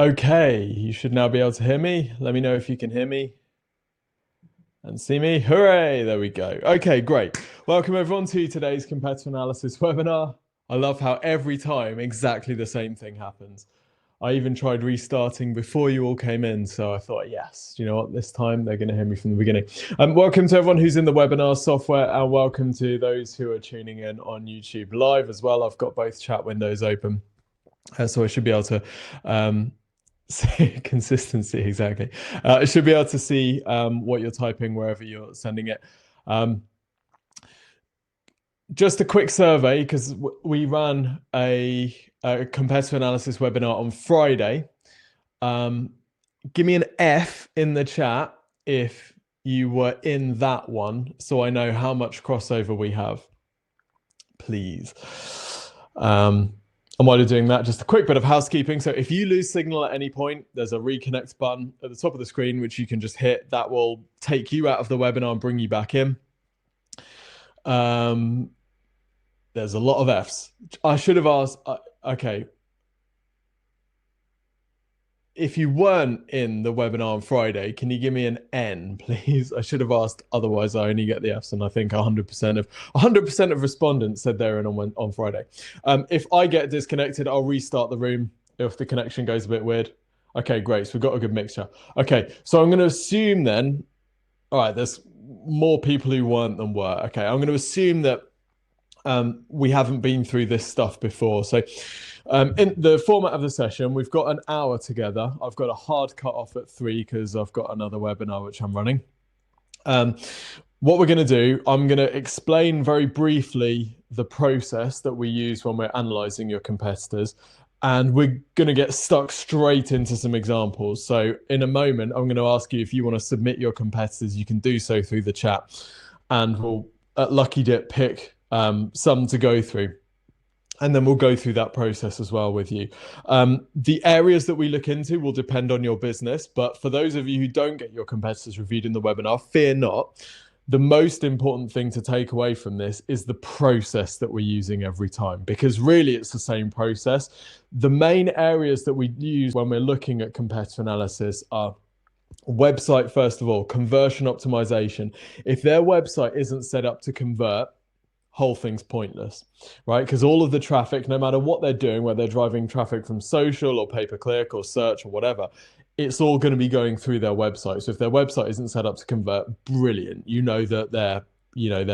Okay, you should now be able to hear me. Let me know if you can hear me and see me. Hooray! There we go. Okay, great. Welcome everyone to today's competitor analysis webinar. I love how every time exactly the same thing happens. I even tried restarting before you all came in, so I thought, yes, you know what, this time they're going to hear me from the beginning. Welcome to everyone who's in the webinar software, and welcome to those who are tuning in on YouTube live as well. I've got both chat windows open, so I should be able to consistency, exactly. I should be able to see what you're typing wherever you're sending it. Just a quick survey, because we ran a competitor analysis webinar on Friday. Give me an F in the chat if you were in that one, so I know how much crossover we have, please. And while you're doing that, just a quick bit of housekeeping. So if you lose signal at any point, there's a reconnect button at the top of the screen, which you can just hit. That will take you out of the webinar and bring you back in. There's a lot of Fs. I should have asked, okay. If you weren't in the webinar on Friday, can you give me an N, please? I should have asked, otherwise I only get the Fs, and I think 100% of respondents said they're in on Friday. If I get disconnected, I'll restart the room if the connection goes a bit weird. Okay, great. So we've got a good mixture. Okay, so I'm going to assume then, all right, there's more people who weren't than were. Okay, I'm going to assume that we haven't been through this stuff before. So in the format of the session, we've got an hour together. I've got a hard cut off at 3 because I've got another webinar which I'm running. What we're going to do, I'm going to explain very briefly the process that we use when we're analyzing your competitors. And we're going to get stuck straight into some examples. So in a moment, I'm going to ask you if you want to submit your competitors, you can do so through the chat. And we'll, at Lucky Dip, pick some to go through. And then we'll go through that process as well with you. The areas that we look into will depend on your business. But for those of you who don't get your competitors reviewed in the webinar, fear not. The most important thing to take away from this is the process that we're using every time, because really it's the same process. The main areas that we use when we're looking at competitor analysis are website, first of all, conversion optimization. If their website isn't set up to convert, whole thing's pointless, right? Because all of the traffic, no matter what they're doing, whether they're driving traffic from social or pay-per-click or search or whatever, it's all going to be going through their website. So if their website isn't set up to convert, brilliant. You know that they're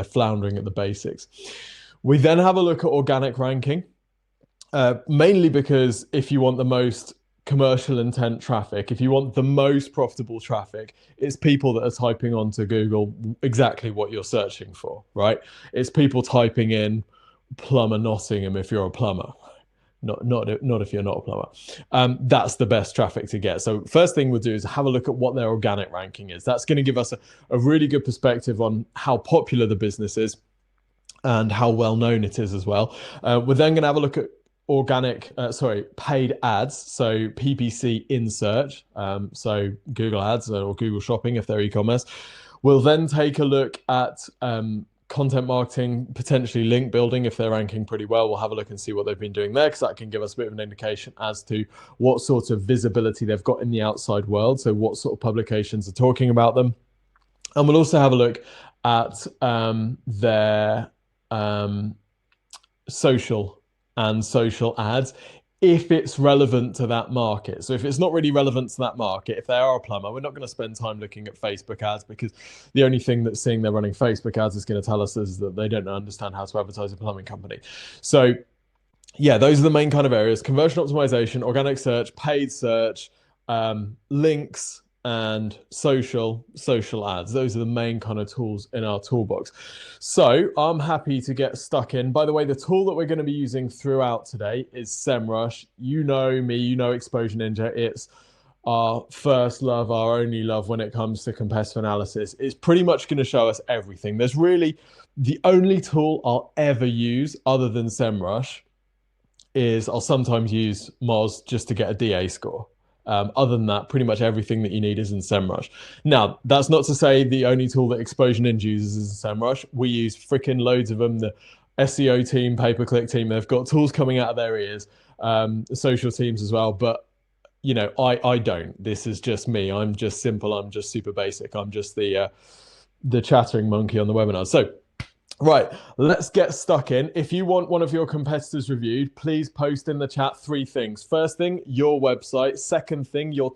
floundering at the basics. We then have a look at organic ranking, mainly because if you want the most commercial intent traffic, if you want the most profitable traffic, it's people that are typing onto Google exactly what you're searching for, right? It's people typing in plumber Nottingham if you're a plumber. Not if you're not a plumber. That's the best traffic to get. So first thing we'll do is have a look at what their organic ranking is. That's going to give us a really good perspective on how popular the business is and how well known it is as well. We're then going to have a look at paid ads, so PPC in search, so Google ads or Google shopping if they're e-commerce. We'll then take a look at content marketing, potentially link building if they're ranking pretty well. We'll have a look and see what they've been doing there, because that can give us a bit of an indication as to what sort of visibility they've got in the outside world, so what sort of publications are talking about them. And we'll also have a look at their social and social ads, if it's relevant to that market. So if it's not really relevant to that market, if they are a plumber, we're not going to spend time looking at Facebook ads, because the only thing that's seeing they're running Facebook ads is going to tell us is that they don't understand how to advertise a plumbing company. So yeah, those are the main kind of areas: conversion optimization, organic search, paid search, links, and social ads. Those are the main kind of tools in our toolbox. So I'm happy to get stuck in. By the way, the tool that we're going to be using throughout today is SEMRUSH. You know me, you know Exposure Ninja. It's our first love, our only love when it comes to competitor analysis. It's pretty much going to show us everything. There's really the only tool I'll ever use other than SEMRUSH is I'll sometimes use Moz just to get a DA score. Other than that, pretty much everything that you need is in SEMRUSH. Now, that's not to say the only tool that Exposure Ninja uses is SEMRUSH. We use freaking loads of them. The SEO team, pay-per-click team, they've got tools coming out of their ears, social teams as well. But you know, I don't. This is just me. I'm just simple. I'm just super basic. I'm just the chattering monkey on the webinar. So, right, let's get stuck in. If you want one of your competitors reviewed, please post in the chat 3 things. First thing, your website. Second thing, your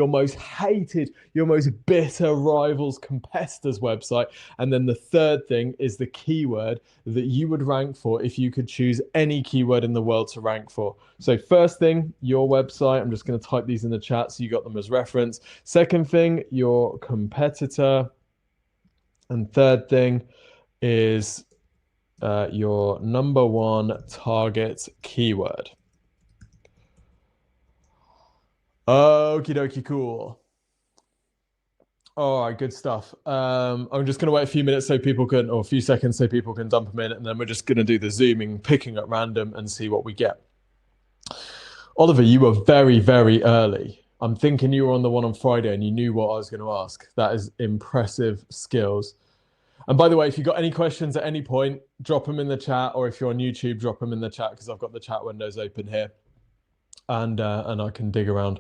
most hated, your most bitter rival's competitor's website. And then the third thing is the keyword that you would rank for if you could choose any keyword in the world to rank for. So first thing, your website. I'm just going to type these in the chat so you got them as reference. Second thing, your competitor. And third thing is your number 1 target keyword. Okie dokie, cool. All right, good stuff. I'm just going to wait a few minutes so people can, or a few seconds so people can dump them in, and then we're just going to do the zooming, picking at random and see what we get. Oliver, you were very, very early. I'm thinking you were on the one on Friday and you knew what I was going to ask. That is impressive skills. And by the way, if you've got any questions at any point, drop them in the chat, or if you're on YouTube, drop them in the chat because I've got the chat windows open here, and I can dig around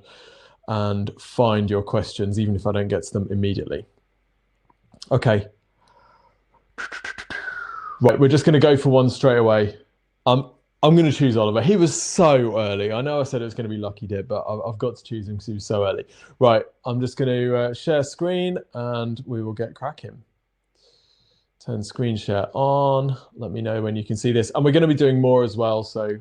and find your questions, even if I don't get to them immediately. Okay. Right, we're just going to go for one straight away. I'm going to choose Oliver. He was so early. I know I said it was going to be Lucky Dip, but I've got to choose him because he was so early. Right, I'm just going to share screen and we will get cracking. Turn screen share on. Let me know when you can see this. And we're going to be doing more as well. So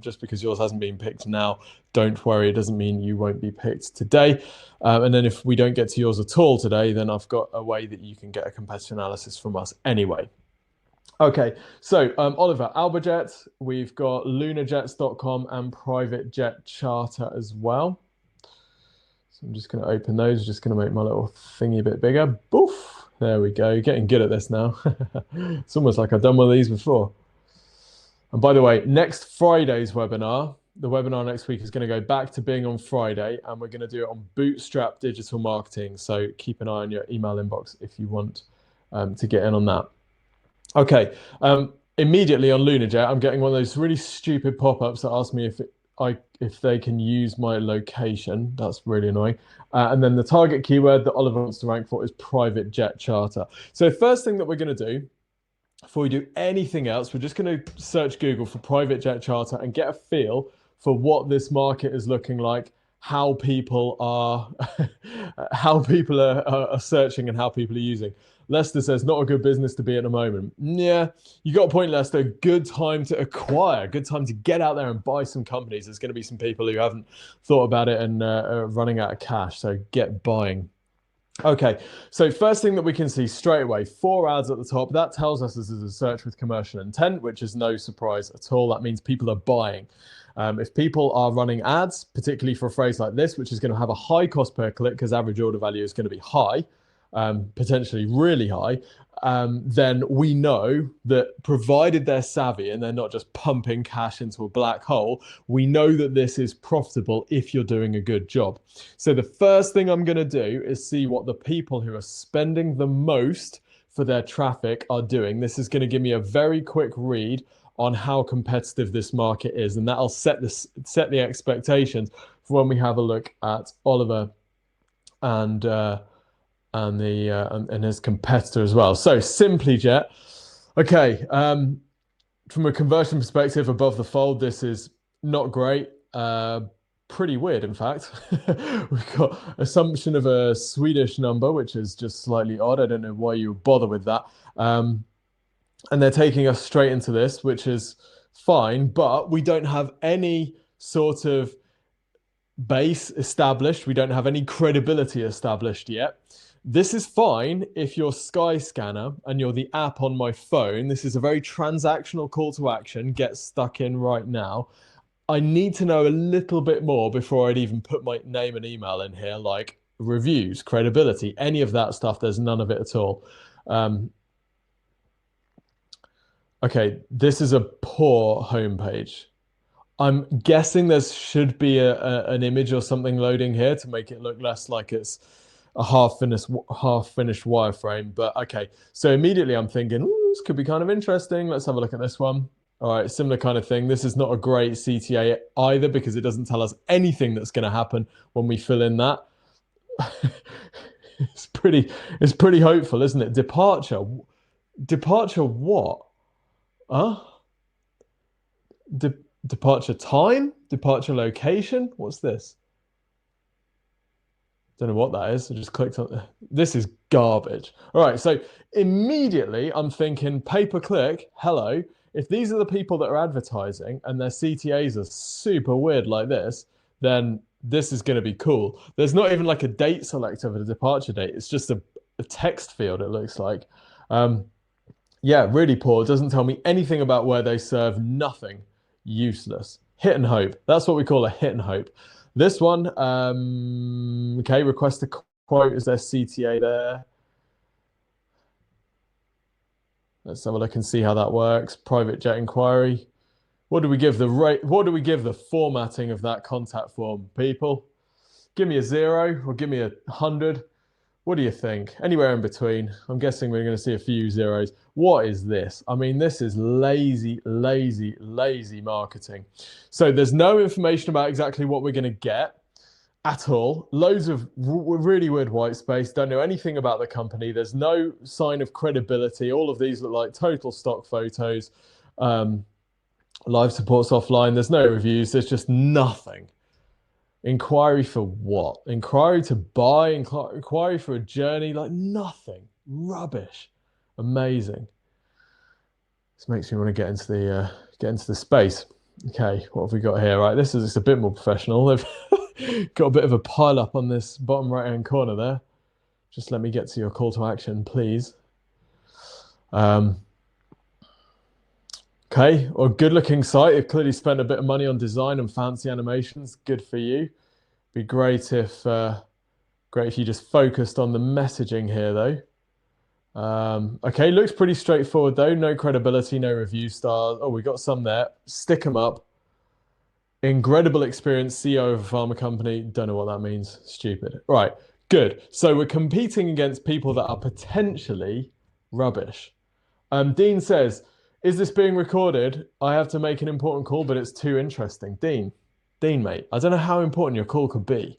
just because yours hasn't been picked now, don't worry. It doesn't mean you won't be picked today. And then if we don't get to yours at all today, then I've got a way that you can get a competitor analysis from us anyway. Okay, so Oliver, Alberjet, we've got lunarjets.com and Private Jet Charter as well. So I'm just going to open those. Just going to make my little thingy a bit bigger. Boof. There we go. Getting good at this now. It's almost like I've done one of these before. And by the way, next Friday's webinar, the webinar next week is going to go back to being on Friday, and we're going to do it on Bootstrap digital marketing. So keep an eye on your email inbox if you want to get in on that. Okay. Immediately on LunarJet, I'm getting one of those really stupid pop-ups that ask me if they can use my location. That's really annoying. And then the target keyword that Oliver wants to rank for is Private Jet Charter. So first thing that we're going to do before we do anything else, we're just going to search Google for Private Jet Charter and get a feel for what this market is looking like, how people are are searching and how people are using. Lester says, not a good business to be at the moment. Yeah, you got a point, Lester. Good time to acquire, good time to get out there and buy some companies. There's going to be some people who haven't thought about it and are running out of cash, so get buying. Okay, so first thing that we can see straight away, 4 ads at the top. That tells us this is a search with commercial intent, which is no surprise at all. That means people are buying. If people are running ads, particularly for a phrase like this, which is going to have a high cost per click because average order value is going to be high, potentially really high, then we know that provided they're savvy and they're not just pumping cash into a black hole, we know that this is profitable if you're doing a good job. So the first thing I'm going to do is see what the people who are spending the most for their traffic are doing. This is going to give me a very quick read on how competitive this market is, and that'll set the expectations for when we have a look at Oliver and his competitor as well. So SimplyJet, okay, from a conversion perspective above the fold, this is not great, pretty weird in fact. We've got assumption of a Swedish number, which is just slightly odd. I don't know why you would bother with that. And they're taking us straight into this, which is fine, but we don't have any sort of base established. We don't have any credibility established yet. This is fine if you're Skyscanner and you're the app on my phone. This is a very transactional call to action. Get stuck in right now. I need to know a little bit more before I'd even put my name and email in here, like reviews, credibility, any of that stuff. There's none of it at all. Okay, this is a poor homepage. I'm guessing there should be an image or something loading here to make it look less like it's a half-finished wireframe. But okay, so immediately I'm thinking, ooh, this could be kind of interesting. Let's have a look at this one. All right, similar kind of thing. This is not a great CTA either because it doesn't tell us anything that's going to happen when we fill in that. it's pretty hopeful, isn't it? Departure what? Huh? Departure time? Departure location? What's this? Don't know what that is. I just clicked on this is garbage. All right, so immediately I'm thinking pay-per-click, hello. If these are the people that are advertising and their CTAs are super weird like this, then this is going to be cool. There's not even like a date selector for the departure date. It's just a text field, it looks like. Yeah, really poor. It doesn't tell me anything about where they serve, nothing. Useless. Hit and hope. That's what we call a hit and hope. This one, okay, request a quote. Is there CTA there? Let's have a look and see how that works. Private jet inquiry. What do we give the rate? What do we give the formatting of that contact form, people? Give me a 0 or give me 100. What do you think? Anywhere in between. I'm guessing we're going to see a few zeros. What is this? I mean, this is lazy, lazy, lazy marketing. So there's no information about exactly what we're going to get at all. Loads of really weird white space. Don't know anything about the company. There's no sign of credibility. All of these look like total stock photos. Live support's offline. There's no reviews. There's just nothing. Inquiry for what? Inquiry to buy? Inquiry for a journey? Like nothing. Rubbish. Amazing. This makes me want to get into the space. Okay, what have we got here? Right, this is it's a bit more professional. They've got a bit of a pile up on this bottom right-hand corner there. Just let me get to your call to action, please. Okay, or good-looking site. You've clearly spent a bit of money on design and fancy animations. Good for you. Be great if you just focused on the messaging here, though. Okay, looks pretty straightforward though. No credibility, no review stars. Oh, we got some there. Stick them up. Incredible experience, CEO of a pharma company. Don't know what that means. Stupid. Right, good. So we're competing against people that are potentially rubbish. Dean says, is this being recorded? I have to make an important call, but it's too interesting. Dean, mate, I don't know how important your call could be.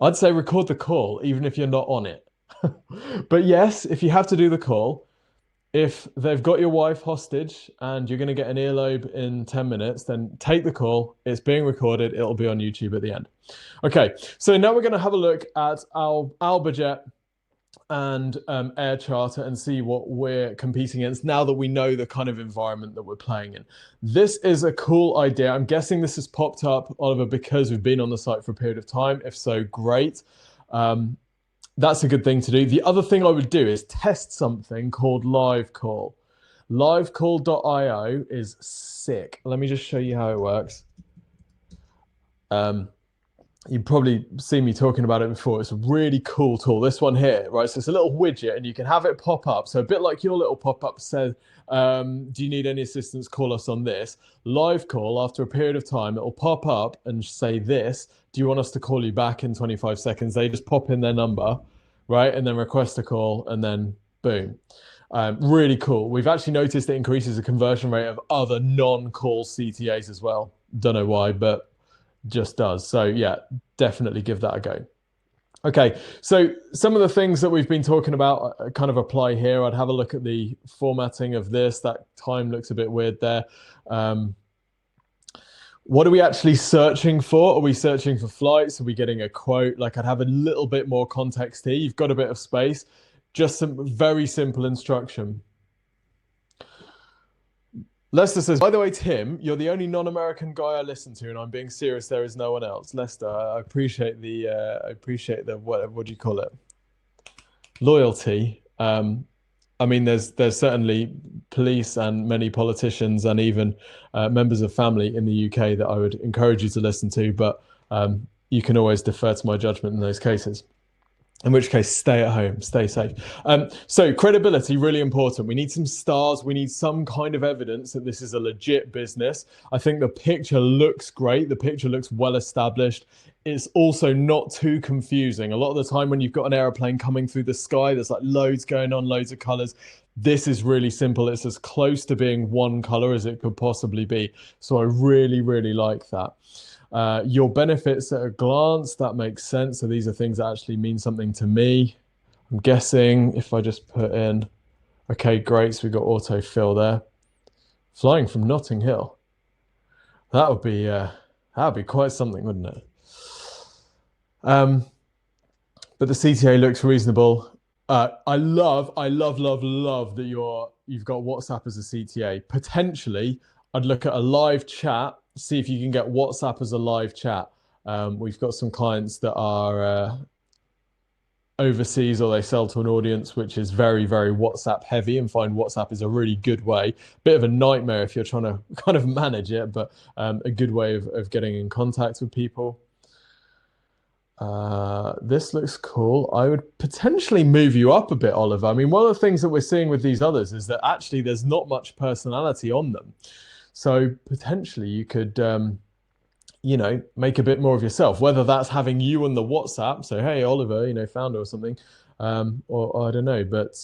I'd say record the call, even if you're not on it. But yes, if you have to do the call, if they've got your wife hostage and you're going to get an earlobe in 10 minutes, then take the call. It's being recorded. It'll be on YouTube at the end. Okay, so now we're going to have a look at our Albajet and Air Charter and see what we're competing against now that we know the kind of environment that we're playing in. This is a cool idea. I'm guessing this has popped up, Oliver, because we've been on the site for a period of time. If so, great. That's a good thing to do. The other thing I would do is test something called Live Call. Livecall.io is sick. Let me just show you how it works. You've probably seen me talking about it before. It's a really cool tool. This one here, right? So it's a little widget and you can have it pop up. So a bit like your little pop-up said, do you need any assistance? Call us on this. Live call, after a period of time, it will pop up and say this. Do you want us to call you back in 25 seconds? They just pop in their number, right? And then request a call and then boom. Really cool. We've actually noticed it increases the conversion rate of other non-call CTAs as well. Don't know why, but just does. So yeah, definitely give that a go. Okay, so some of the things that we've been talking about kind of apply here. I'd have a look at the formatting of this. That time looks a bit weird there. What are we actually searching for? Are we searching for flights? Are we getting a quote? Like, I'd have a little bit more context here. You've got a bit of space. Just some very simple instruction. Lester says, by the way, Tim, you're the only non-American guy I listen to, and I'm being serious. There is no one else. Lester, I appreciate the what do you call it? Loyalty. I mean, there's certainly police and many politicians and even members of family in the UK that I would encourage you to listen to, but you can always defer to my judgment in those cases. In which case, stay at home, stay safe. So credibility, really important. We need some stars. We need some kind of evidence that this is a legit business. I think the picture looks great. The picture looks well established. It's also not too confusing. A lot of the time when you've got an airplane coming through the sky, there's like loads going on, loads of colors. This is really simple. It's as close to being one color as it could possibly be. So I really, really like that. Your benefits at a glance, that makes sense. So these are things that actually mean something to me. I'm guessing if I just put in, okay, great. So we've got autofill there. Flying from Notting Hill. That would be quite something, wouldn't it? But the CTA looks reasonable. I love that you've got WhatsApp as a CTA. Potentially, I'd look at a live chat, see if you can get WhatsApp as a live chat. We've got some clients that are overseas, or they sell to an audience which is very, very WhatsApp heavy, and find WhatsApp is a really good way. Bit of a nightmare if you're trying to kind of manage it, but a good way of getting in contact with people. This looks cool. I would potentially move you up a bit, Oliver. I mean, one of the things that we're seeing with these others is that actually there's not much personality on them. So potentially you could, make a bit more of yourself, whether that's having you on the WhatsApp. So, hey, Oliver, founder or something, or I don't know. But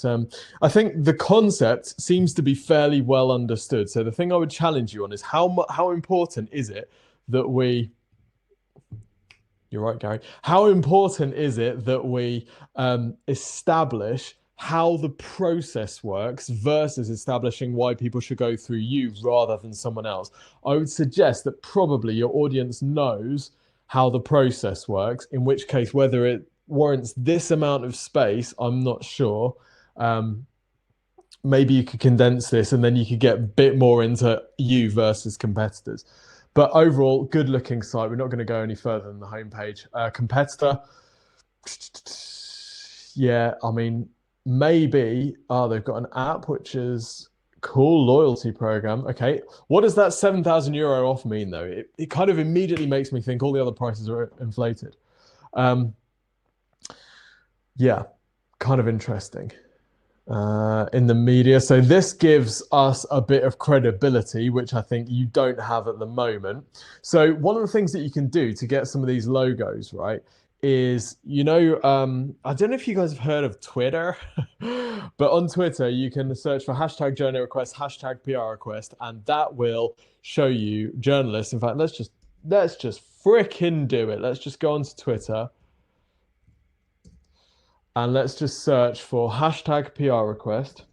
I think the concept seems to be fairly well understood. So the thing I would challenge you on is how important is it that we... You're right, Gary. How important is it that we establish how the process works versus establishing why people should go through you rather than someone else? I would suggest that probably your audience knows how the process works, in which case, whether it warrants this amount of space, I'm not sure. Maybe you could condense this and then you could get a bit more into you versus competitors. But overall, good looking site. We're not going to go any further than the homepage. Competitor, yeah, I mean, maybe, they've got an app, which is cool, loyalty program. Okay, what does that €7,000 off mean though? It kind of immediately makes me think all the other prices are inflated. Yeah, kind of interesting. In the media. So this gives us a bit of credibility, which I think you don't have at the moment. So one of the things that you can do to get some of these logos, right, is, I don't know if you guys have heard of Twitter, but on Twitter, you can search for hashtag journal request, hashtag PR request, and that will show you journalists. In fact, let's just fricking do it. Let's just go onto Twitter. And let's just search for hashtag PR request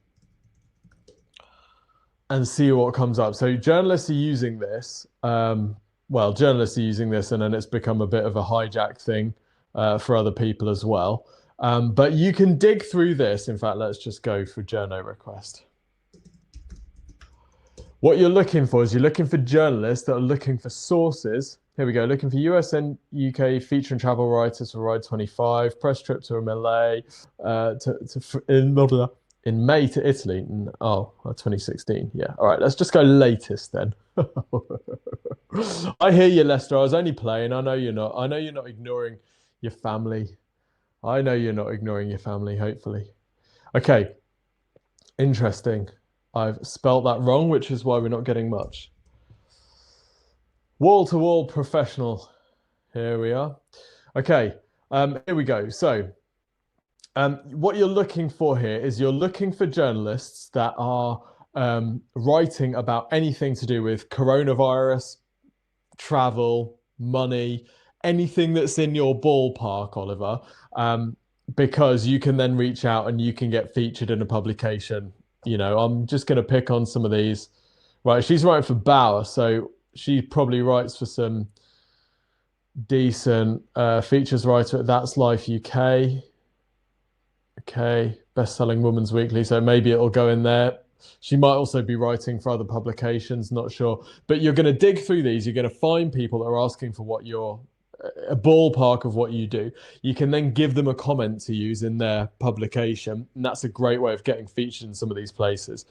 and see what comes up. So journalists are using this. Journalists are using this, and then it's become a bit of a hijack thing for other people as well. But you can dig through this. In fact, let's just go for journo request. What you're looking for is you're looking for journalists that are looking for sources. Here we go, looking for US and UK feature and travel writers for Ride 25, press trip to MLA, in May to Italy. 2016. Yeah. All right, let's just go latest then. I hear you, Lester. I was only playing. I know you're not. I know you're not ignoring your family. I know you're not ignoring your family, hopefully. Okay. Interesting. I've spelt that wrong, which is why we're not getting much. Wall-to-wall professional. Here we are. Okay, here we go. So what you're looking for here is you're looking for journalists that are writing about anything to do with coronavirus, travel, money, anything that's in your ballpark, Oliver, because you can then reach out and you can get featured in a publication. I'm just going to pick on some of these. Right, she's writing for Bauer, so she probably writes for some decent features writer at That's Life UK. Okay, best-selling Woman's Weekly, so maybe it'll go in there. She might also be writing for other publications, not sure. But you're going to dig through these. You're going to find people that are asking for a ballpark of what you do. You can then give them a comment to use in their publication. And that's a great way of getting featured in some of these places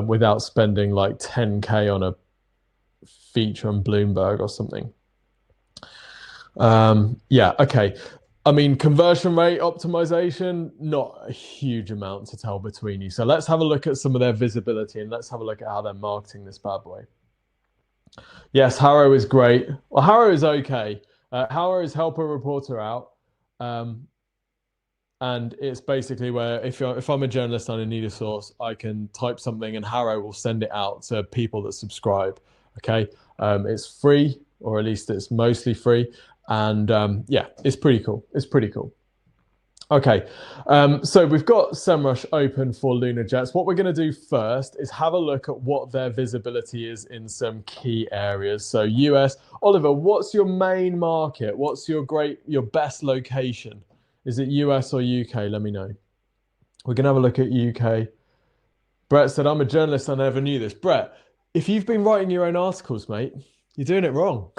without spending like 10K on a feature on Bloomberg or something. Yeah, okay. I mean, conversion rate optimization, not a huge amount to tell between you. So let's have a look at some of their visibility and let's have a look at how they're marketing this bad boy. Yes, Harrow is great. Well, Harrow is okay. Harrow is help a reporter out. And it's basically where if I'm a journalist and I need a source, I can type something and Harrow will send it out to people that subscribe. Okay, it's free, or at least it's mostly free, and yeah, it's pretty cool. It's pretty cool. Okay, so we've got SEMRUSH open for LEADNINJA. What we're going to do first is have a look at what their visibility is in some key areas. So US, Oliver, what's your main market? What's your best location? Is it US or UK? Let me know. We're going to have a look at UK. Brett said, I'm a journalist. I never knew this. Brett, if you've been writing your own articles, mate, you're doing it wrong.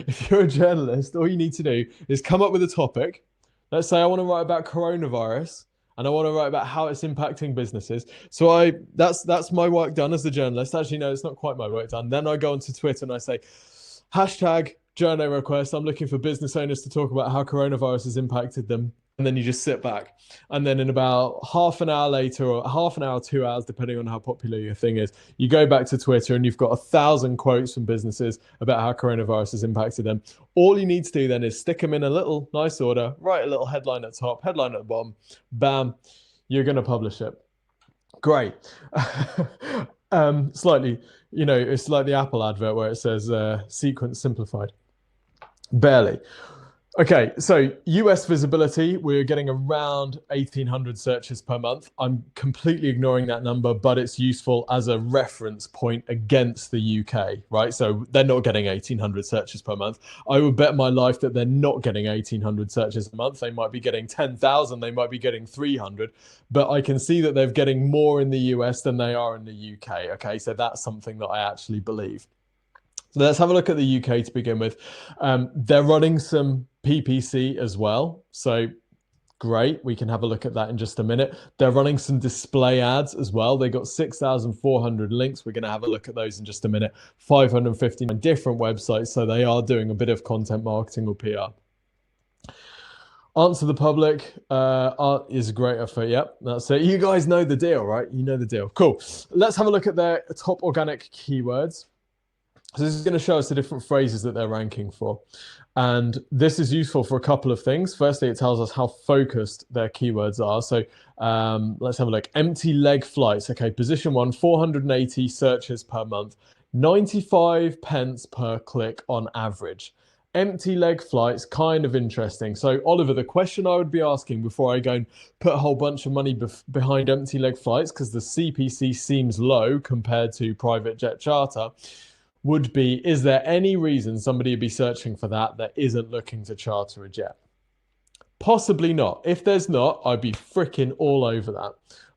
If you're a journalist, all you need to do is come up with a topic. Let's say I want to write about coronavirus and I want to write about how it's impacting businesses. So that's my work done as a journalist. Actually, no, it's not quite my work done. Then I go onto Twitter and I say, hashtag journal request. I'm looking for business owners to talk about how coronavirus has impacted them. And then you just sit back. And then in about half an hour later, or half an hour, 2 hours, depending on how popular your thing is, you go back to Twitter and you've got 1,000 quotes from businesses about how coronavirus has impacted them. All you need to do then is stick them in a little nice order, write a little headline at the top, headline at the bottom, bam, you're going to publish it. Great. Slightly, it's like the Apple advert where it says sequence simplified. Barely. Okay, so US visibility, we're getting around 1,800 searches per month. I'm completely ignoring that number, but it's useful as a reference point against the UK, right? So they're not getting 1,800 searches per month. I would bet my life that they're not getting 1,800 searches a month. They might be getting 10,000, they might be getting 300, but I can see that they're getting more in the US than they are in the UK, okay? So that's something that I actually believe. So let's have a look at the UK to begin with. They're running some PPC as well. So great. We can have a look at that in just a minute. They're running some display ads as well. They got 6,400 links. We're going to have a look at those in just a minute. 559 different websites. So they are doing a bit of content marketing or PR. Answer the public is a great effort. Yep, that's it. You guys know the deal, right? You know the deal. Cool. Let's have a look at their top organic keywords. So this is going to show us the different phrases that they're ranking for. And this is useful for a couple of things. Firstly, it tells us how focused their keywords are. So let's have a look. Empty leg flights. Okay, position 1, 480 searches per month, 95 pence per click on average. Empty leg flights, kind of interesting. So Oliver, the question I would be asking before I go and put a whole bunch of money behind empty leg flights, because the CPC seems low compared to private jet charter, would be, is there any reason somebody would be searching for that isn't looking to charter a jet? Possibly not. If there's not, I'd be freaking all over that.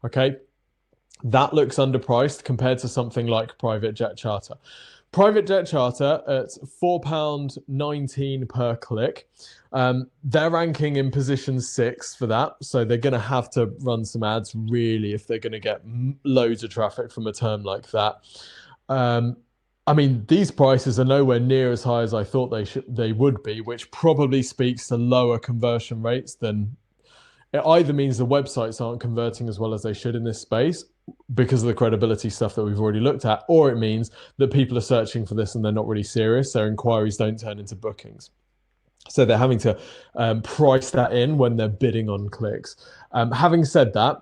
Okay, that looks underpriced compared to something like private jet charter. Private jet charter at £4.19 per click. They're ranking in position 6 for that. So they're going to have to run some ads really if they're going to get loads of traffic from a term like that. I mean, these prices are nowhere near as high as I thought they would be, which probably speaks to lower conversion rates than it either means the websites aren't converting as well as they should in this space because of the credibility stuff that we've already looked at, or it means that people are searching for this and they're not really serious. Their inquiries don't turn into bookings. So they're having to price that in when they're bidding on clicks. Having said that,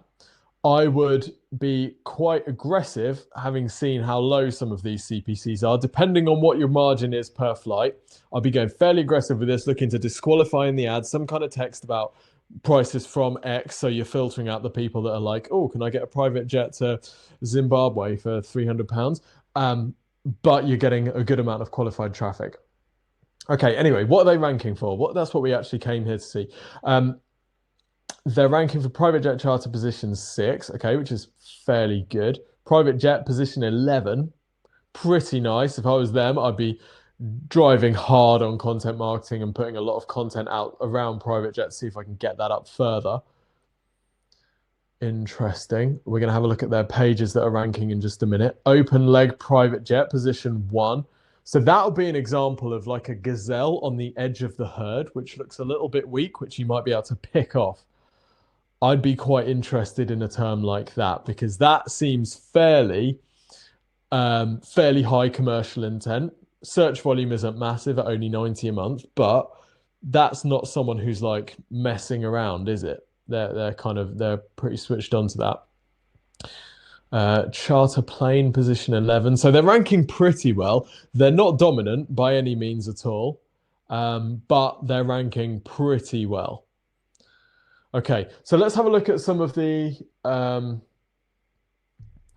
I would be quite aggressive, having seen how low some of these CPCs are, depending on what your margin is per flight. I'll be going fairly aggressive with this, looking to disqualify in the ad some kind of text about prices from X, so you're filtering out the people that are like, oh, can I get a private jet to Zimbabwe for £300? But you're getting a good amount of qualified traffic. Okay, anyway, what are they ranking for? That's what we actually came here to see. They're ranking for private jet charter position 6, okay, which is fairly good. Private jet position 11, pretty nice. If I was them, I'd be driving hard on content marketing and putting a lot of content out around private jet to see if I can get that up further. Interesting. We're going to have a look at their pages that are ranking in just a minute. Open leg private jet position 1. So that'll be an example of like a gazelle on the edge of the herd, which looks a little bit weak, which you might be able to pick off. I'd be quite interested in a term like that because that seems fairly high commercial intent. Search volume isn't massive at only 90 a month, but that's not someone who's like messing around, is it? They're pretty switched on to that. Charter plane position 11, so they're ranking pretty well. They're not dominant by any means at all, but they're ranking pretty well. Okay, so let's have a look at some of the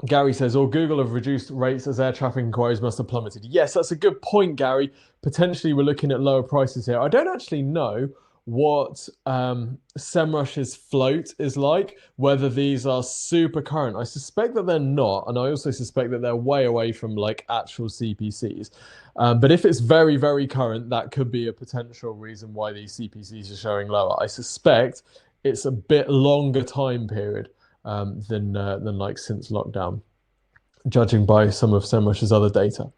Gary says, or Google have reduced rates as air traffic inquiries must have plummeted. Yes, that's a good point, Gary. Potentially we're looking at lower prices here. I don't actually know what SEMRUSH's float is like, whether these are super current. I suspect that they're not, and I also suspect that they're way away from like actual CPCs. But if it's very, very current, that could be a potential reason why these CPCs are showing lower. I suspect it's a bit longer time period than like since lockdown, judging by some of SEMRUSH's other data.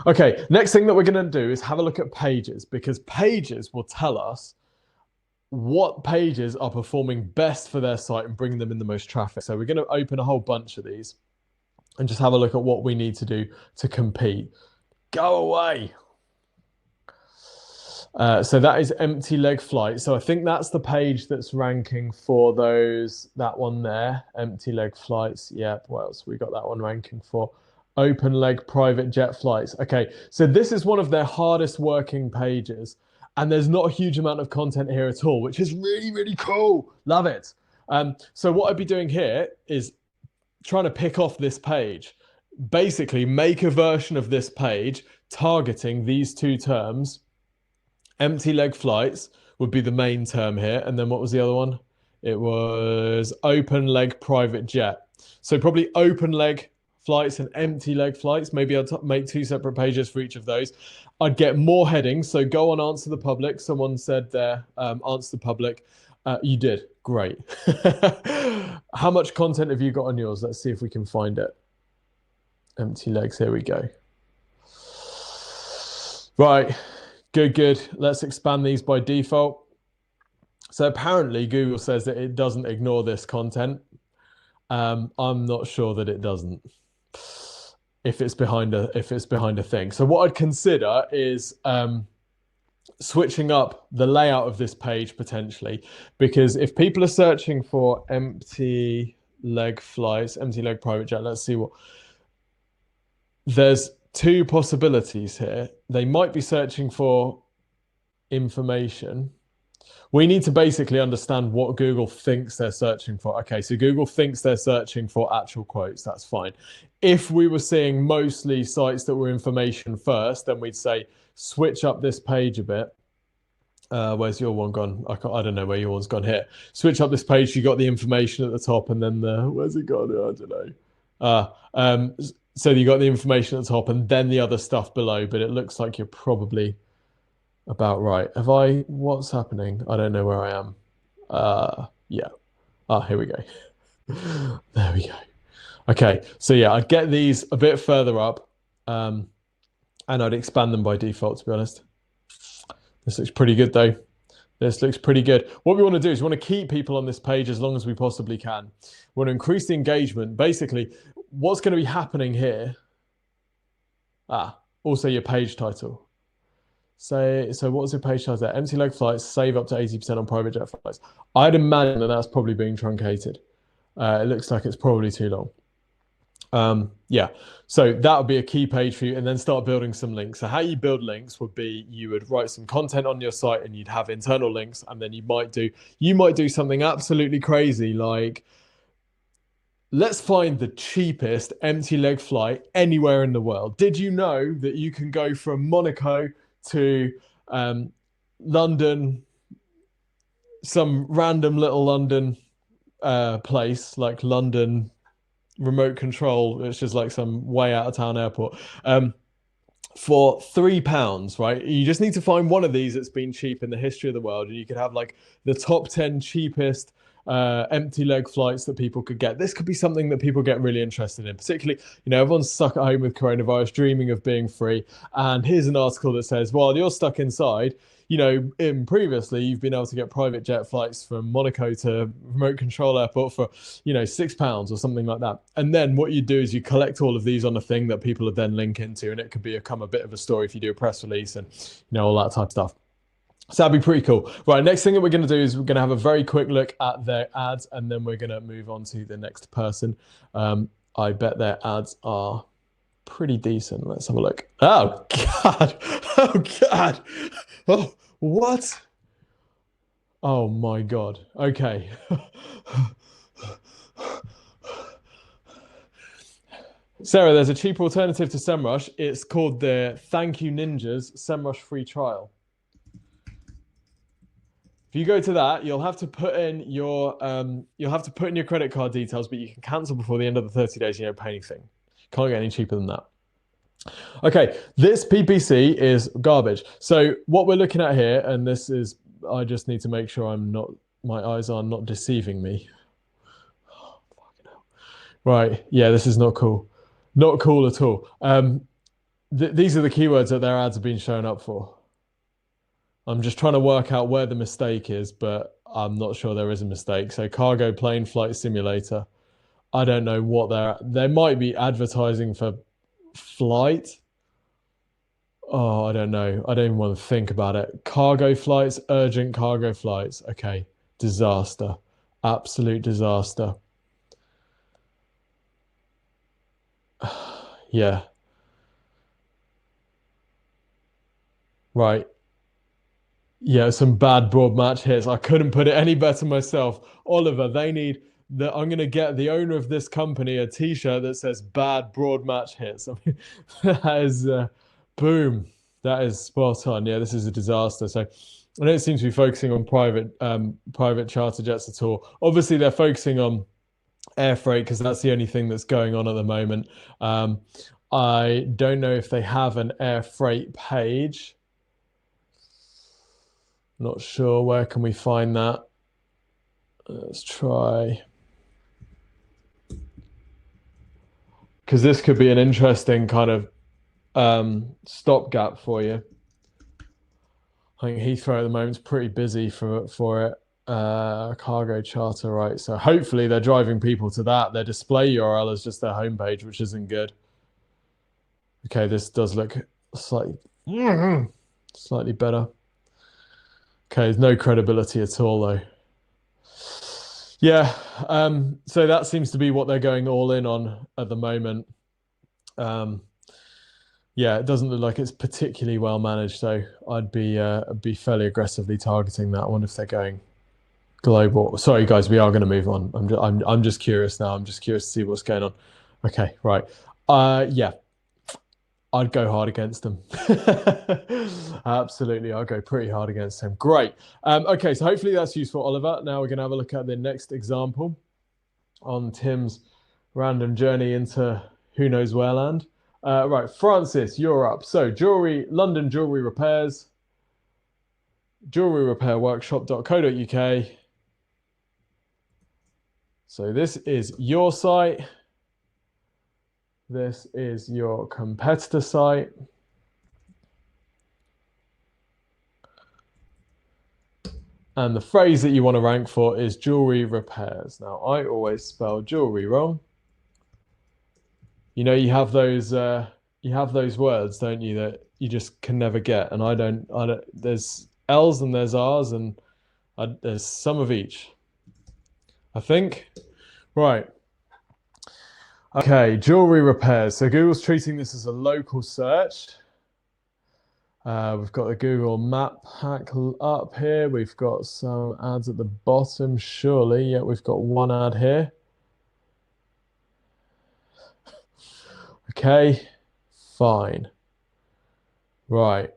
Okay, next thing that we're going to do is have a look at pages, because pages will tell us what pages are performing best for their site and bringing them in the most traffic. So we're going to open a whole bunch of these and just have a look at what we need to do to compete. Go away. So that is empty leg flight. So I think that's the page that's ranking for that one there, empty leg flights. Yep, what else we got that one ranking for? Open leg private jet flights. Okay, so this is one of their hardest working pages, and there's not a huge amount of content here at all, which is really, really cool. Love it. So what I'd be doing here is trying to pick off this page, basically make a version of this page targeting these two terms. Empty leg flights would be the main term here. And then what was the other one? It was open leg private jet. So probably open leg flights and empty leg flights. Maybe I'll make two separate pages for each of those. I'd get more headings. So go on Answer the Public. Someone said there, Answer the Public. You did. Great. How much content have you got on yours? Let's see if we can find it. Empty legs. Here we go. Right. Good. Let's expand these by default. So apparently Google says that it doesn't ignore this content. I'm not sure that it doesn't. If it's behind a thing. So what I'd consider is switching up the layout of this page potentially, because if people are searching for empty leg flights, empty leg private jet, let's see what. There's two possibilities here. They might be searching for information. We need to basically understand what Google thinks they're searching for. Okay, so Google thinks they're searching for actual quotes. That's fine. If we were seeing mostly sites that were information first, then we'd say switch up this page a bit. Where's your one gone? I don't know where your one's gone here. Switch up this page. You got the information at the top, and then where's it gone? I don't know. So you got the information at the top and then the other stuff below, but it looks like you're probably about right. What's happening? I don't know where I am. Yeah. Here we go. There we go. Okay. So yeah, I'd get these a bit further up, and I'd expand them by default, to be honest. This looks pretty good though. This looks pretty good. What we want to do is we want to keep people on this page as long as we possibly can. We want to increase the engagement. Basically, what's going to be happening here? Also your page title. So what was your page title there? Empty leg flights, save up to 80% on private jet flights. I'd imagine that that's probably being truncated. It looks like it's probably too long. Yeah, so that would be a key page for you, and then start building some links. So how you build links would be you would write some content on your site and you'd have internal links, and then you might do something absolutely crazy like, let's find the cheapest empty leg flight anywhere in the world. Did you know that you can go from Monaco to London, some random little London place like London remote control, which is like some way out of town airport, for £3, right? You just need to find one of these that's been cheap in the history of the world, and you could have like the top 10 cheapest empty leg flights that people could get. This could be something that people get really interested in, particularly, you know, everyone's stuck at home with coronavirus, dreaming of being free. And here's an article that says, while you're stuck inside, you know, previously you've been able to get private jet flights from Monaco to remote control airport for, you know, £6 or something like that. And then what you do is you collect all of these on a thing that people would then link into, and it could become a bit of a story if you do a press release and, you know, all that type of stuff. So that'd be pretty cool. Right, next thing that we're going to do is we're going to have a very quick look at their ads, and then we're going to move on to the next person. I bet their ads are pretty decent. Let's have a look. Oh, God. Oh, God. Oh, what? Oh, my God. Okay. Sarah, there's a cheaper alternative to SEMRUSH. It's called the Thank You Ninjas SEMRUSH free trial. If you go to that, you'll have to put in your credit card details, but you can cancel before the end of the 30 days. You don't pay anything. Can't get any cheaper than that. Okay, this PPC is garbage. So what we're looking at here, and this is, I just need to make sure my eyes are not deceiving me. Oh, fucking hell. Right, yeah, this is not cool. Not cool at all. These are the keywords that their ads have been shown up for. I'm just trying to work out where the mistake is, but I'm not sure there is a mistake. So cargo plane flight simulator. I don't know what they might be advertising for flight. Oh, I don't know. I don't even want to think about it. Cargo flights, urgent cargo flights. Okay, disaster. Absolute disaster. Yeah. Right. Yeah, some bad broad match hits. I couldn't put it any better myself. Oliver, I'm going to get the owner of this company a t-shirt that says bad broad match hits. I mean, that is, boom. That is spot on. Yeah, this is a disaster. So I don't seem to be focusing on private charter jets at all. Obviously, they're focusing on air freight because that's the only thing that's going on at the moment. I don't know if they have an air freight page. Not sure. Where can we find that? Let's try. Because this could be an interesting kind of stopgap for you. I think Heathrow at the moment is pretty busy for it. Cargo charter, right? So hopefully they're driving people to that. Their display URL is just their homepage, which isn't good. Okay, this does look slightly better. Okay, there's no credibility at all, though. Yeah, so that seems to be what they're going all in on at the moment. Yeah, it doesn't look like it's particularly well managed, so I'd be fairly aggressively targeting that one if they're going global. Sorry, guys, we are going to move on. I'm just curious now. I'm just curious to see what's going on. Okay, right. Yeah. I'd go hard against them. Absolutely, I'll go pretty hard against him. Great. Okay, so hopefully that's useful, Oliver. Now we're going to have a look at the next example on Tim's random journey into who knows where land. Right, Francis, you're up. So London Jewelry Repairs, jewelryrepairworkshop.co.uk. So this is your site. This is your competitor site. And the phrase that you want to rank for is jewelry repairs. Now, I always spell jewelry wrong. You know, you have those words, don't you, that you just can never get. And I don't, there's L's and there's R's and there's some of each, I think. Right. Okay, jewelry repairs. So Google's treating this as a local search. We've got the Google map pack up here. We've got some ads at the bottom, surely. Yeah, we've got one ad here. Okay, fine. Right.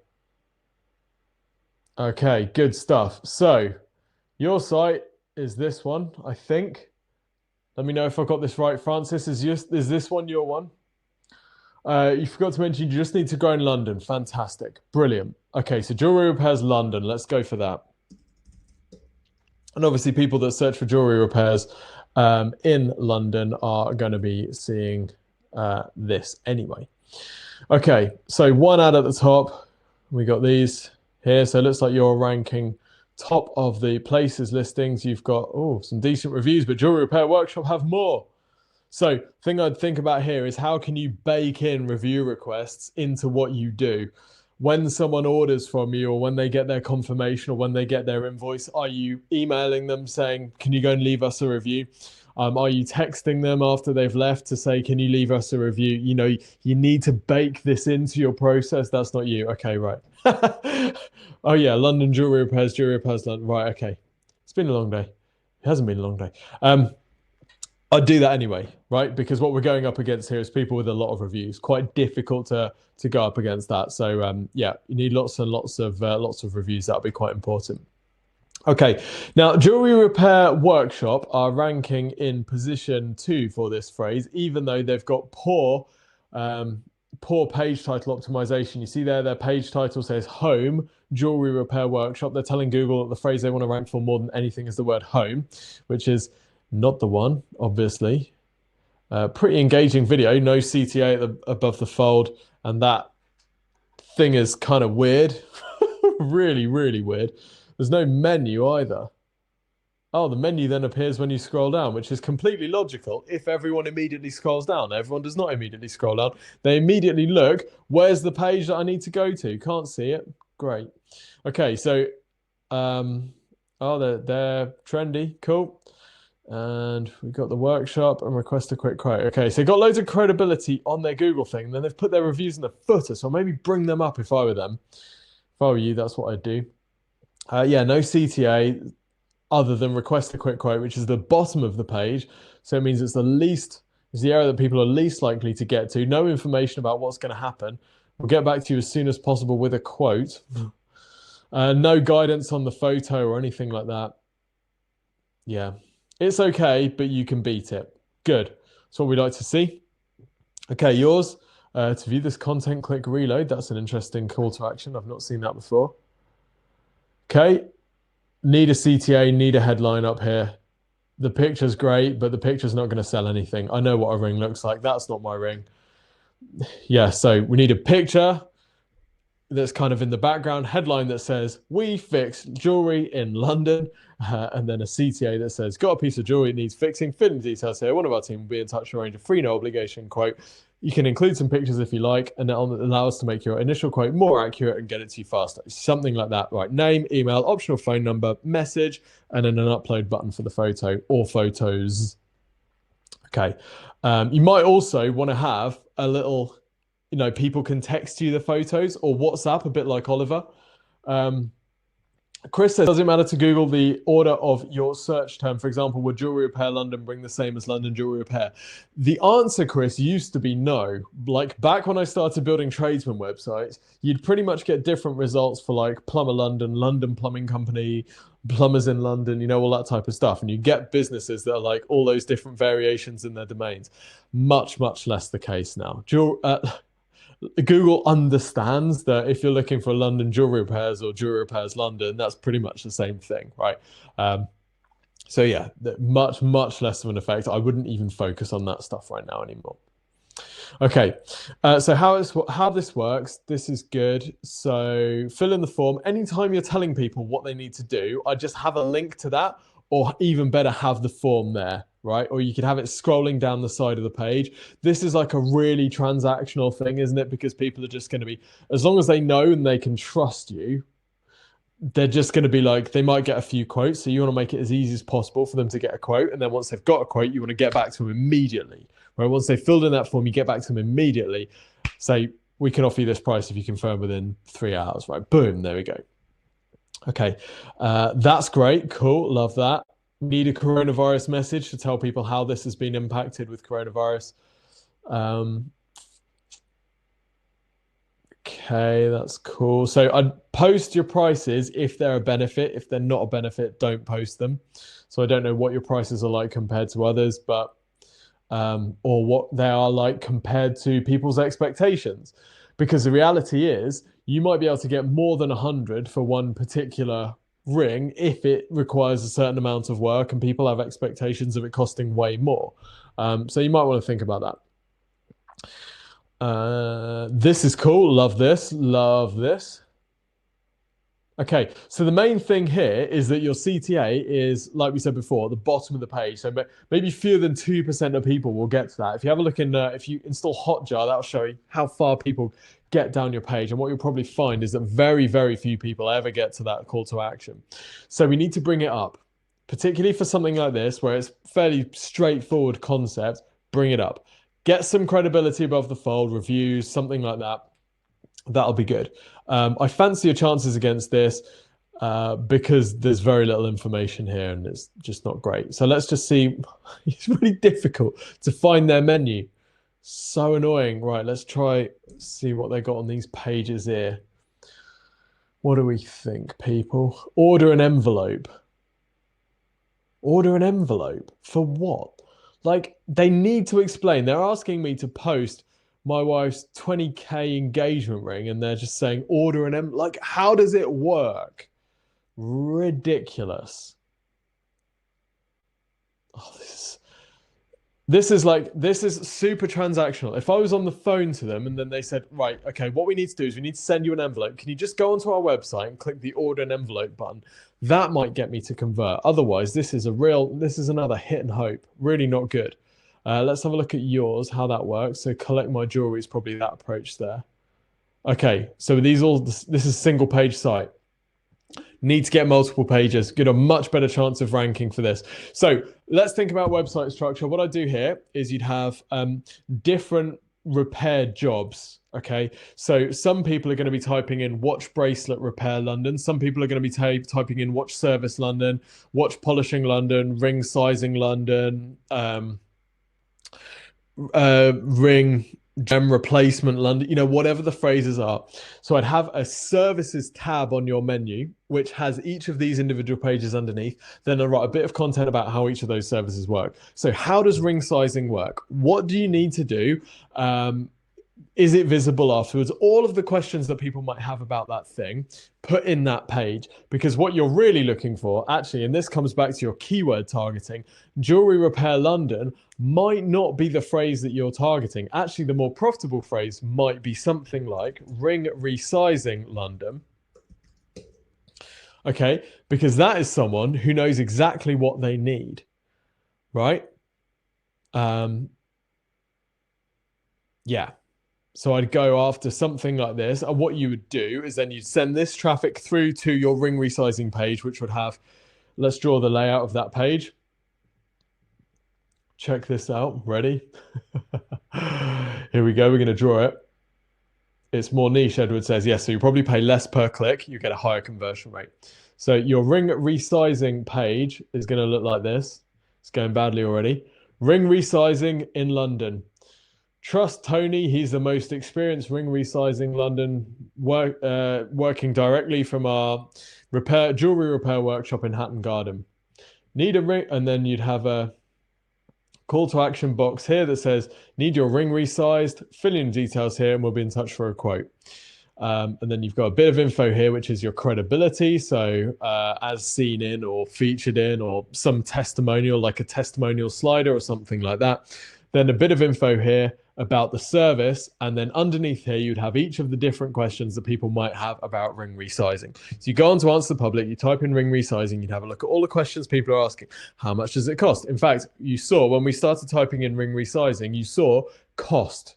Okay, good stuff. So your site is this one, I think. Let me know if I got this right, Francis. Is this one your one? You forgot to mention you just need to grow in London. Fantastic. Brilliant. Okay, so Jewelry Repairs London. Let's go for that. And obviously people that search for jewelry repairs in London are going to be seeing this anyway. Okay, so one ad at the top. We got these here. So it looks like you're ranking top of the places listings. You've got some decent reviews, but Jewelry Repair Workshop have more. So thing I'd think about here is how can you bake in review requests into what you do? When someone orders from you, or when they get their confirmation, or when they get their invoice, are you emailing them saying, can you go and leave us a review? Are you texting them after they've left to say, can you leave us a review? You know, you need to bake this into your process. That's not you. Okay, right. Oh yeah, London jewelry repairs London. Right, okay. It's been a long day. It hasn't been a long day. I'd do that anyway, right? Because what we're going up against here is people with a lot of reviews. Quite difficult to go up against that. So yeah, you need lots and lots of reviews. That'll be quite important. Okay, now Jewelry Repair Workshop are ranking in position 2 for this phrase, even though they've got poor page title optimization. You see there, their page title says Home Jewelry Repair Workshop. They're telling Google that the phrase they want to rank for more than anything is the word home, which is not the one, obviously. Pretty engaging video, no CTA above the fold, and that thing is kind of weird. Really, really weird. There's no menu either. Oh, the menu then appears when you scroll down, which is completely logical if everyone immediately scrolls down. Everyone does not immediately scroll down. They immediately look, where's the page that I need to go to? Can't see it. Great. Okay, so, they're trendy. Cool. And we've got the workshop and request a quick quote. Okay, so got loads of credibility on their Google thing. And then they've put their reviews in the footer. So I'll maybe bring them up if I were them. If I were you, that's what I'd do. Yeah, no CTA other than request a quick quote, which is the bottom of the page. So it means it's the area that people are least likely to get to. No information about what's going to happen. We'll get back to you as soon as possible with a quote. No guidance on the photo or anything like that. Yeah, it's okay, but you can beat it. Good. That's what we like to see. Okay, yours. To view this content, click reload. That's an interesting call to action. I've not seen that before. Okay, need a CTA, need a headline up here. The picture's great, but the picture's not going to sell anything. I know what a ring looks like. That's not my ring. Yeah, so we need a picture that's kind of in the background, headline that says, we fix jewelry in London, and then a CTA that says, got a piece of jewelry that needs fixing, fill in details here. One of our team will be in touch to arrange a free, no obligation quote. You can include some pictures if you like, and that'll allow us to make your initial quote more accurate and get it to you faster. Something like that, right? Name, email, optional phone number, message, and then an upload button for the photo or photos. Okay. You might also want to have a little, people can text you the photos or WhatsApp, a bit like Oliver. Chris says, does it matter to Google the order of your search term? For example, would Jewelry Repair London bring the same as London Jewelry Repair? The answer, Chris, used to be no. Like back when I started building tradesman websites, you'd pretty much get different results for like Plumber London, London Plumbing Company, Plumbers in London, all that type of stuff. And you get businesses that are like all those different variations in their domains. Much, much less the case now. Google understands that if you're looking for London Jewelry Repairs or Jewelry Repairs London, that's pretty much the same thing, right? So yeah, much, much less of an effect. I wouldn't even focus on that stuff right now anymore. Okay, so how this works, this is good. So fill in the form. Anytime you're telling people what they need to do, I just have a link to that, or even better, have the form there, right? Or you could have it scrolling down the side of the page. This is like a really transactional thing, isn't it? Because people are just going to be, as long as they know and they can trust you, they're just going to be like, they might get a few quotes. So you want to make it as easy as possible for them to get a quote. And then once they've got a quote, you want to get back to them immediately, right? Once they've filled in that form, you get back to them immediately. Say, we can offer you this price if you confirm within 3 hours, right? Boom, there we go. Okay, that's great. Cool, love that. Need a coronavirus message to tell people how this has been impacted with coronavirus. Okay, that's cool. So I'd post your prices if they're a benefit. If they're not a benefit, don't post them. So I don't know what your prices are like compared to others, but or what they are like compared to people's expectations. Because the reality is, you might be able to get more than 100 for one particular Ring if it requires a certain amount of work and people have expectations of it costing way more. So you might want to think about that. This is cool. Love this. Love this. Okay, so the main thing here is that your CTA is, like we said before, at the bottom of the page. So maybe fewer than 2% of people will get to that. If you have a look in, if you install Hotjar, that'll show you how far people get down your page. And what you'll probably find is that very, very few people ever get to that call to action. So we need to bring it up, particularly for something like this, where it's fairly straightforward concept. Bring it up. Get some credibility above the fold, reviews, something like that. That'll be good. I fancy your chances against this because there's very little information here and it's just not great. So let's just see. It's really difficult to find their menu. So annoying. Right, let's try see what they got on these pages here. What do we think, people? Order an envelope. Order an envelope for what? Like, they need to explain. They're asking me to post my wife's 20K engagement ring and they're just saying order an envelope. Like, how does it work? Ridiculous. Oh, this is super transactional. If I was on the phone to them and then they said, right, okay, what we need to do is we need to send you an envelope. Can you just go onto our website and click the order an envelope button? That might get me to convert. Otherwise, this is another hit and hope. Really not good. Let's have a look at yours, how that works. So collect my jewelry is probably that approach there. Okay, so this is a single page site. Need to get multiple pages, get a much better chance of ranking for this. So let's think about website structure. What I do here is you'd have different repair jobs. Okay, so some people are going to be typing in watch bracelet repair London. Some people are going to be typing in watch service London, watch polishing London, ring sizing London, ring gem replacement London, whatever the phrases are. So I'd have a services tab on your menu, which has each of these individual pages underneath. Then I'll write a bit of content about how each of those services work. So how does ring sizing work? What do you need to do? Is it visible afterwards? All of the questions that people might have about that thing, put in that page, because what you're really looking for, actually, and this comes back to your keyword targeting, jewelry repair London might not be the phrase that you're targeting. Actually, the more profitable phrase might be something like ring resizing London. Okay, because that is someone who knows exactly what they need, right? Yeah. So I'd go after something like this. And what you would do is then you'd send this traffic through to your ring resizing page, which would have, let's draw the layout of that page. Check this out. Ready? Here we go. We're going to draw it. It's more niche, Edward says. Yes, so you probably pay less per click. You get a higher conversion rate. So your ring resizing page is going to look like this. It's going badly already. Ring resizing in London. Trust Tony, he's the most experienced ring resizing London, working directly from our jewelry repair workshop in Hatton Garden. Need a ring, and then you'd have a call to action box here that says, need your ring resized, fill in details here and we'll be in touch for a quote. And then you've got a bit of info here, which is your credibility. So as seen in or featured in or some testimonial, like a testimonial slider or something like that. Then a bit of info here about the service, and then underneath here you'd have each of the different questions that people might have about ring resizing. So you go on to Answer the Public, you type in ring resizing, you'd have a look at all the questions people are asking. How much does it cost? In fact, you saw when we started typing in ring resizing, you saw cost,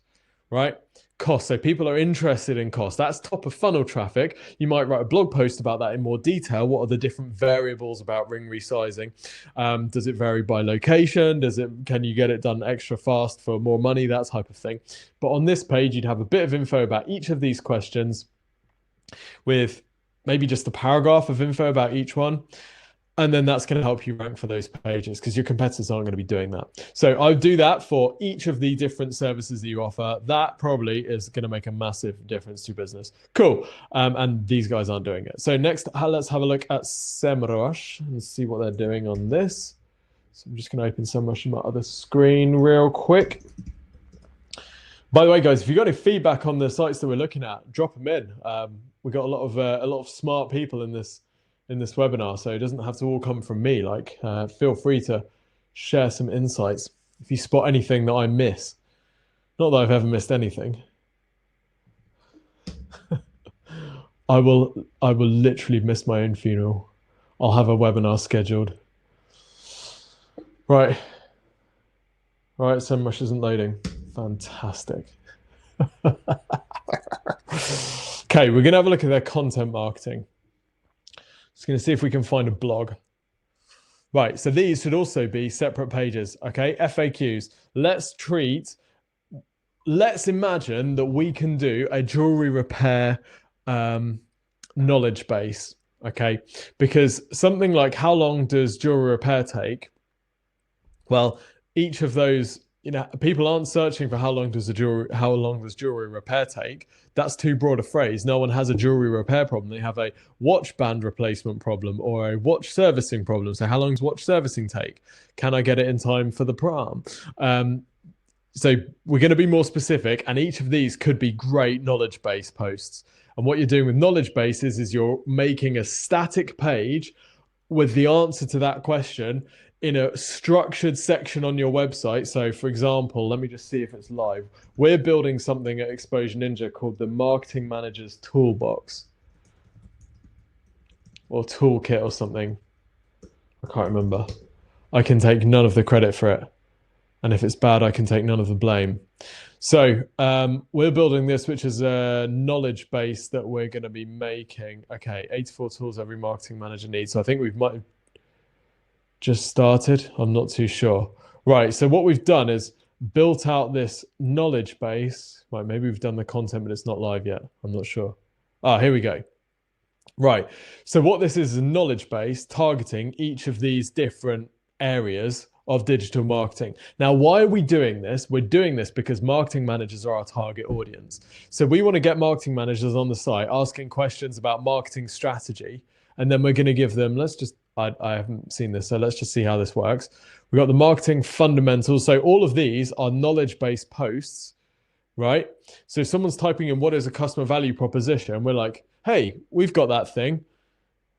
right? Cost. So people are interested in cost. That's top of funnel traffic. You might write a blog post about that in more detail. What are the different variables about ring resizing? Does it vary by location? Can you get it done extra fast for more money? That type of thing. But on this page, you'd have a bit of info about each of these questions with maybe just a paragraph of info about each one. And then that's going to help you rank for those pages because your competitors aren't going to be doing that. So I would do that for each of the different services that you offer. That probably is going to make a massive difference to your business. Cool. And these guys aren't doing it. So next, let's have a look at SEMRUSH and see what they're doing on this. So I'm just going to open SEMRUSH on my other screen real quick. By the way, guys, if you've got any feedback on the sites that we're looking at, drop them in. We've got a lot of smart people in this in this webinar, so it doesn't have to all come from me. Like, feel free to share some insights if you spot anything that I miss. Not that I've ever missed anything. I will literally miss my own funeral. I'll have a webinar scheduled. Right. Right, SEMRUSH isn't loading. Fantastic. Okay, we're gonna have a look at their content marketing. Just gonna see if we can find a blog. Right, so these should also be separate pages, okay? FAQs. Let's imagine that we can do a jewelry repair knowledge base, okay? Because something like how long does jewelry repair take? Well, each of those, you know, people aren't searching for how long does jewelry repair take. That's too broad a phrase. No one has a jewelry repair problem. They have a watch band replacement problem or a watch servicing problem. So how long does watch servicing take? Can I get it in time for the prom? So we're going to be more specific, and each of these could be great knowledge base posts. And what you're doing with knowledge bases is you're making a static page with the answer to that question in a structured section on your website. So for example, let me just see if it's live. We're building something at Exposure Ninja called the Marketing Manager's Toolbox or Toolkit or something. I can't remember. I can take none of the credit for it. And if it's bad, I can take none of the blame. So we're building this, which is a knowledge base that we're going to be making. Okay, 84 tools every marketing manager needs. So I think we might have just started. I'm not too sure. Right, so what we've done is built out this knowledge base. Right, maybe we've done the content, but it's not live yet. I'm not sure. Ah, here we go. Right, so what this is a knowledge base targeting each of these different areas of digital marketing. Now, why are we doing this? We're doing this because marketing managers are our target audience. So we want to get marketing managers on the site asking questions about marketing strategy. And then we're going to give them, I haven't seen this, so let's just see how this works. We've got the marketing fundamentals. So all of these are knowledge-based posts, right? So if someone's typing in what is a customer value proposition, we're like, hey, we've got that thing.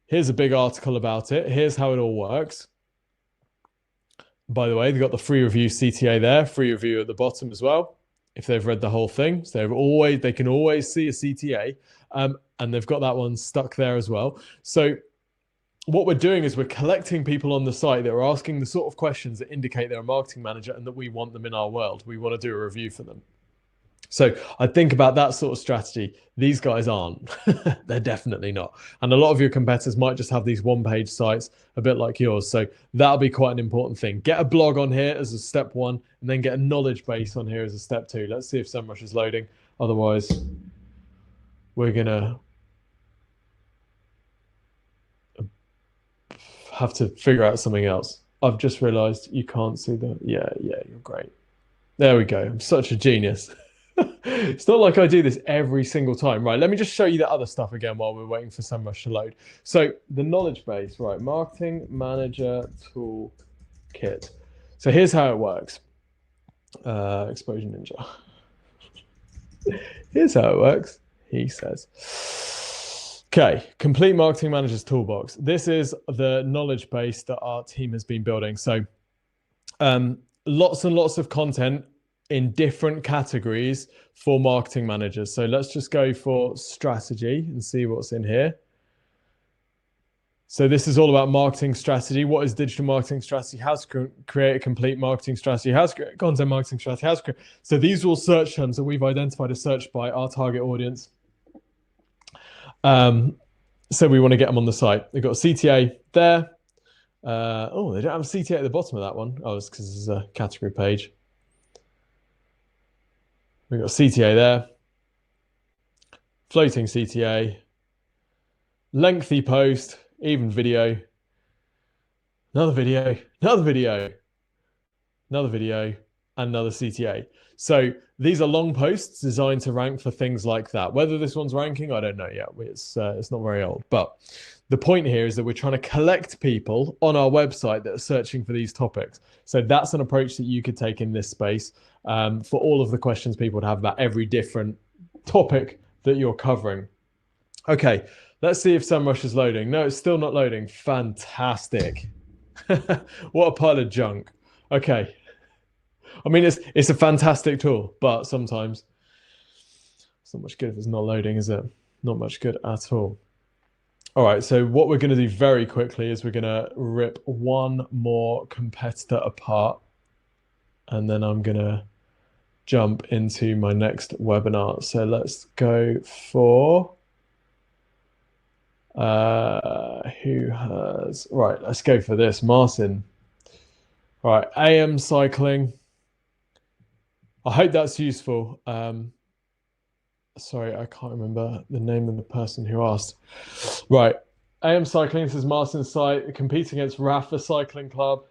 Here's a big article about it. Here's how it all works. By the way, they've got the free review CTA there, free review at the bottom as well, if they've read the whole thing. So they can always see a CTA, and they've got that one stuck there as well. So what we're doing is we're collecting people on the site that are asking the sort of questions that indicate they're a marketing manager and that we want them in our world. We want to do a review for them. So I think about that sort of strategy. These guys aren't. They're definitely not. And a lot of your competitors might just have these one-page sites, a bit like yours. So that'll be quite an important thing. Get a blog on here as a step one, and then get a knowledge base on here as a step two. Let's see if SEMRUSH is loading. Otherwise, we're going to have to figure out something else. I've just realized you can't see the... Yeah, you're great. There we go. I'm such a genius. It's not like I do this every single time. Right, let me just show you the other stuff again while we're waiting for SEMRUSH to load. So the knowledge base, right, Marketing Manager Toolkit. So here's how it works. Exposure Ninja. Here's how it works, he says. Okay, Complete Marketing Manager's Toolbox. This is the knowledge base that our team has been building. So lots and lots of content in different categories for marketing managers. So let's just go for strategy and see what's in here. So this is all about marketing strategy. What is digital marketing strategy? How to create a complete marketing strategy? How to create a content marketing strategy? So these are all search terms that we've identified as searched by our target audience. So we want to get them on the site. They've got CTA there. Oh, they don't have a CTA at the bottom of that one. Oh, it's because it's a category page. We've got CTA there, floating CTA, lengthy post, even video, another video, another video, another video, and another CTA. So these are long posts designed to rank for things like that. Whether this one's ranking, I don't know yet. It's not very old. But the point here is that we're trying to collect people on our website that are searching for these topics. So that's an approach that you could take in this space for all of the questions people would have about every different topic that you're covering. Okay, Let's see if SEMRUSH is loading. No, it's still not loading. Fantastic. What a pile of junk. Okay. I mean, it's a fantastic tool, but sometimes it's not much good if it's not loading, is it? Not much good at all. All right, so what we're going to do very quickly is we're going to rip one more competitor apart, and then I'm going to jump into my next webinar. So let's go for who has, right, let's go for this, Martin. All right, AM Cycling. I hope that's useful. Sorry, I can't remember the name of the person who asked. Right, AM Cycling, this is Martin's site, competing against Rafa Cycling Club.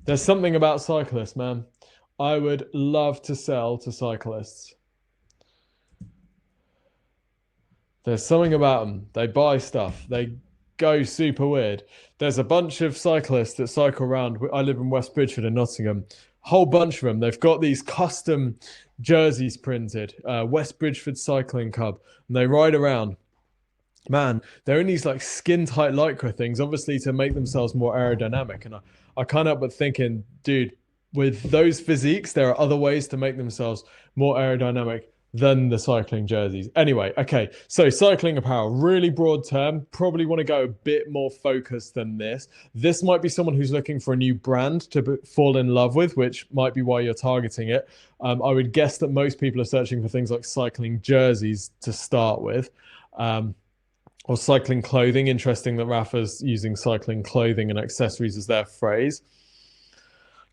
There's something about cyclists, man. I would love to sell to cyclists. There's something about them. They buy stuff. They go super weird. There's a bunch of cyclists that cycle around. I live in West Bridgford in Nottingham. Whole bunch of them. They've got these custom jerseys printed, West Bridgford Cycling Club, and they ride around. Man, they're in these like skin tight lycra things, obviously to make themselves more aerodynamic. And I can't help but thinking, dude, with those physiques, there are other ways to make themselves more aerodynamic than the cycling jerseys. Anyway, okay, so cycling apparel, really broad term, probably want to go a bit more focused than this. This might be someone who's looking for a new brand to fall in love with, which might be why you're targeting it. I would guess that most people are searching for things like cycling jerseys to start with, or cycling clothing. Interesting that Rafa's using cycling clothing and accessories as their phrase.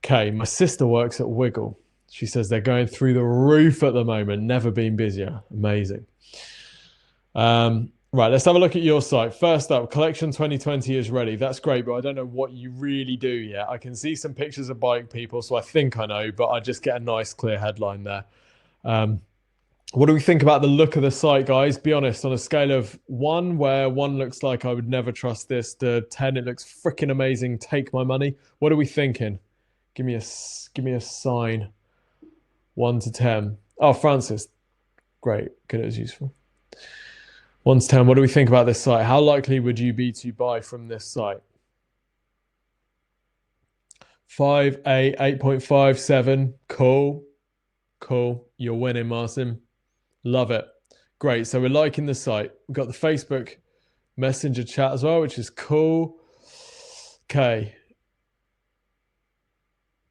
Okay, my sister works at Wiggle. She says they're going through the roof at the moment. Never been busier. Amazing. Right, let's have a look at your site. First up, Collection 2020 is ready. That's great, but I don't know what you really do yet. I can see some pictures of bike people, so I think I know, but I just get a nice clear headline there. What do we think about the look of the site, guys? Be honest, on a scale of 1, where 1 looks like I would never trust this, to 10, it looks freaking amazing. Take my money. What are we thinking? Give me a sign. 1 to 10. Oh, Francis. Great. Good, it was useful. 1 to 10. What do we think about this site? How likely would you be to buy from this site? 5, 8, 8.5, 7. Cool. Cool. You're winning, Martin. Love it. Great. So we're liking the site. We've got the Facebook Messenger chat as well, which is cool. Okay.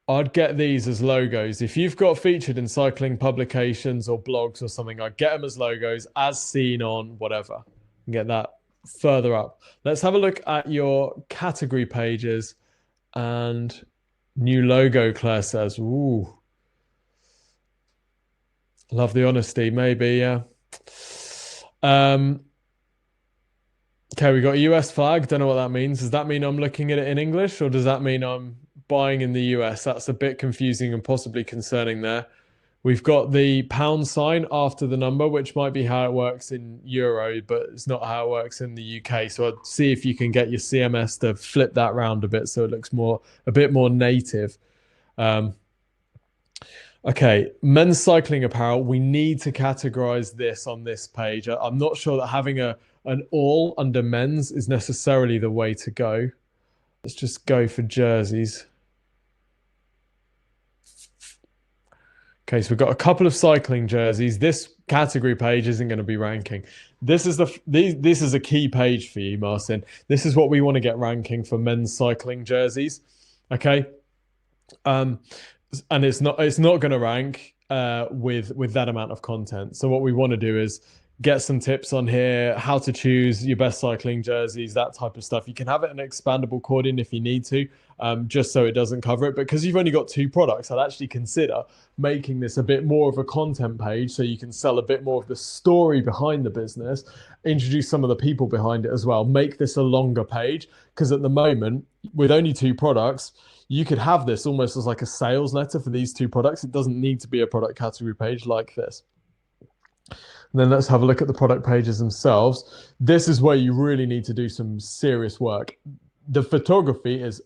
I'd get these as logos. If you've got featured in cycling publications or blogs or something, I'd get them as logos, as seen on whatever. And get that further up. Let's have a look at your category pages and new logo, Claire says. Ooh. Love the honesty, maybe, yeah. Okay, we got a US flag. Don't know what that means. Does that mean I'm looking at it in English, or does that mean I'm buying in the US? That's a bit confusing and possibly concerning there. We've got the pound sign after the number, which might be how it works in Euro, but it's not how it works in the UK. So I'd see if you can get your CMS to flip that round a bit so it looks a bit more native. Okay, men's cycling apparel. We need to categorize this on this page. I'm not sure that having an all under men's is necessarily the way to go. Let's just go for jerseys. Okay, so we've got a couple of cycling jerseys. This category page isn't going to be ranking. This is a key page for you, Martin. This is what we want to get ranking for men's cycling jerseys. Okay, and it's not going to rank with that amount of content. So what we want to do is get some tips on here, how to choose your best cycling jerseys, that type of stuff. You can have it in expandable coding if you need to, just so it doesn't cover it. But because you've only got 2 products, I'd actually consider making this a bit more of a content page so you can sell a bit more of the story behind the business, introduce some of the people behind it as well, make this a longer page. Because at the moment, with only 2 products, you could have this almost as like a sales letter for these 2 products. It doesn't need to be a product category page like this. And then let's have a look at the product pages themselves. This is where you really need to do some serious work. The photography is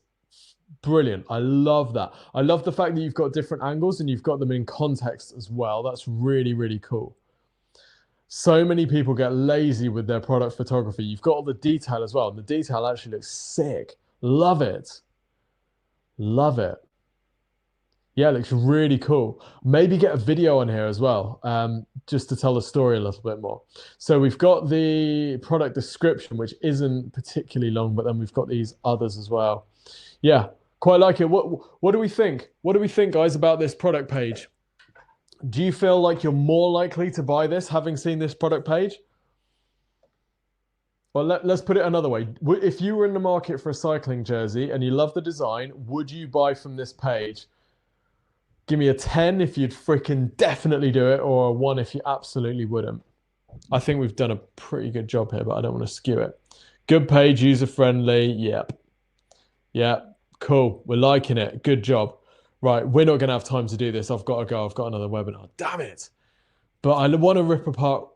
brilliant. I love that. I love the fact that you've got different angles and you've got them in context as well. That's really, really cool. So many people get lazy with their product photography. You've got all the detail as well. And the detail actually looks sick. Love it. Love it. Yeah, it looks really cool. Maybe get a video on here as well, just to tell the story a little bit more. So we've got the product description, which isn't particularly long, but then we've got these others as well. Yeah, quite like it. What do we think? What do we think, guys, about this product page? Do you feel like you're more likely to buy this having seen this product page? Well, let's put it another way. If you were in the market for a cycling jersey and you love the design, would you buy from this page? Give me a 10 if you'd freaking definitely do it, or a 1 if you absolutely wouldn't. I think we've done a pretty good job here, but I don't want to skew it. Good page, user-friendly. Yep. Yeah, cool. We're liking it. Good job. Right, we're not going to have time to do this. I've got to go. I've got another webinar. Damn it. But I want to rip apart.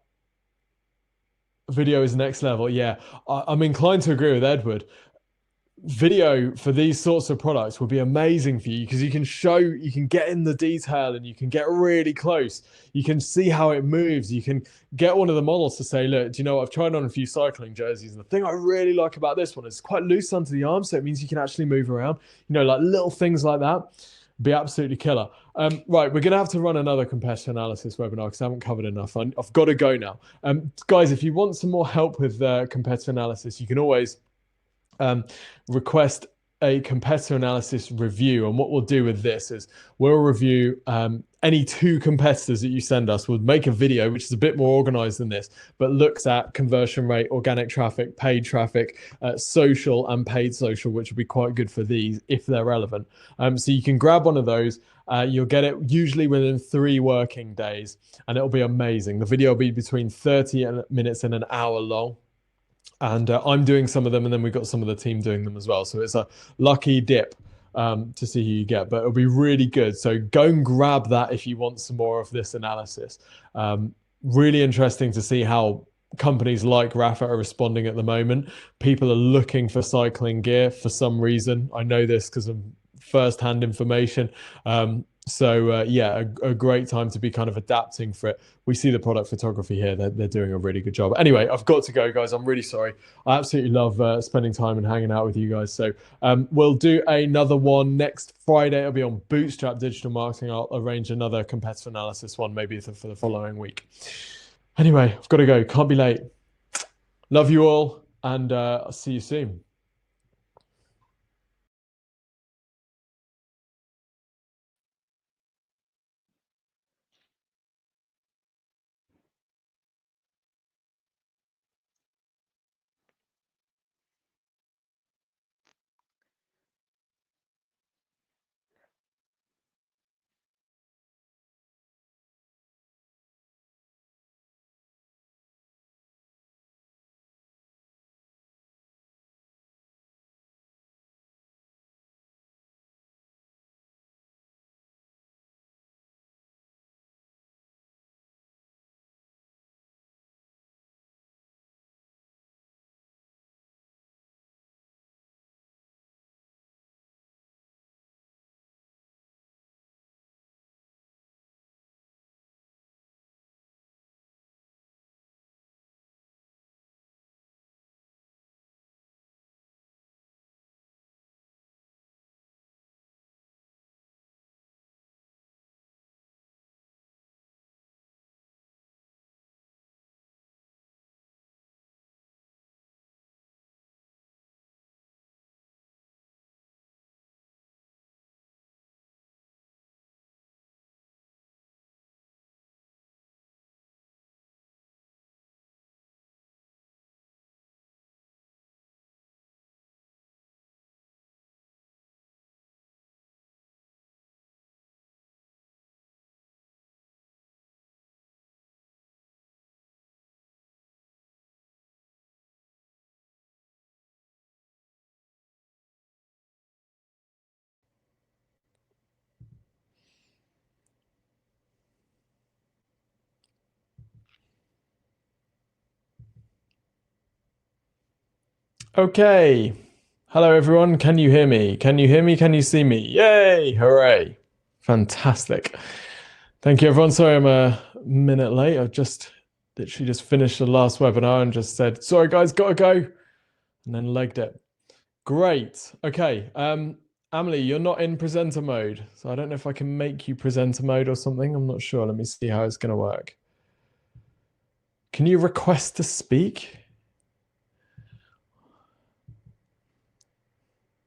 Video is next level. Yeah, I'm inclined to agree with Edward. Video for these sorts of products will be amazing for you because you can get in the detail and you can get really close. You can see how it moves. You can get one of the models to say, look, do you know what? I've tried on a few cycling jerseys, and the thing I really like about this one is it's quite loose under the arm, so it means you can actually move around. You know, like little things like that. Be absolutely killer. Right, we're going to have to run another competitor analysis webinar because I haven't covered enough. I've got to go now. Guys, if you want some more help with competitor analysis, you can always request a competitor analysis review. And what we'll do with this is we'll review any 2 competitors that you send us. We'll make a video, which is a bit more organized than this, but looks at conversion rate, organic traffic, paid traffic, social and paid social, which will be quite good for these if they're relevant. So you can grab one of those. You'll get it usually within 3 working days, and it'll be amazing. The video will be between 30 minutes and an hour long. And I'm doing some of them, and then we've got some of the team doing them as well. So it's a lucky dip to see who you get, but it'll be really good. So go and grab that if you want some more of this analysis. Really interesting to see how companies like Rafa are responding at the moment. People are looking for cycling gear for some reason. I know this because of first-hand information. Yeah, a great time to be kind of adapting for it. We see the product photography here. They're doing a really good job. Anyway, I've got to go, guys. I'm really sorry. I absolutely love spending time and hanging out with you guys. So we'll do another one next Friday. It'll be on Bootstrap Digital Marketing. I'll arrange another competitor analysis one maybe for the following week. Anyway, I've got to go. Can't be late. Love you all, and I'll see you soon. Okay. Hello, everyone. Can you hear me? Can you hear me? Can you see me? Yay! Hooray! Fantastic. Thank you, everyone. Sorry I'm a minute late. I've just literally just finished the last webinar and just said, sorry guys, gotta go, and then legged it. Great. Okay. Amelie, you're not in presenter mode, so I don't know if I can make you presenter mode or something. I'm not sure. Let me see how it's going to work. Can you request to speak?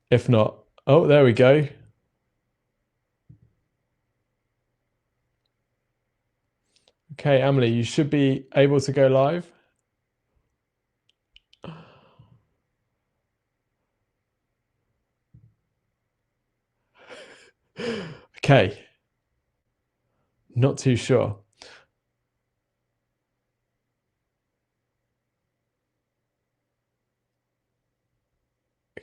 If not, oh, there we go. Okay, Amelie, you should be able to go live. Okay. Not too sure.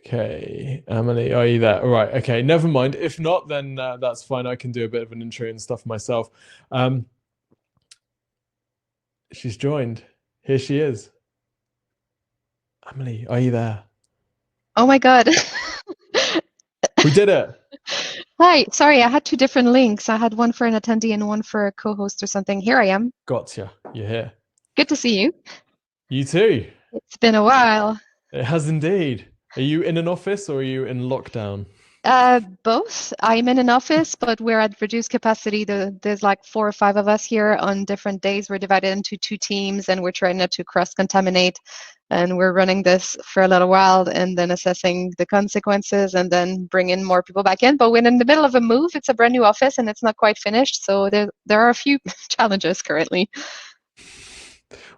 Okay, Emily, are you there? All right. Okay, never mind. If not, then that's fine. I can do a bit of an intro and stuff myself. She's joined. Here she is. Emily, are you there? Oh my God. We did it. Hi. Sorry, I had two different links. I had one for an attendee and one for a co-host or something. Here I am. Gotcha. You're here. Good to see you. You too. It's been a while. It has indeed. Are you in an office or are you in lockdown? Both. I'm in an office, but we're at reduced capacity. There's like 4 or 5 of us here on different days. We're divided into 2 teams and we're trying not to cross-contaminate. And we're running this for a little while and then assessing the consequences and then bringing more people back in. But we're in the middle of a move. It's a brand new office and it's not quite finished. So there are a few challenges currently.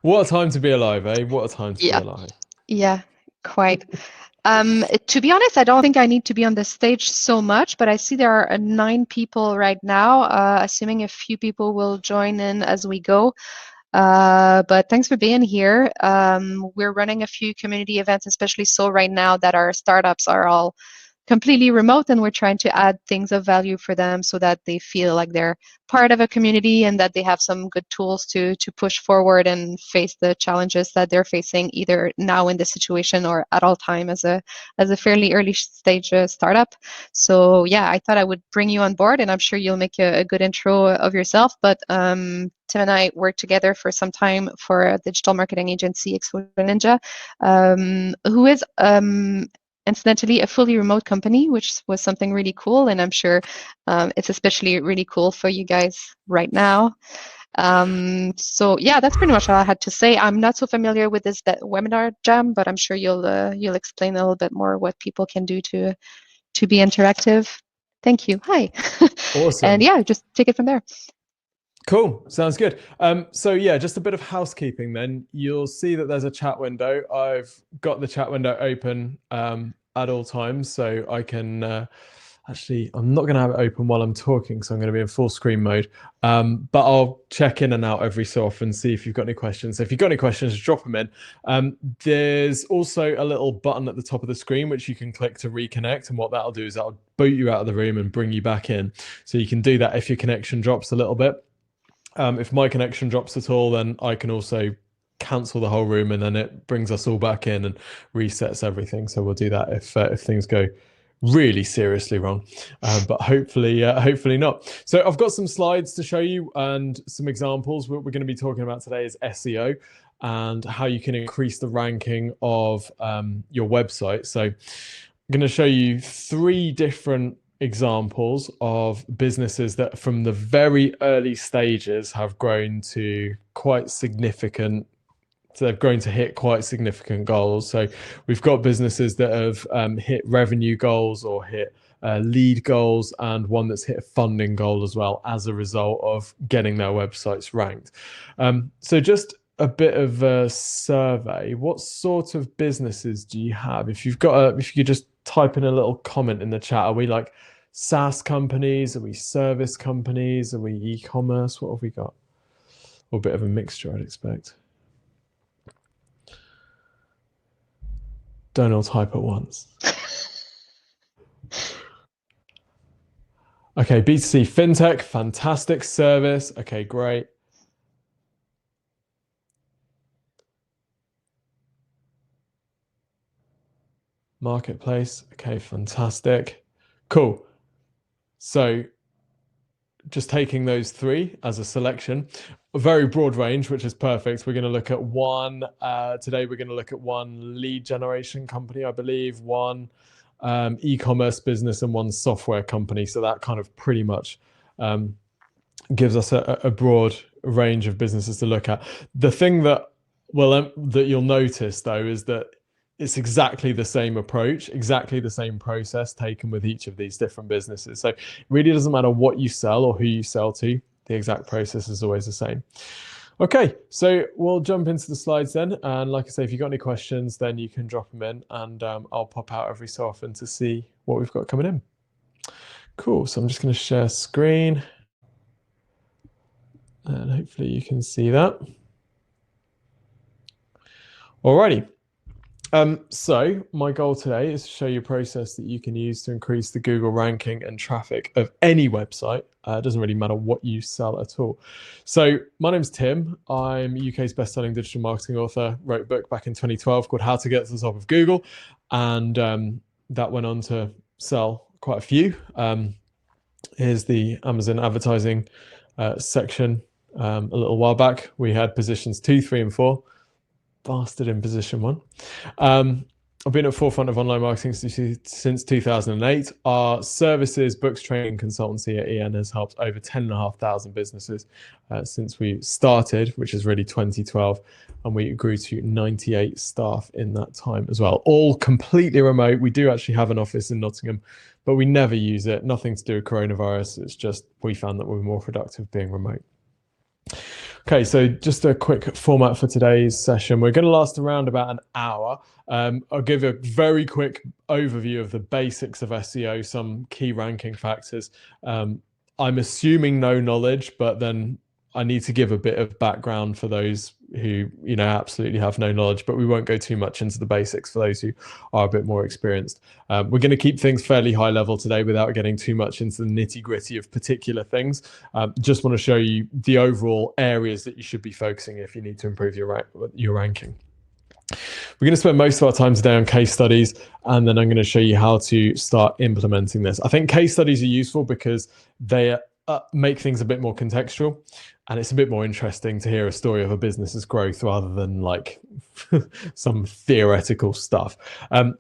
What a time to be alive, eh? What a time to be alive. Yeah, quite. To be honest, I don't think I need to be on the stage so much, but I see there are 9 people right now, assuming a few people will join in as we go. But thanks for being here. We're running a few community events, especially so right now that our startups are all completely remote, and we're trying to add things of value for them so that they feel like they're part of a community and that they have some good tools to push forward and face the challenges that they're facing either now in this situation or at all time as a fairly early stage startup. So yeah, I thought I would bring you on board, and I'm sure you'll make a good intro of yourself. But Tim and I worked together for some time for a digital marketing agency, LEADNINJA, who is incidentally a fully remote company, which was something really cool, and I'm sure it's especially really cool for you guys right now. So yeah, that's pretty much all I had to say. I'm not so familiar with this webinar jam, but I'm sure you'll explain a little bit more what people can do to be interactive. Thank you. Hi. Awesome. And yeah, just take it from there. Cool. Sounds good. So yeah, just a bit of housekeeping then. You'll see that there's a chat window. I've got the chat window open at all times, so I can actually, I'm not going to have it open while I'm talking, so I'm going to be in full screen mode. But I'll check in and out every so often, see if you've got any questions. So if you've got any questions, drop them in. There's also a little button at the top of the screen, which you can click to reconnect. And what that'll do is that'll boot you out of the room and bring you back in. So you can do that if your connection drops a little bit. If my connection drops at all, then I can also cancel the whole room and then it brings us all back in and resets everything. So we'll do that if things go really seriously wrong, but hopefully not. So I've got some slides to show you and some examples. What we're going to be talking about today is SEO and how you can increase the ranking of your website. So I'm going to show you 3 different examples of businesses that from the very early stages have grown to quite significant, so they've grown to hit quite significant goals. So we've got businesses that have hit revenue goals or hit lead goals, and one that's hit a funding goal as well as a result of getting their websites ranked. So just a bit of a survey. What sort of businesses do you have? If you've got if you could just type in a little comment in the chat. Are we like SaaS companies? Are we service companies? Are we e-commerce? What have we got? Or a bit of a mixture, I'd expect. Don't all type at once. Okay, B2C fintech, fantastic. Service, okay, great. Marketplace, okay, fantastic. Cool. So just taking those three as a selection, a very broad range, which is perfect. We're going to look at one today. We're going to look at one lead generation company, I believe, one e-commerce business, and one software company. So that kind of pretty much gives us a broad range of businesses to look at. The thing that that you'll notice though is that it's exactly the same approach, exactly the same process taken with each of these different businesses. So it really doesn't matter what you sell or who you sell to, the exact process is always the same. Okay, so we'll jump into the slides then. And like I say, if you've got any questions, then you can drop them in, and I'll pop out every so often to see what we've got coming in. Cool, so I'm just going to share screen. And hopefully you can see that. Alrighty. So my goal today is to show you a process that you can use to increase the Google ranking and traffic of any website. It doesn't really matter what you sell at all. So my name's Tim. I'm UK's best-selling digital marketing author. Wrote a book back in 2012 called How to Get to the Top of Google. And that went on to sell quite a few. Here's the Amazon advertising section. A little while back, we had positions 2, 3, and 4. Bastard in position 1. I've been at the forefront of online marketing since 2008. Our services, books, training, consultancy at EN has helped over 10,500 businesses since we started, which is really 2012. And we grew to 98 staff in that time as well. All completely remote. We do actually have an office in Nottingham, but we never use it. Nothing to do with coronavirus. It's just we found that we were more productive being remote. Okay, so just a quick format for today's session. We're going to last around about an hour. I'll give a very quick overview of the basics of SEO, some key ranking factors. I'm assuming no knowledge, but then I need to give a bit of background for those who, absolutely have no knowledge, but we won't go too much into the basics for those who are a bit more experienced. We're going to keep things fairly high level today without getting too much into the nitty gritty of particular things. Just want to show you the overall areas that you should be focusing if you need to improve your ranking. We're going to spend most of our time today on case studies, and then I'm going to show you how to start implementing this. I think case studies are useful because they make things a bit more contextual, and it's a bit more interesting to hear a story of a business's growth rather than like some theoretical stuff.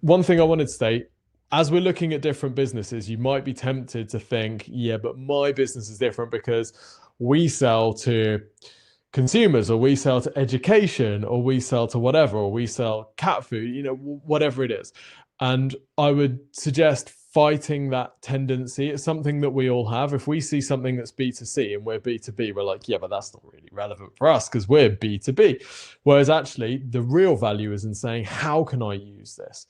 One thing I wanted to state, as we're looking at different businesses, you might be tempted to think, yeah, but my business is different because we sell to consumers, or we sell to education, or we sell to whatever, or we sell cat food, whatever it is. And I would suggest fighting that tendency. It's something that we all have. If we see something that's B2C and we're B2B, we're like, yeah, but that's not really relevant for us because we're B2B. Whereas actually the real value is in saying, how can I use this?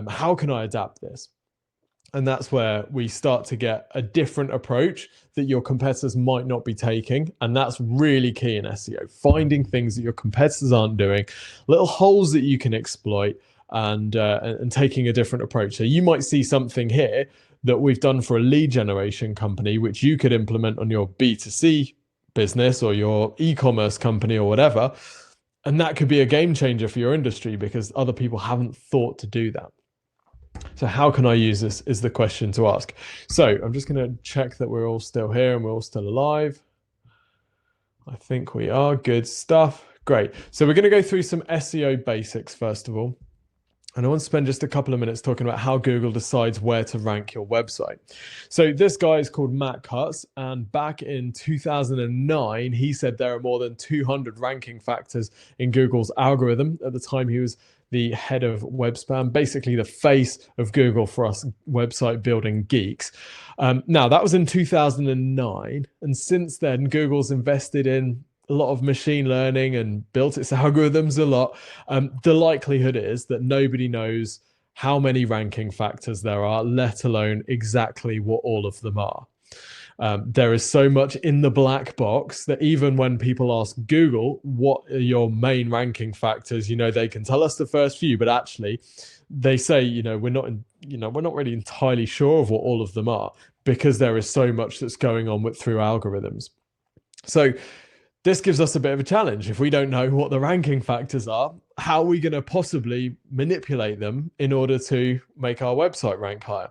How can I adapt this? And that's where we start to get a different approach that your competitors might not be taking. And that's really key in SEO, finding things that your competitors aren't doing, little holes that you can exploit, and taking a different approach. So you might see something here that we've done for a lead generation company, which you could implement on your B2C business or your e-commerce company or whatever. And that could be a game changer for your industry because other people haven't thought to do that. So how can I use this is the question to ask. So I'm just going to check that we're all still here and we're all still alive. I think we are. Good stuff. Great. So we're going to go through some SEO basics first of all. And I want to spend just a couple of minutes talking about how Google decides where to rank your website. So this guy is called Matt Cutts, and back in 2009, he said there are more than 200 ranking factors in Google's algorithm. At the time, he was the head of web spam, basically the face of Google for us website building geeks. Now, that was in 2009. And since then, Google's invested in a lot of machine learning and built its algorithms a lot. The likelihood is that nobody knows how many ranking factors there are, let alone exactly what all of them are. There is so much in the black box that even when people ask Google, what are your main ranking factors, they can tell us the first few, but actually they say, we're not really entirely sure of what all of them are because there is so much that's going on through algorithms. So this gives us a bit of a challenge. If we don't know what the ranking factors are, how are we going to possibly manipulate them in order to make our website rank higher?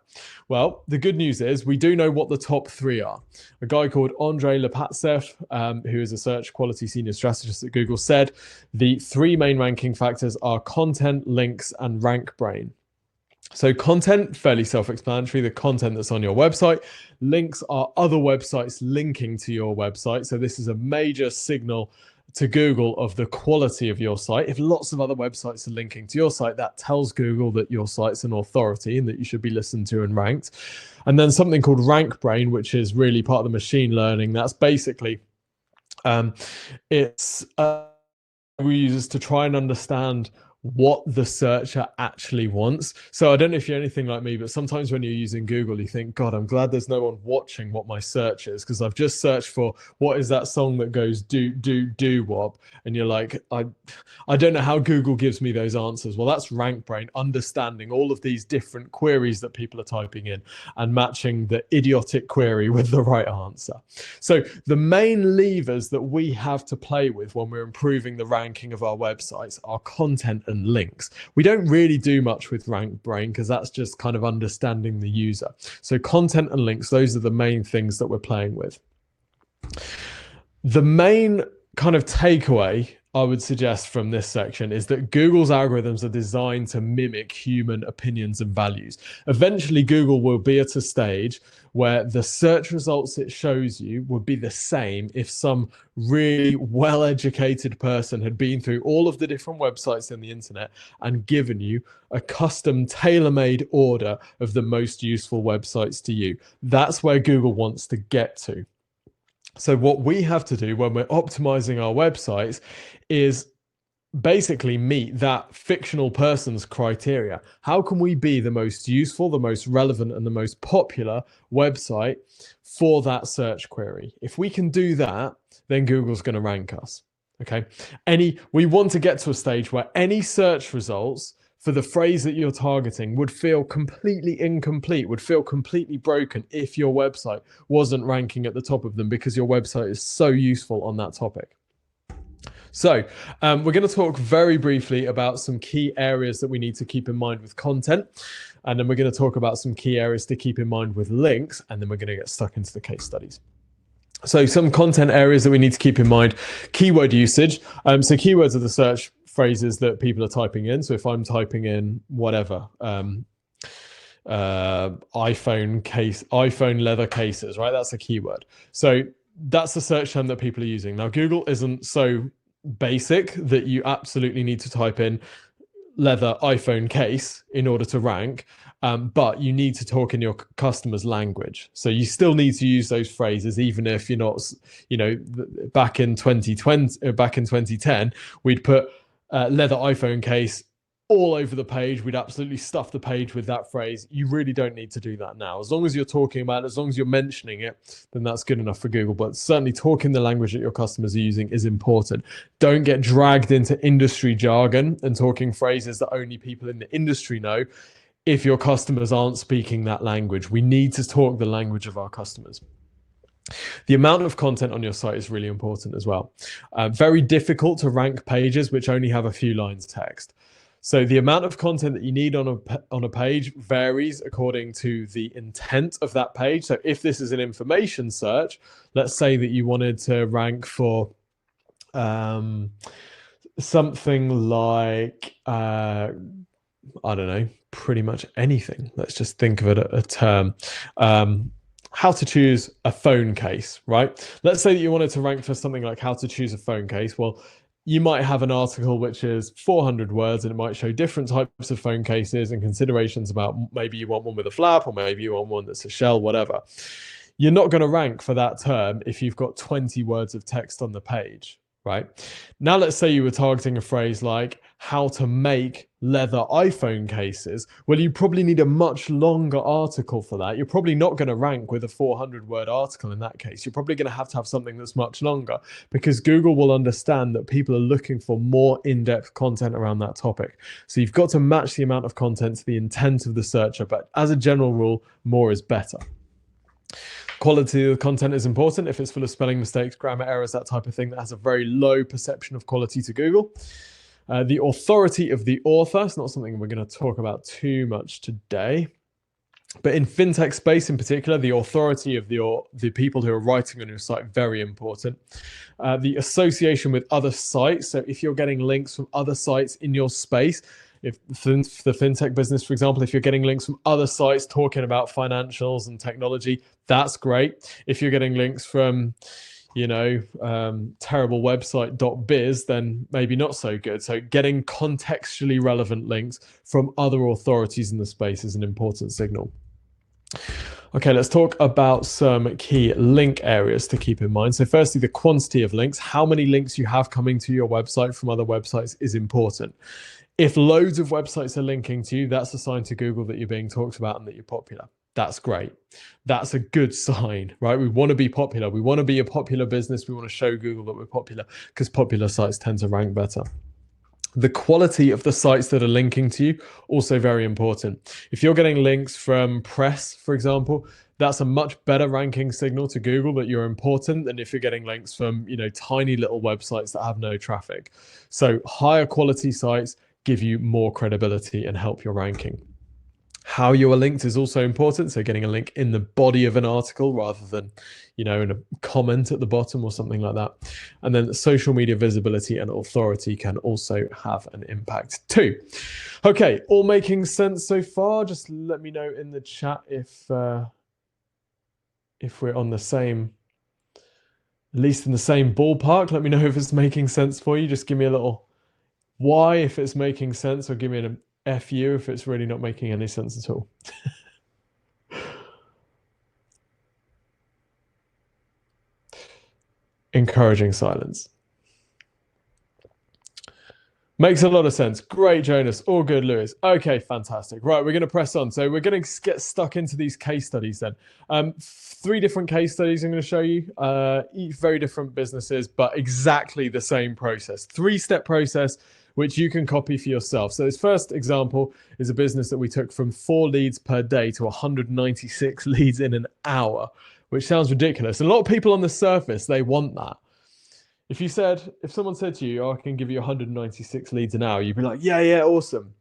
Well, the good news is we do know what the top 3 are. A guy called Andrei Lepatsev, who is a search quality senior strategist at Google, said the 3 main ranking factors are content, links, and rank brain. So content, fairly self-explanatory, the content that's on your website. Links are other websites linking to your website. So this is a major signal to Google of the quality of your site. If lots of other websites are linking to your site, that tells Google that your site's an authority and that you should be listened to and ranked. And then something called rank brain, which is really part of the machine learning. That's basically, we use this to try and understand what the searcher actually wants. So I don't know if you're anything like me, but sometimes when you're using Google, you think, God, I'm glad there's no one watching what my search is, because I've just searched for what is that song that goes do wop, and you're like, I don't know how Google gives me those answers. Well, that's rank brain, understanding all of these different queries that people are typing in and matching the idiotic query with the right answer. So the main levers that we have to play with when we're improving the ranking of our websites are content and links. We don't really do much with rank brain because that's just kind of understanding the user. So content and links, those are the main things that we're playing with. The main kind of takeaway I would suggest from this section is that Google's algorithms are designed to mimic human opinions and values. Eventually, Google will be at a stage where the search results it shows you would be the same if some really well-educated person had been through all of the different websites in the internet and given you a custom tailor-made order of the most useful websites to you. That's where Google wants to get to. So what we have to do when we're optimizing our websites is basically meet that fictional person's criteria. How can we be the most useful, the most relevant, and the most popular website for that search query? If we can do that, then Google's going to rank us. Okay. We want to get to a stage where any search results for the phrase that you're targeting would feel completely incomplete, would feel completely broken if your website wasn't ranking at the top of them, because your website is so useful on that topic. So we're going to talk very briefly about some key areas that we need to keep in mind with content. And then we're going to talk about some key areas to keep in mind with links. And then we're going to get stuck into the case studies. So some content areas that we need to keep in mind: keyword usage. So keywords are the search phrases that people are typing in. So if I'm typing in whatever, iPhone leather cases, right? That's a keyword. So that's the search term that people are using. Now, Google isn't so basic that you absolutely need to type in leather iPhone case in order to rank. But you need to talk in your customer's language. So you still need to use those phrases, even if you're not, back in 2010, we'd put leather iPhone case all over the page. We'd absolutely stuff the page with that phrase. You really don't need to do that now. As long as you're talking about it, as long as you're mentioning it, then that's good enough for Google. But certainly talking the language that your customers are using is important. Don't get dragged into industry jargon and talking phrases that only people in the industry know if your customers aren't speaking that language. We need to talk the language of our customers. The amount of content on your site is really important as well. Very difficult to rank pages which only have a few lines text. So the amount of content that you need on a page varies according to the intent of that page. So if this is an information search, let's say that you wanted to rank for something like, I don't know, pretty much anything. Let's just think of it a term. How to choose a phone case, right? Let's say that you wanted to rank for something like how to choose a phone case. Well, you might have an article which is 400 words and it might show different types of phone cases and considerations about maybe you want one with a flap or maybe you want one that's a shell, whatever. You're not going to rank for that term if you've got 20 words of text on the page, right? Now, let's say you were targeting a phrase like how to make leather iPhone cases. Well, you probably need a much longer article for that. You're probably not going to rank with a 400-word article in that case. You're probably going to have something that's much longer, because Google will understand that people are looking for more in-depth content around that topic. So you've got to match the amount of content to the intent of the searcher, but as a general rule, more is better. Quality of the content is important. If it's full of spelling mistakes, grammar errors, that type of thing, that has a very low perception of quality to Google. The authority of the author is not something we're going to talk about too much today. But in fintech space in particular, the authority of the people who are writing on your site, very important. The association with other sites. So if you're getting links from other sites in your space, if the fintech business, for example, if you're getting links from other sites talking about financials and technology, that's great. If you're getting links from, terrible website.biz, then maybe not so good. So getting contextually relevant links from other authorities in the space is an important signal. Okay, let's talk about some key link areas to keep in mind. So firstly, the quantity of links. How many links you have coming to your website from other websites is important. If loads of websites are linking to you, that's a sign to Google that you're being talked about and that you're popular. That's great. That's a good sign, right? We want to be popular. We want to be a popular business. We want to show Google that we're popular because popular sites tend to rank better. The quality of the sites that are linking to you, also very important. If you're getting links from press, for example, that's a much better ranking signal to Google that you're important than if you're getting links from, tiny little websites that have no traffic. So higher quality sites give you more credibility and help your ranking. How you are linked is also important. So getting a link in the body of an article rather than, in a comment at the bottom or something like that. And then social media visibility and authority can also have an impact too. Okay, all making sense so far? Just let me know in the chat if we're on the same, at least in the same ballpark. Let me know if it's making sense for you. Just give me a little Y if it's making sense, or give me an FU if it's really not making any sense at all. Encouraging silence. Makes a lot of sense. Great, Jonas. All good, Lewis. Okay, fantastic. Right, we're going to press on. So we're going to get stuck into these case studies then. 3 different case studies I'm going to show you. Each very different businesses, but exactly the same process. 3-step process, which you can copy for yourself. So this first example is a business that we took from 4 leads per day to 196 leads in an hour, which sounds ridiculous. And a lot of people on the surface, they want that. If someone said to you, I can give you 196 leads an hour, you'd be like, yeah, awesome.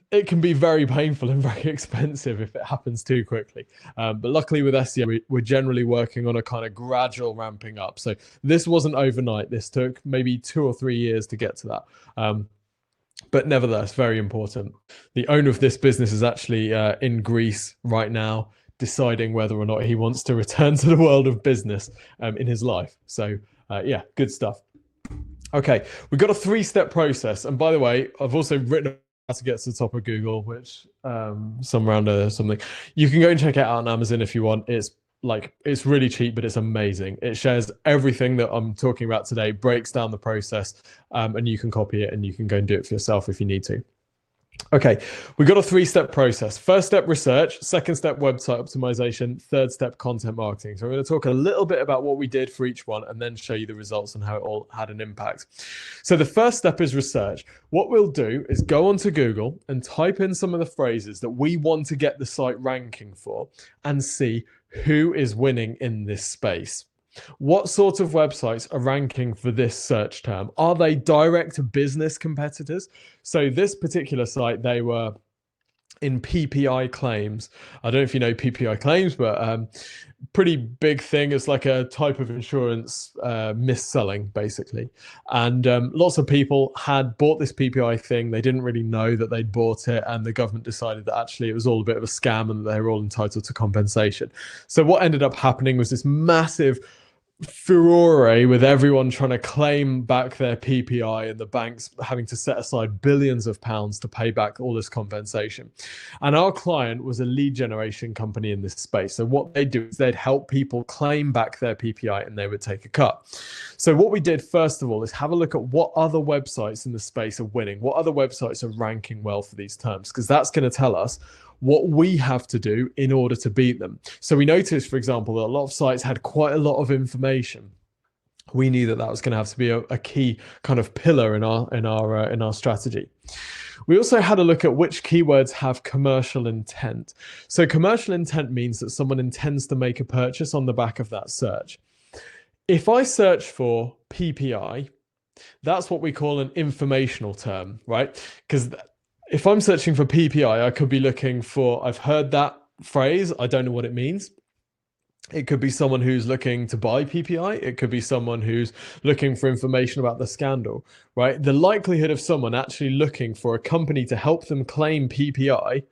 It can be very painful and very expensive if it happens too quickly. But luckily with SEO, we're generally working on a kind of gradual ramping up. So this wasn't overnight. This took maybe 2 or 3 years to get to that. But nevertheless, very important. The owner of this business is actually in Greece right now, deciding whether or not he wants to return to the world of business in his life. So yeah, good stuff. Okay, we've got a 3-step process. And by the way, I've also written how to get to the top of Google, which some rounder or something. You can go and check it out on Amazon if you want. It's really cheap, but it's amazing. It shares everything that I'm talking about today, breaks down the process, and you can copy it and you can go and do it for yourself if you need to. Okay, we've got a 3-step process. First step, research. Second step, website optimization. Third step, content marketing. So I'm going to talk a little bit about what we did for each one and then show you the results and how it all had an impact. So the first step is research. What we'll do is go onto Google and type in some of the phrases that we want to get the site ranking for and see who is winning in this space. What sort of websites are ranking for this search term? Are they direct to business competitors? So this particular site, they were in PPI claims. I don't know if you know PPI claims, but pretty big thing. It's like a type of insurance mis-selling, basically. And lots of people had bought this PPI thing. They didn't really know that they'd bought it. And the government decided that actually it was all a bit of a scam and that they were all entitled to compensation. So what ended up happening was this massive furore with everyone trying to claim back their PPI and the banks having to set aside billions of pounds to pay back all this compensation. And our client was a lead generation company in this space. So what they do is they'd help people claim back their PPI and they would take a cut. So what we did first of all is have a look at what other websites in the space are winning, what other websites are ranking well for these terms, because that's going to tell us what we have to do in order to beat them. So we noticed, for example, that a lot of sites had quite a lot of information. we knew that that was going to have to be a key kind of pillar in our strategy. We also had a look at which keywords have commercial intent. So commercial intent means that someone intends to make a purchase on the back of that search. If I search for PPI, that's what we call an informational term, right? Because if I'm searching for PPI, I could be looking for, I've heard that phrase, I don't know what it means. It could be someone who's looking to buy PPI. It could be someone who's looking for information about the scandal, right? The likelihood of someone actually looking for a company to help them claim PPI,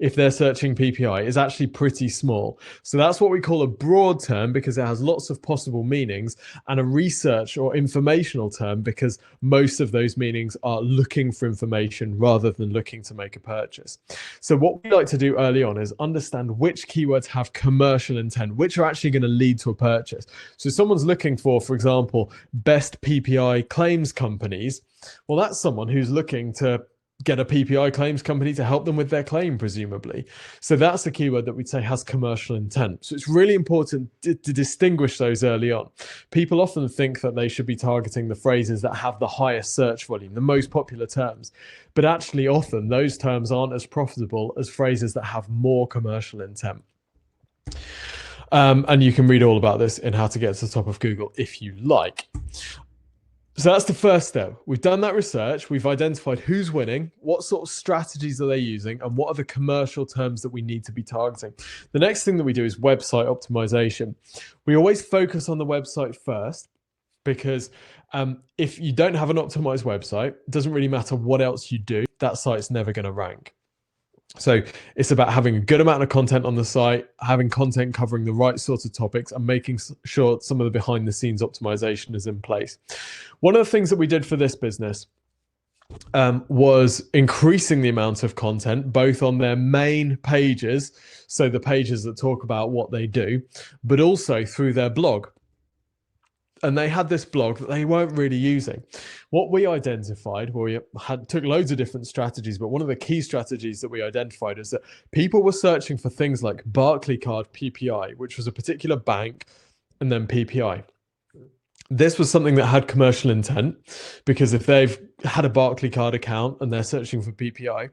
if they're searching PPI, is actually pretty small. So that's what we call a broad term, because it has lots of possible meanings, and a research or informational term because most of those meanings are looking for information rather than looking to make a purchase. So what we like to do early on is understand which keywords have commercial intent, which are actually going to lead to a purchase. So someone's looking for example, best PPI claims companies. Well, that's someone who's looking to get a PPI claims company to help them with their claim, presumably. So that's the keyword that we'd say has commercial intent. So it's really important to distinguish those early on. People often think that they should be targeting the phrases that have the highest search volume, the most popular terms. But actually, often those terms aren't as profitable as phrases that have more commercial intent. And you can read all about this in How to Get to the Top of Google if you like. So that's the first step. We've done that research. We've identified who's winning, what sort of strategies are they using, and what are the commercial terms that we need to be targeting. The next thing that we do is website optimization. We always focus on the website first, because if you don't have an optimized website, it doesn't really matter what else you do, that site's never going to rank. So it's about having a good amount of content on the site, having content covering the right sorts of topics, and making sure some of the behind the scenes optimization is in place. One of the things that we did for this business was increasing the amount of content, both on their main pages, so the pages that talk about what they do, but also through their blog. And they had this blog that they weren't really using. What we identified, well, we took loads of different strategies, but one of the key strategies that we identified is that people were searching for things like Barclaycard PPI, which was a particular bank, and then PPI. This was something that had commercial intent, because if they've had a Barclaycard account and they're searching for PPI,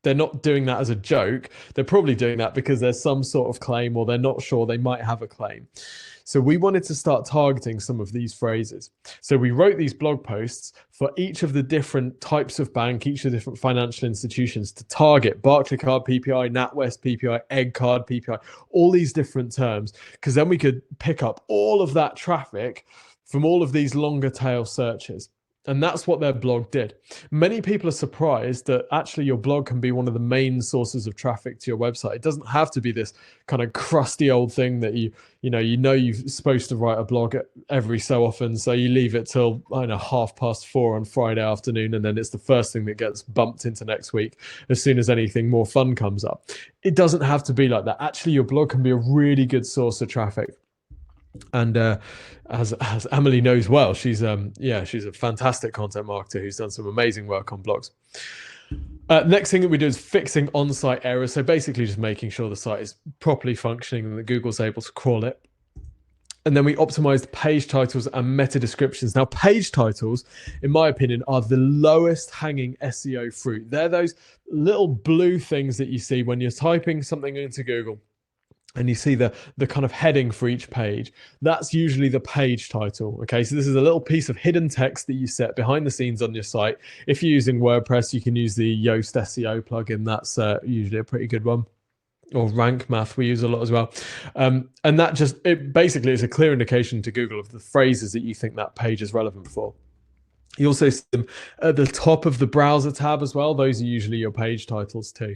they're not doing that as a joke. They're probably doing that because there's some sort of claim, or they're not sure they might have a claim. So we wanted to start targeting some of these phrases. So we wrote these blog posts for each of the different types of bank, each of the different financial institutions, to target Barclaycard PPI, NatWest PPI, EggCard PPI, all these different terms, because then we could pick up all of that traffic from all of these longer tail searches. And that's what their blog did. Many people are surprised that actually your blog can be one of the main sources of traffic to your website. It doesn't have to be this kind of crusty old thing that you know you're supposed to write a blog every so often, so you leave it till 4:30 on Friday afternoon, and then it's the first thing that gets bumped into next week as soon as anything more fun comes up. It doesn't have to be like that. Actually, your blog can be a really good source of traffic. And as Emily knows well, she's a fantastic content marketer who's done some amazing work on blogs. Next thing that we do is fixing on-site errors. So basically just making sure the site is properly functioning and that Google's able to crawl it. And then we optimized page titles and meta descriptions. Now, page titles, in my opinion, are the lowest hanging SEO fruit. They're those little blue things that you see when you're typing something into Google and you see the kind of heading for each page. That's usually the page title. Okay, so this is a little piece of hidden text that you set behind the scenes on your site. If you're using WordPress, you can use the Yoast SEO plugin. That's usually a pretty good one. Or Rank Math, we use a lot as well. And that it basically is a clear indication to Google of the phrases that you think that page is relevant for. You also see them at the top of the browser tab as well. Those are usually your page titles too.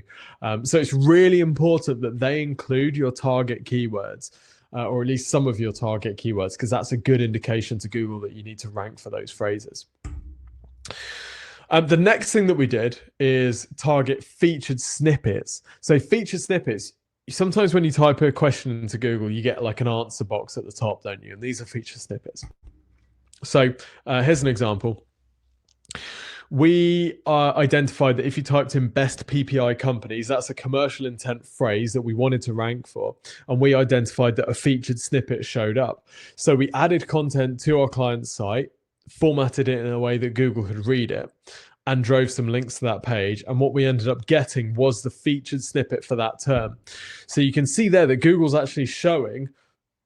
So it's really important that they include your target keywords, or at least some of your target keywords, because that's a good indication to Google that you need to rank for those phrases. The next thing that we did is target featured snippets. So featured snippets, sometimes when you type a question into Google, you get like an answer box at the top, don't you? And these are featured snippets. So here's an example. we identified that if you typed in best PPI companies, that's a commercial intent phrase that we wanted to rank for. And we identified that a featured snippet showed up. So we added content to our client's site, formatted it in a way that Google could read it, and drove some links to that page. And what we ended up getting was the featured snippet for that term. So you can see there that Google's actually showing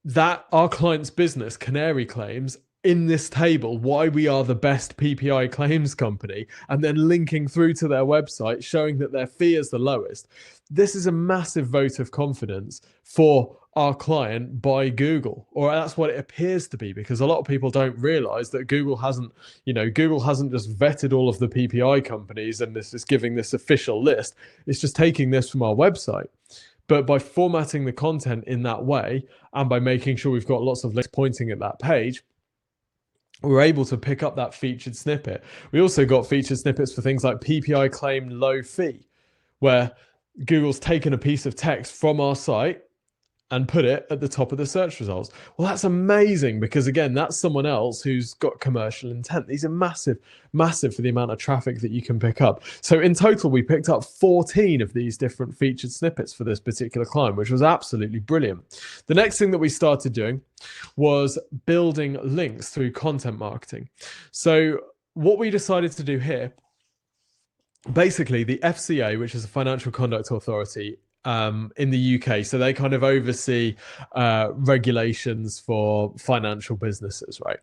that our client's business, Canary Claims, in this table, why we are the best PPI claims company, and then linking through to their website, showing that their fee is the lowest. This is a massive vote of confidence for our client by Google, or that's what it appears to be, because a lot of people don't realize that Google hasn't just vetted all of the PPI companies and this is giving this official list. It's just taking this from our website. But by formatting the content in that way, and by making sure we've got lots of links pointing at that page, we're able to pick up that featured snippet. We also got featured snippets for things like PPI claim low fee, where Google's taken a piece of text from our site and put it at the top of the search results. Well, that's amazing, because again, that's someone else who's got commercial intent. These are massive, massive for the amount of traffic that you can pick up. So in total, we picked up 14 of these different featured snippets for this particular client, which was absolutely brilliant. The next thing that we started doing was building links through content marketing. So what we decided to do here, basically the FCA, which is the Financial Conduct Authority, in the UK, so they kind of oversee regulations for financial businesses, right?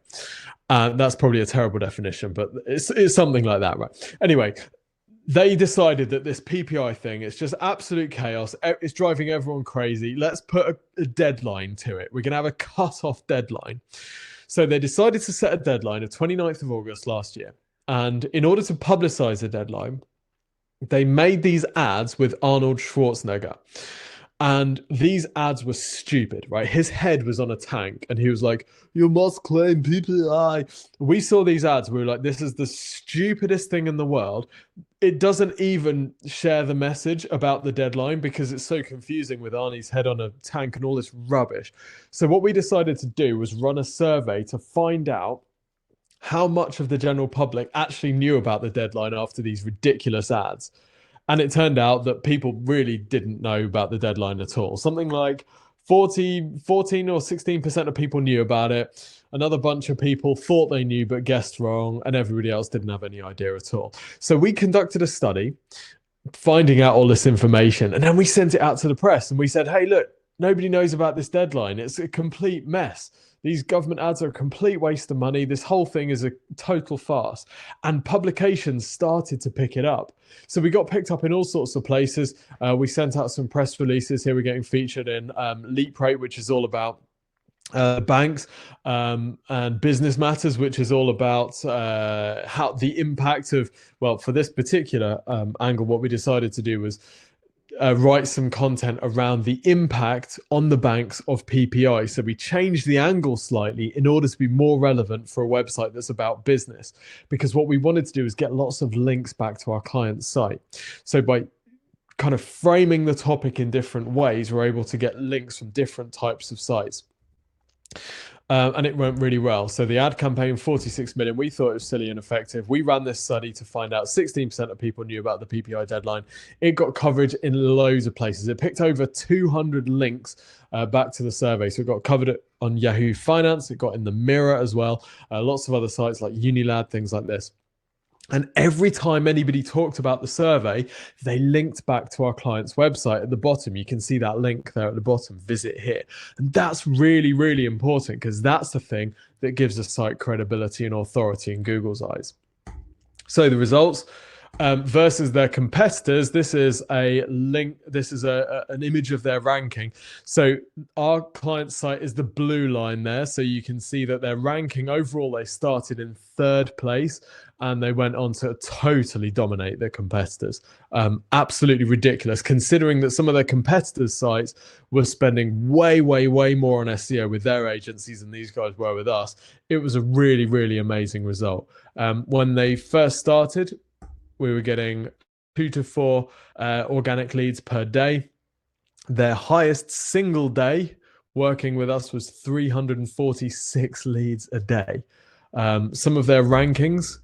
That's probably a terrible definition, but it's something like that, right? Anyway, they decided that this PPI thing is just absolute chaos. It's driving everyone crazy. Let's put a deadline to it. We're going to have a cut-off deadline. So they decided to set a deadline of 29th of August last year. And in order to publicize the deadline, they made these ads with Arnold Schwarzenegger. And these ads were stupid, right? His head was on a tank and he was like, "You must claim PPI." We saw these ads. We were like, this is the stupidest thing in the world. It doesn't even share the message about the deadline because it's so confusing with Arnie's head on a tank and all this rubbish. So what we decided to do was run a survey to find out how much of the general public actually knew about the deadline after these ridiculous ads. And it turned out that people really didn't know about the deadline at all. Something like 14 or 16% of people knew about it. Another bunch of people thought they knew but guessed wrong, and everybody else didn't have any idea at all. So we conducted a study finding out all this information, and then we sent it out to the press and we said, hey, look, nobody knows about this deadline. It's a complete mess. These government ads are a complete waste of money. This whole thing is a total farce. And publications started to pick it up. So we got picked up in all sorts of places. We sent out some press releases. Here we're getting featured in Leap Rate, which is all about banks, and Business Matters, which is all about how the impact of, well, for this particular angle, what we decided to do was write some content around the impact on the banks of PPI. So we changed the angle slightly in order to be more relevant for a website that's about business, because what we wanted to do is get lots of links back to our client's site. So by kind of framing the topic in different ways, we're able to get links from different types of sites. And it went really well. So the ad campaign, 46 million, we thought it was silly and effective. We ran this study to find out 16% of people knew about the PPI deadline. It got coverage in loads of places. It picked over 200 links back to the survey. So it got covered on Yahoo Finance. It got in the Mirror as well. Lots of other sites like Unilad, things like this. And every time anybody talked about the survey, they linked back to our client's website at the bottom. You can see that link there at the bottom, visit here. And that's really, really important, because that's the thing that gives a site credibility and authority in Google's eyes. So the results versus their competitors, this is a link, this is an image of their ranking. So our client site is the blue line there. So you can see that their ranking overall, they started in 3rd place. And they went on to totally dominate their competitors. Absolutely ridiculous, considering that some of their competitors' sites were spending way, way, way more on SEO with their agencies than these guys were with us. It was a really, really amazing result. When they first started, we were getting 2 to 4 organic leads per day. Their highest single day working with us was 346 leads a day. Some of their rankings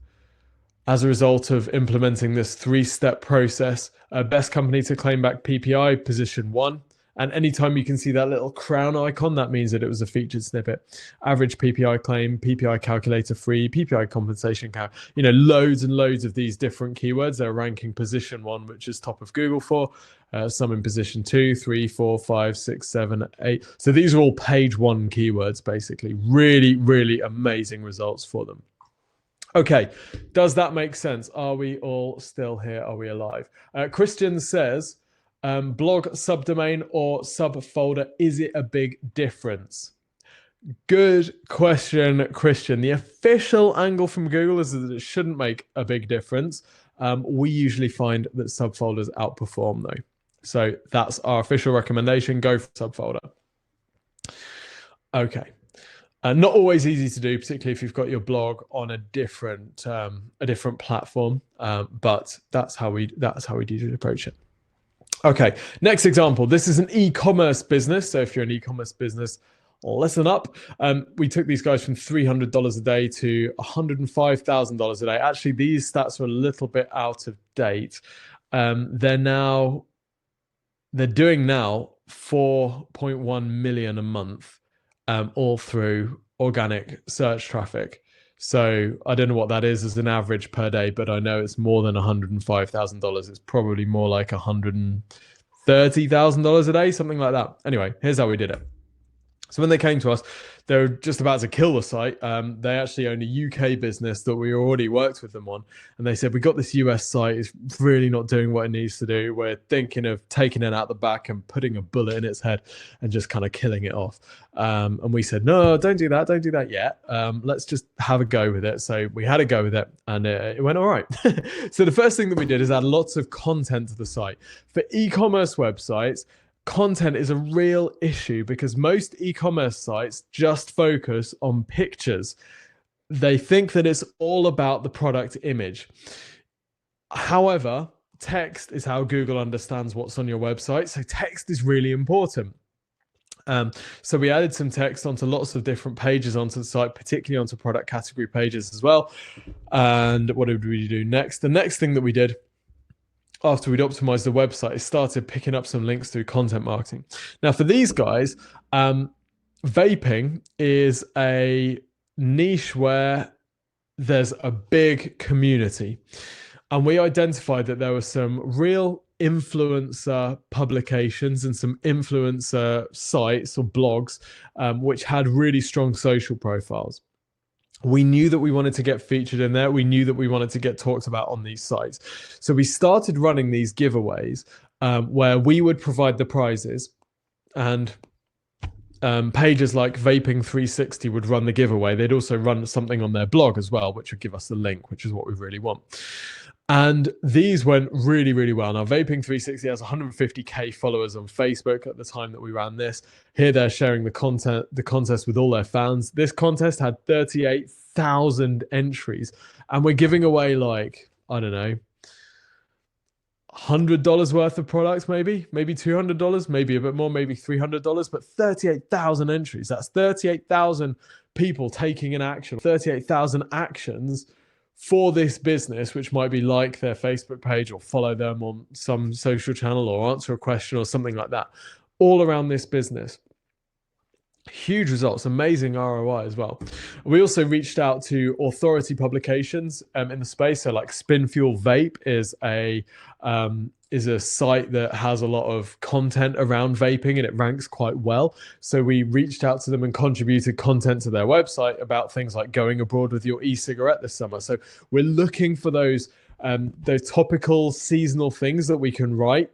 as a result of implementing this 3-step process. Best company to claim back PPI, position 1. And anytime you can see that little crown icon, that means that it was a featured snippet. Average PPI claim, PPI calculator free, PPI compensation count, loads and loads of these different keywords. They're ranking position 1, which is top of Google for, some in position 2, 3, 4, 5, 6, 7, 8. So these are all page 1 keywords, basically. Really, really amazing results for them. Okay, does that make sense? Are we all still here? Are we alive? Christian says, blog subdomain or subfolder, is it a big difference? Good question, Christian. The official angle from Google is that it shouldn't make a big difference. We usually find that subfolders outperform though. So that's our official recommendation. Go for subfolder. Okay. Not always easy to do, particularly if you've got your blog on a different platform. But that's how we usually approach it. Okay, next example. This is an e-commerce business. So if you're an e-commerce business, listen up. We took these guys from $300 a day to $105,000 a day. Actually, these stats are a little bit out of date. They're doing now 4.1 million a month, all through organic search traffic. So I don't know what that is as an average per day, but I know it's more than $105,000. It's probably more like $130,000 a day, something like that. Anyway, here's how we did it. So when they came to us, they were just about to kill the site. They actually own a UK business that we already worked with them on. And they said, we got this US site. It's really not doing what it needs to do. We're thinking of taking it out the back and putting a bullet in its head and just kind of killing it off. And we said, no, don't do that. Don't do that yet. Let's just have a go with it. So we had a go with it and it went all right. So the first thing that we did is add lots of content to the site. For e-commerce websites, content is a real issue because most e-commerce sites just focus on pictures. They think that it's all about the product image. However, text is how Google understands what's on your website. So text is really important. So we added some text onto lots of different pages onto the site, particularly onto product category pages as well. And what did we do next? The next thing that we did after we'd optimized the website, it started picking up some links through content marketing. Now, for these guys, vaping is a niche where there's a big community. And we identified that there were some real influencer publications and some influencer sites or blogs which had really strong social profiles. We knew that we wanted to get featured in there. We knew that we wanted to get talked about on these sites. So we started running these giveaways where we would provide the prizes, and pages like Vaping 360 would run the giveaway. They'd also run something on their blog as well, which would give us the link, which is what we really want. And these went really, really well. Now, Vaping 360 has 150K followers on Facebook at the time that we ran this. Here they're sharing the contest with all their fans. This contest had 38,000 entries. And we're giving away like, I don't know, $100 worth of products, maybe $200, maybe a bit more, maybe $300, but 38,000 entries. That's 38,000 people taking an action, 38,000 actions for this business, which might be like their Facebook page or follow them on some social channel or answer a question or something like that, all around this business. Huge results, amazing ROI as well. We also reached out to authority publications in the space. So like Spin Fuel Vape is a site that has a lot of content around vaping and it ranks quite well. So we reached out to them and contributed content to their website about things like going abroad with your e-cigarette this summer. So we're looking for those topical seasonal things that we can write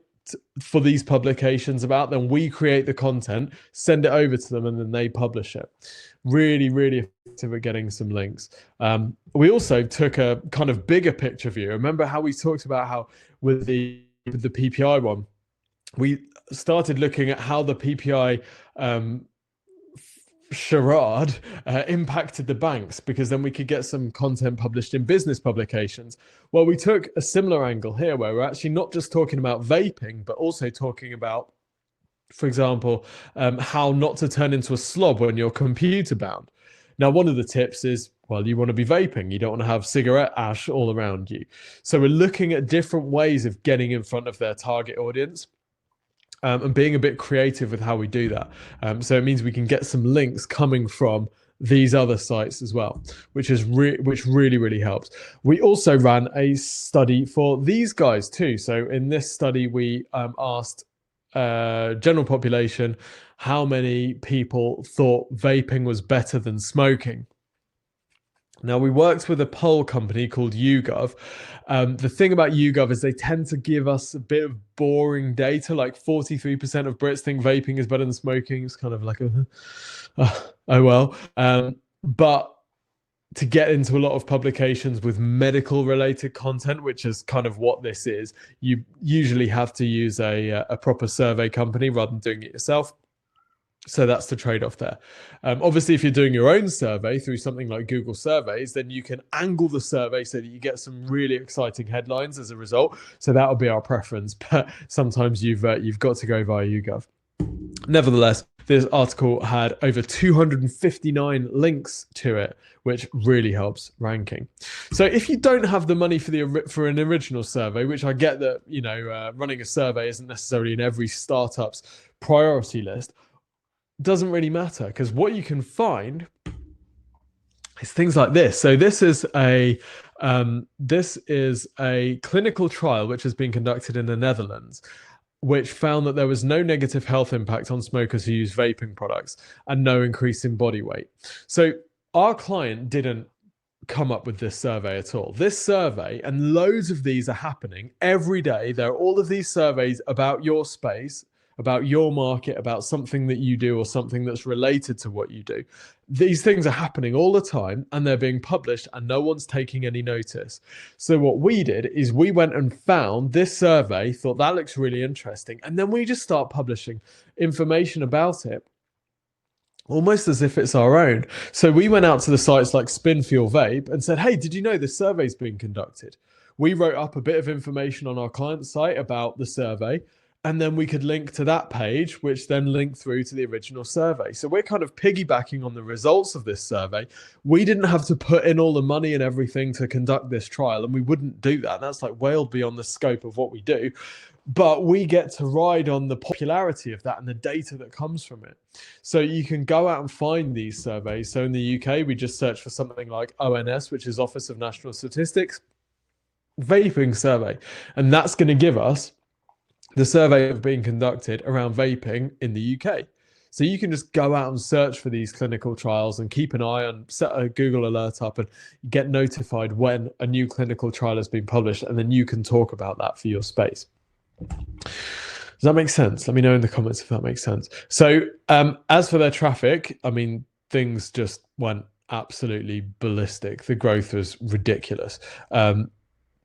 for these publications about. Then we create the content, send it over to them, and then they publish it. Really, really effective at getting some links. We also took a kind of bigger picture view. Remember how we talked about how with the PPI one, we started looking at how the PPI charade impacted the banks, because then we could get some content published in business publications. Well, we took a similar angle here where we're actually not just talking about vaping, but also talking about, for example, how not to turn into a slob when you're computer bound. Now, one of the tips is Well, you want to be vaping. You don't want to have cigarette ash all around you. So we're looking at different ways of getting in front of their target audience. And being a bit creative with how we do that. So it means we can get some links coming from these other sites as well, which really helps. We also ran a study for these guys too. So in this study, we asked general population how many people thought vaping was better than smoking. Now, we worked with a poll company called YouGov. The thing about YouGov is they tend to give us a bit of boring data, like 43% of Brits think vaping is better than smoking. It's kind of like, oh well. But to get into a lot of publications with medical related content, which is kind of what this is, you usually have to use a proper survey company rather than doing it yourself. So that's the trade-off there. Obviously, if you're doing your own survey through something like Google Surveys, then you can angle the survey so that you get some really exciting headlines as a result. So that'll be our preference. But sometimes you've got to go via YouGov. Nevertheless, this article had over 259 links to it, which really helps ranking. So if you don't have the money for an original survey, which I get that running a survey isn't necessarily in every startup's priority list, doesn't really matter, because what you can find is things like this. So this is a clinical trial which has been conducted in the Netherlands, which found that there was no negative health impact on smokers who use vaping products and no increase in body weight. So our client didn't come up with this survey at all. This survey, and loads of these are happening every day. There are all of these surveys about your space, about your market, about something that you do or something that's related to what you do. These things are happening all the time and they're being published and no one's taking any notice. So what we did is we went and found this survey, thought that looks really interesting, and then we just start publishing information about it, almost as if it's our own. So we went out to the sites like Spin Fuel Vape and said, hey, did you know this survey's being conducted? We wrote up a bit of information on our client site about the survey, and then we could link to that page, which then linked through to the original survey. So we're kind of piggybacking on the results of this survey. We didn't have to put in all the money and everything to conduct this trial, and we wouldn't do that. That's like way beyond the scope of what we do. But we get to ride on the popularity of that and the data that comes from it. So you can go out and find these surveys. So in the UK, we just search for something like ONS, which is Office of National Statistics, vaping survey. And that's going to give us the survey of being conducted around vaping in the UK. So you can just go out and search for these clinical trials and keep an eye on, set a Google alert up and get notified when a new clinical trial has been published, and then you can talk about that for your space. Does that make sense? Let me know in the comments if that makes sense. So as for their traffic, I mean, things just went absolutely ballistic. The growth was ridiculous.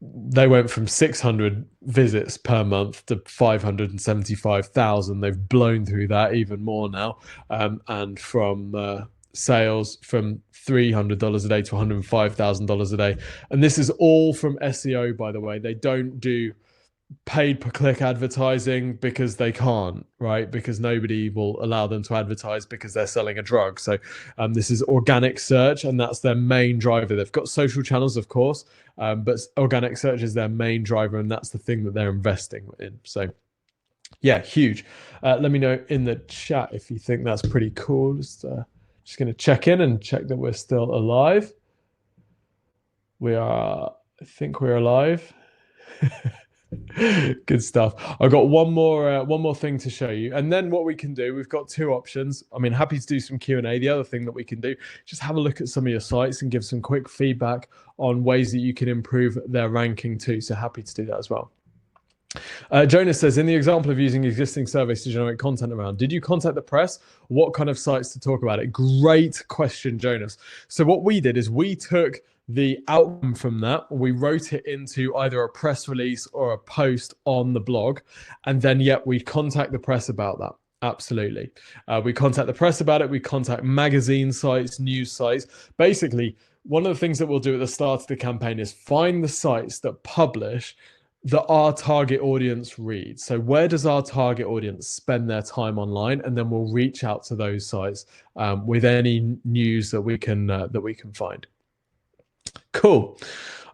They went from 600 visits per month to 575,000. They've blown through that even more now. And from sales from $300 a day to $105,000 a day. And this is all from SEO, by the way. They don't do paid per click advertising because they can't, right? Because nobody will allow them to advertise because they're selling a drug. So this is organic search, and that's their main driver. They've got social channels, of course, but organic search is their main driver, and that's the thing that they're investing in. So yeah, huge. Let me know in the chat if you think that's pretty cool. Just going to check in and check that we're still alive. I think we're alive. Good stuff. I've got one more thing to show you, and then what we can do, we've got two options. I mean, happy to do some Q&A. The other thing that we can do, just have a look at some of your sites and give some quick feedback on ways that you can improve their ranking too. So happy to do that as well. Jonas says, in the example of using existing surveys to generate content around, did you contact the press? What kind of sites to talk about it? Great question, Jonas. So what we did is we took the outcome from that, we wrote it into either a press release or a post on the blog, and then we contact the press about that. Absolutely. We contact the press about it. We contact magazine sites, news sites. Basically, one of the things that we'll do at the start of the campaign is find the sites that publish that our target audience reads. So where does our target audience spend their time online? And then we'll reach out to those sites with any news that we can find. Cool.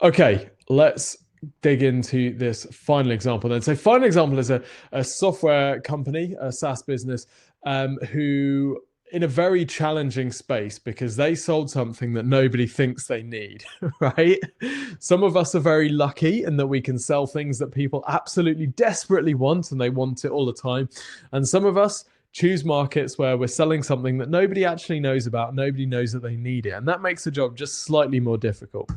Okay, let's dig into this final example then. So final example is a software company, a SaaS business, who in a very challenging space because they sold something that nobody thinks they need, right? Some of us are very lucky in that we can sell things that people absolutely desperately want and they want it all the time. And some of us choose markets where we're selling something that nobody actually knows about, nobody knows that they need it. And that makes the job just slightly more difficult.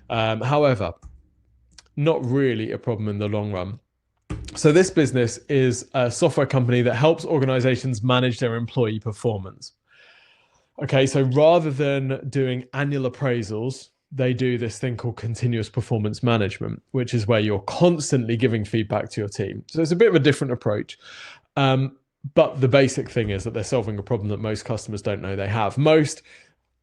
However, not really a problem in the long run. So this business is a software company that helps organizations manage their employee performance. Okay, so rather than doing annual appraisals, they do this thing called continuous performance management, which is where you're constantly giving feedback to your team. So it's a bit of a different approach. But the basic thing is that they're solving a problem that most customers don't know they have. Most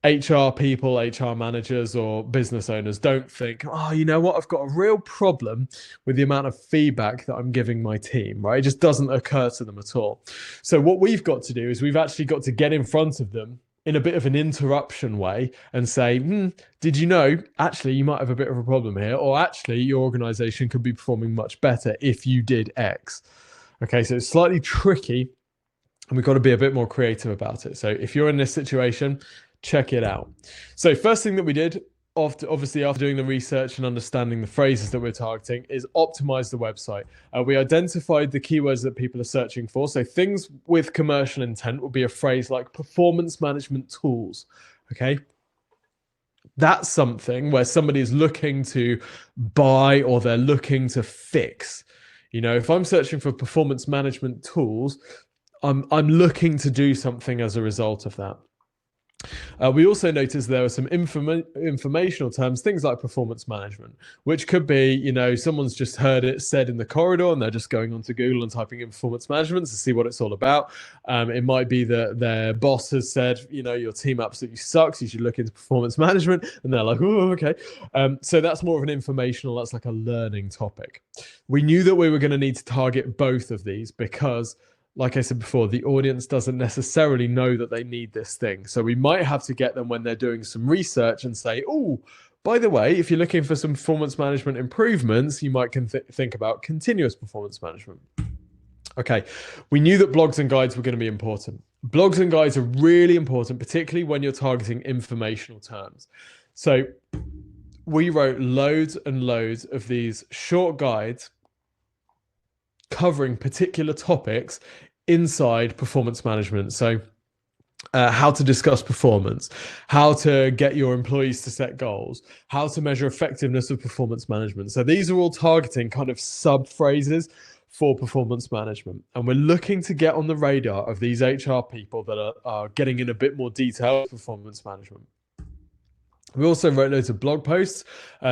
HR people, HR managers, or business owners don't think, oh, you know what, I've got a real problem with the amount of feedback that I'm giving my team, right? It just doesn't occur to them at all. So what we've got to do is we've actually got to get in front of them in a bit of an interruption way and say, did you know, actually, you might have a bit of a problem here, or actually your organization could be performing much better if you did X. Okay, so it's slightly tricky and we've got to be a bit more creative about it. So if you're in this situation, check it out. So first thing that we did, obviously after doing the research and understanding the phrases that we're targeting, is optimize the website. We identified the keywords that people are searching for. So things with commercial intent will be a phrase like performance management tools. Okay. That's something where somebody is looking to buy or they're looking to fix. You know, if I'm searching for performance management tools, I'm looking to do something as a result of that. We also noticed there were some informational terms, things like performance management, which could be, you know, someone's just heard it said in the corridor and they're just going onto Google and typing in performance management to see what it's all about. It might be that their boss has said, you know, your team absolutely sucks, you should look into performance management. And they're like, oh, okay. So that's more of an informational, that's like a learning topic. We knew that we were going to need to target both of these because, like I said before, the audience doesn't necessarily know that they need this thing. So we might have to get them when they're doing some research and say, oh, by the way, if you're looking for some performance management improvements, you might think about continuous performance management. Okay, we knew that blogs and guides were going to be important. Blogs and guides are really important, particularly when you're targeting informational terms. So we wrote loads and loads of these short guides covering particular topics inside performance management. So how to discuss performance, how to get your employees to set goals, how to measure effectiveness of performance management. So these are all targeting kind of sub phrases for performance management. And we're looking to get on the radar of these HR people that are getting in a bit more detail with performance management. We also wrote loads of blog posts,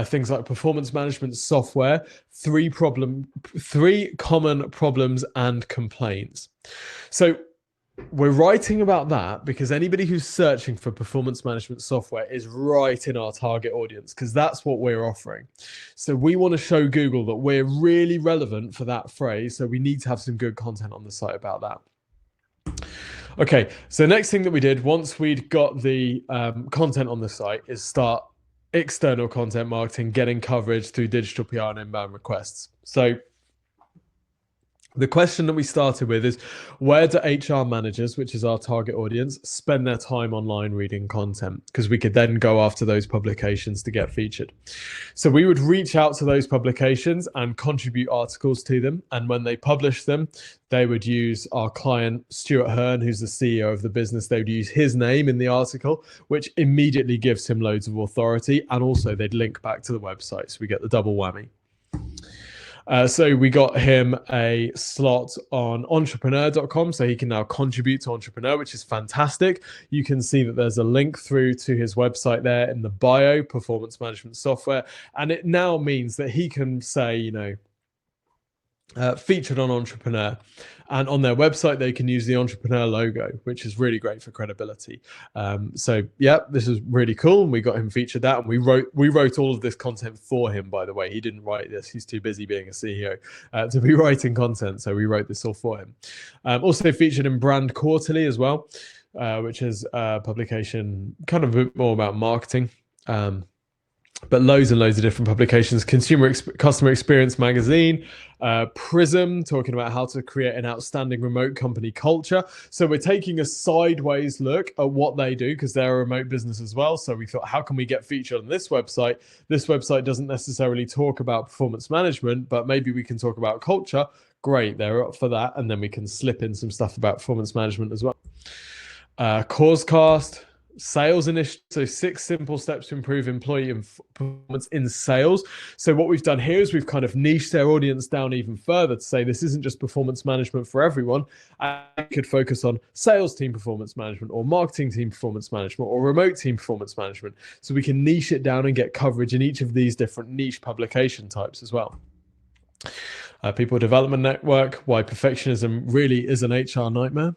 things like performance management software, three common problems and complaints. So we're writing about that because anybody who's searching for performance management software is right in our target audience because that's what we're offering. So we want to show Google that we're really relevant for that phrase. So we need to have some good content on the site about that. Okay, so next thing that we did once we'd got the content on the site is start external content marketing, getting coverage through digital PR and inbound requests. So the question that we started with is, where do HR managers, which is our target audience, spend their time online reading content? Because we could then go after those publications to get featured. So we would reach out to those publications and contribute articles to them. And when they publish them, they would use our client, Stuart Hearn, who's the CEO of the business. They would use his name in the article, which immediately gives him loads of authority. And also they'd link back to the website. So we get the double whammy. So we got him a slot on entrepreneur.com, so he can now contribute to Entrepreneur, which is fantastic. You can see that there's a link through to his website there in the bio, performance management software. And it now means that he can say, you know, featured on Entrepreneur, and on their website they can use the Entrepreneur logo, which is really great for credibility. So yeah, this is really cool, and we got him featured that, and we wrote all of this content for him, by the way. He didn't write this, he's too busy being a CEO to be writing content, so we wrote this all for him. Also featured in Brand Quarterly as well, which is a publication kind of a bit more about marketing. but loads and loads of different publications. Customer Experience Magazine, Prism, talking about how to create an outstanding remote company culture. So we're taking a sideways look at what they do, because they're a remote business as well. So we thought, how can we get featured on this website? This website doesn't necessarily talk about performance management, but maybe we can talk about culture. Great, they're up for that. And then we can slip in some stuff about performance management as well. Causecast, sales initiative, so 6 simple steps to improve employee performance in sales. So what we've done here is we've kind of niched their audience down even further to say this isn't just performance management for everyone. I could focus on sales team performance management, or marketing team performance management, or remote team performance management. So we can niche it down and get coverage in each of these different niche publication types as well. People Development Network, why perfectionism really is an HR nightmare.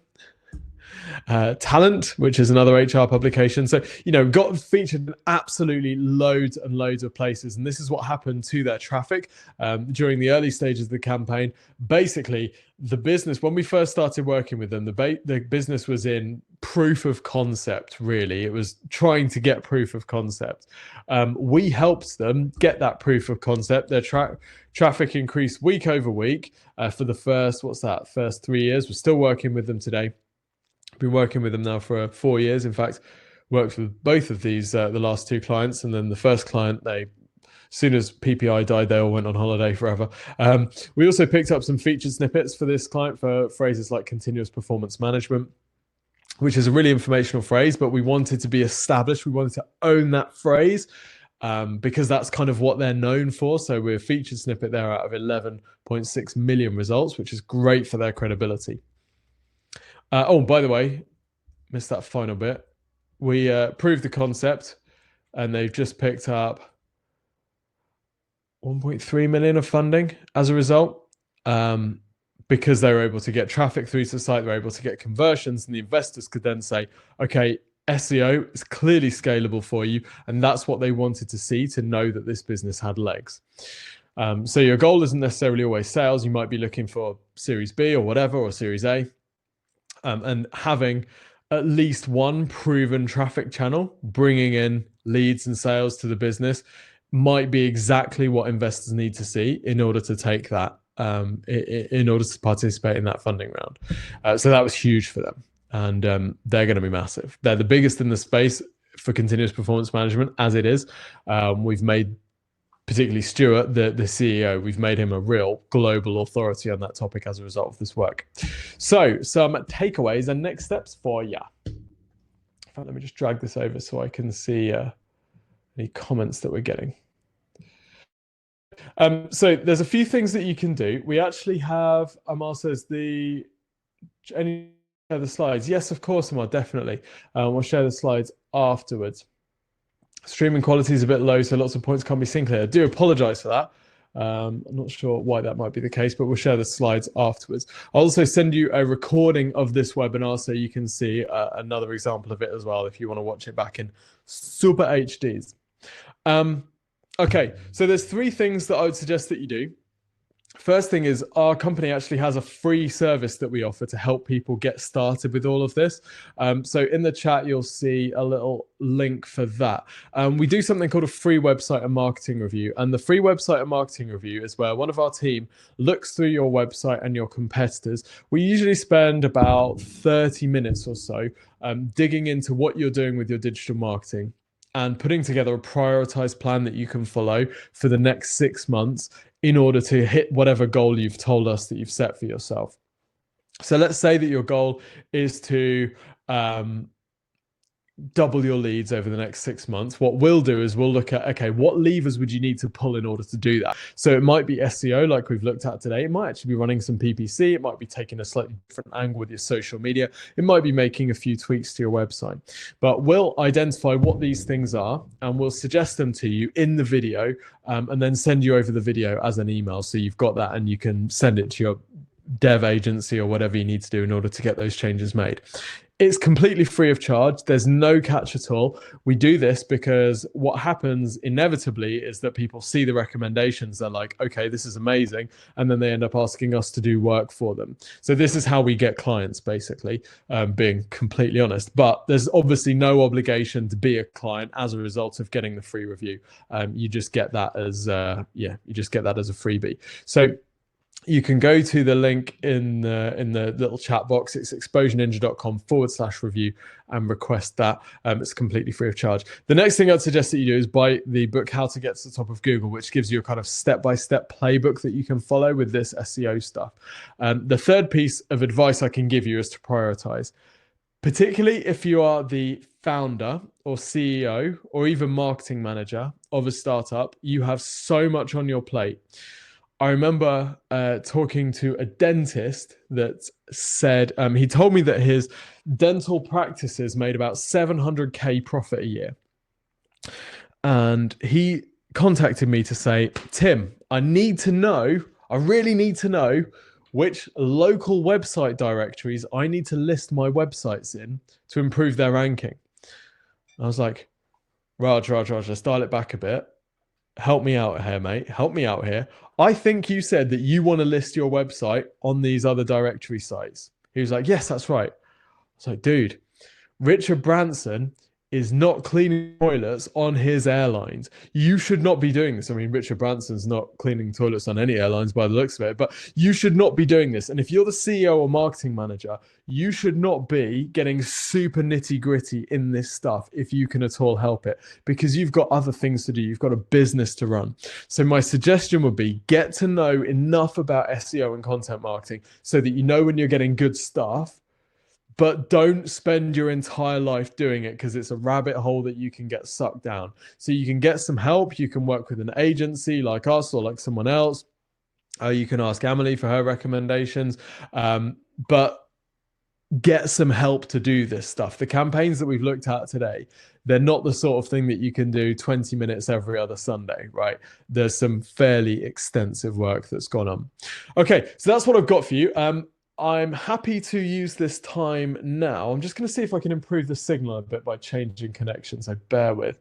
Talent, which is another HR publication. So, got featured in absolutely loads and loads of places. And this is what happened to their traffic during the early stages of the campaign. Basically, the business, when we first started working with them, the business was in proof of concept, really. It was trying to get proof of concept. We helped them get that proof of concept. Their traffic increased week over week for the first 3 years. We're still working with them today. Been working with them now for 4 years. In fact, worked with both of these, the last 2 clients, and then the first client, as soon as PPI died, they all went on holiday forever. We also picked up some featured snippets for this client for phrases like continuous performance management, which is a really informational phrase, but we wanted to be established. We wanted to own that phrase because that's kind of what they're known for. So we're a featured snippet there out of 11.6 million results, which is great for their credibility. By the way, missed that final bit. We proved the concept, and they've just picked up 1.3 million of funding as a result, because they were able to get traffic through to the site. They were able to get conversions, and the investors could then say, okay, SEO is clearly scalable for you. And that's what they wanted to see, to know that this business had legs. So your goal isn't necessarily always sales. You might be looking for Series B or whatever, or Series A. And having at least one proven traffic channel bringing in leads and sales to the business might be exactly what investors need to see in order to take that, in order to participate in that funding round. So that was huge for them, and they're going to be massive. They're the biggest in the space for continuous performance management as it is. We've made, particularly Stuart, the CEO, we've made him a real global authority on that topic as a result of this work. So some takeaways and next steps for you. In fact, let me just drag this over so I can see any comments that we're getting. So there's a few things that you can do. We actually have, Amar says, any share the slides? Yes, of course, Amar, definitely. We'll share the slides afterwards. Streaming quality is a bit low, so lots of points can't be seen clear. I do apologize for that. I'm not sure why that might be the case, but we'll share the slides afterwards. I'll also send you a recording of this webinar so you can see another example of it as well if you want to watch it back in super HDs. Okay, so there's 3 things that I would suggest that you do. First thing is, our company actually has a free service that we offer to help people get started with all of this. So in the chat, you'll see a little link for that. We do something called a free website and marketing review. And the free website and marketing review is where one of our team looks through your website and your competitors. We usually spend about 30 minutes or so digging into what you're doing with your digital marketing and putting together a prioritized plan that you can follow for the next 6 months in order to hit whatever goal you've told us that you've set for yourself. So let's say that your goal is to double your leads over the next 6 months. What we'll do is we'll look at, okay, what levers would you need to pull in order to do that? So it might be SEO, like we've looked at today. It might actually be running some PPC. It might be taking a slightly different angle with your social media. It might be making a few tweaks to your website. But we'll identify what these things are, and we'll suggest them to you in the video, and then send you over the video as an email. So you've got that and you can send it to your dev agency or whatever you need to do in order to get those changes made. It's completely free of charge. There's no catch at all. We do this because what happens inevitably is that people see the recommendations. They're like, okay, this is amazing. And then they end up asking us to do work for them. So this is how we get clients, basically, being completely honest. But there's obviously no obligation to be a client as a result of getting the free review. You just get that as, you just get that as a freebie. So you can go to the link in the little chat box. It's exposureninja.com/review and request that. It's completely free of charge. The next thing I'd suggest that you do is buy the book, How to Get to the Top of Google, which gives you a kind of step-by-step playbook that you can follow with this SEO stuff. The third piece of advice I can give you is to prioritize, particularly if you are the founder or CEO or even marketing manager of a startup. You have so much on your plate. I remember talking to a dentist that said, he told me that his dental practices made about 700K profit a year. And he contacted me to say, Tim, I really need to know which local website directories I need to list my websites in to improve their ranking. I was like, Raj, let's dial it back a bit. Help me out here, mate. Help me out here. I think you said that you want to list your website on these other directory sites. He was like, yes, that's right. I was like, dude, Richard Branson is not cleaning toilets on his airlines. You should not be doing this. I mean, Richard Branson's not cleaning toilets on any airlines by the looks of it, but you should not be doing this. And if you're the CEO or marketing manager, you should not be getting super nitty gritty in this stuff if you can at all help it, because you've got other things to do. You've got a business to run. So my suggestion would be get to know enough about SEO and content marketing so that you know when you're getting good stuff, but don't spend your entire life doing it, because it's a rabbit hole that you can get sucked down. So you can get some help. You can work with an agency like us or like someone else. You can ask Emily for her recommendations, but get some help to do this stuff. The campaigns that we've looked at today, they're not the sort of thing that you can do 20 minutes every other Sunday, right? There's some fairly extensive work that's gone on. Okay, so that's what I've got for you. I'm happy to use this time now. I'm just going to see if I can improve the signal a bit by changing connections, so bear with.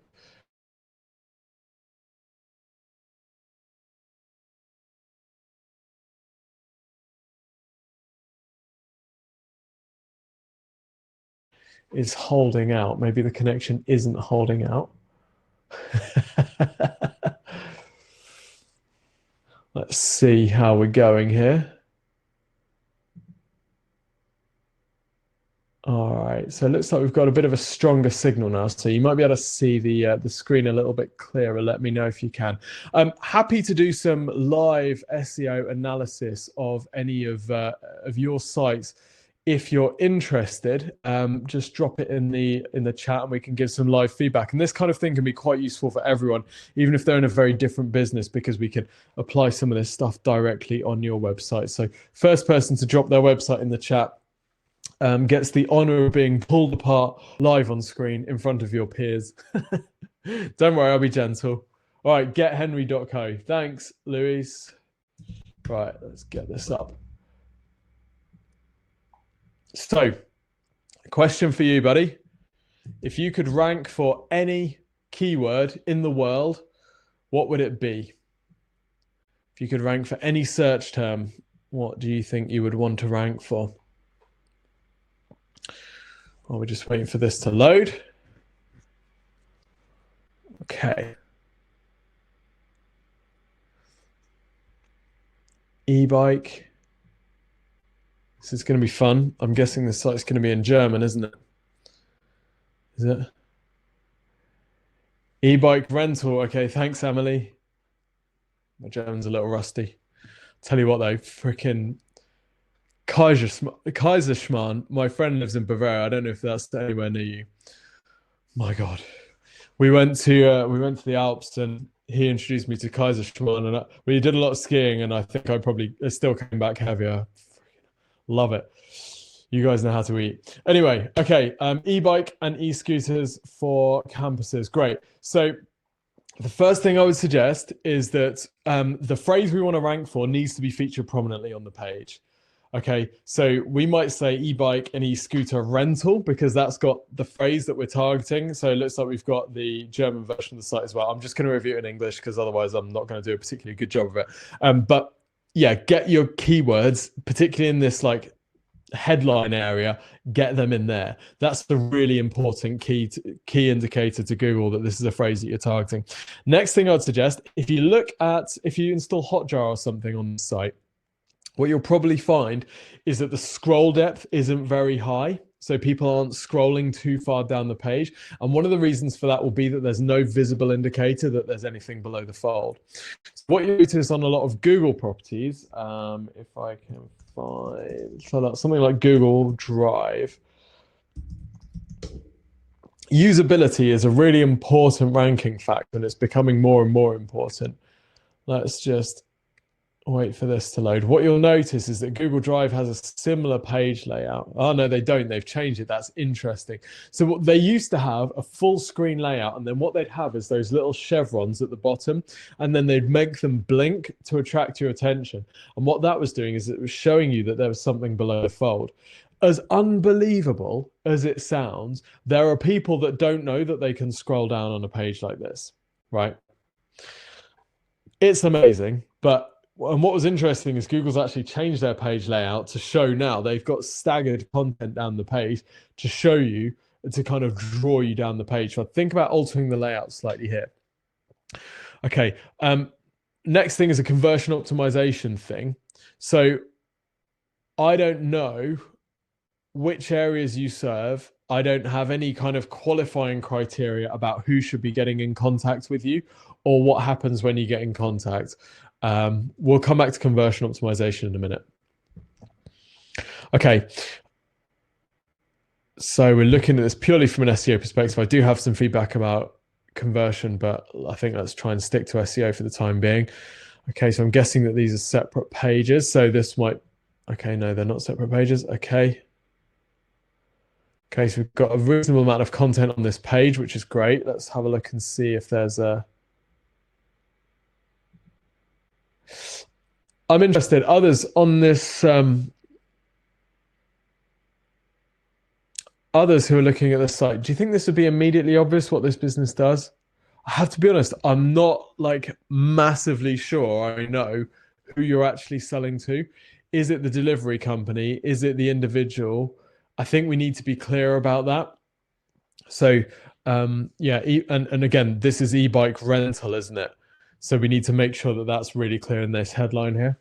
Is holding out. Maybe the connection isn't holding out. Let's see how we're going here. All right, so it looks like we've got a bit of a stronger signal now, so you might be able to see the screen a little bit clearer. Let me know if you can. I'm happy to do some live SEO analysis of any of your sites. If you're interested, just drop it in the chat and we can give some live feedback. And this kind of thing can be quite useful for everyone, even if they're in a very different business, because we can apply some of this stuff directly on your website. So first person to drop their website in the chat gets the honor of being pulled apart live on screen in front of your peers. Don't worry, I'll be gentle. All right, gethenry.co. Thanks, Louise. Right, let's get this up. So, question for you, buddy. If you could rank for any keyword in the world, what would it be? If you could rank for any search term, what do you think you would want to rank for? Well, we're just waiting for this to load. Okay. E-bike. This is going to be fun. I'm guessing this site's going to be in German, isn't it? Is it? E-bike rental. Okay, thanks, Emily. My German's a little rusty. Tell you what, though, freaking Kaiserschmarrn. My friend lives in Bavaria. I don't know if that's anywhere near you. My God, we went to the Alps, and he introduced me to Kaiserschmarrn, and we did a lot of skiing, and I think I still came back heavier. Love it. You guys know how to eat. Anyway, okay, e-bike and e-scooters for campuses. Great. So the first thing I would suggest is that the phrase we want to rank for needs to be featured prominently on the page. Okay, so we might say e-bike and e-scooter rental because that's got the phrase that we're targeting. So it looks like we've got the German version of the site as well. I'm just going to review it in English because otherwise I'm not going to do a particularly good job of it. But yeah, get your keywords, particularly in this like headline area, get them in there. That's the really important key indicator to Google that this is a phrase that you're targeting. Next thing I'd suggest, if you install Hotjar or something on the site, what you'll probably find is that the scroll depth isn't very high. So people aren't scrolling too far down the page. And one of the reasons for that will be that there's no visible indicator that there's anything below the fold. So what you notice on a lot of Google properties, if I can find something like Google Drive, usability is a really important ranking factor, and it's becoming more and more important. Let's just wait for this to load. What you'll notice is that Google Drive has a similar page layout. Oh, no, they don't. They've changed it. That's interesting. So what they used to have a full screen layout, and then what they'd have is those little chevrons at the bottom, and then they'd make them blink to attract your attention. And what that was doing is it was showing you that there was something below the fold. As unbelievable as it sounds, there are people that don't know that they can scroll down on a page like this, right? It's amazing, but and what was interesting is Google's actually changed their page layout to show now they've got staggered content down the page to show you, to kind of draw you down the page. So think about altering the layout slightly here. Okay, next thing is a conversion optimization thing. So I don't know which areas you serve. I don't have any kind of qualifying criteria about who should be getting in contact with you or what happens when you get in contact. We'll come back to conversion optimization in a minute. Okay. So we're looking at this purely from an SEO perspective. I do have some feedback about conversion, but I think let's try and stick to SEO for the time being. Okay, so I'm guessing that these are separate pages. So this might, okay, no, they're not separate pages. Okay. Okay, so we've got a reasonable amount of content on this page, which is great. Let's have a look and see if there's a... I'm interested, others on this, others who are looking at the site, do you think this would be immediately obvious what this business does? I have to be honest, I'm not like massively sure I know who you're actually selling to. Is it the delivery company? Is it the individual? I think we need to be clear about that. So yeah, and again, this is e-bike rental, isn't it? So we need to make sure that that's really clear in this headline here.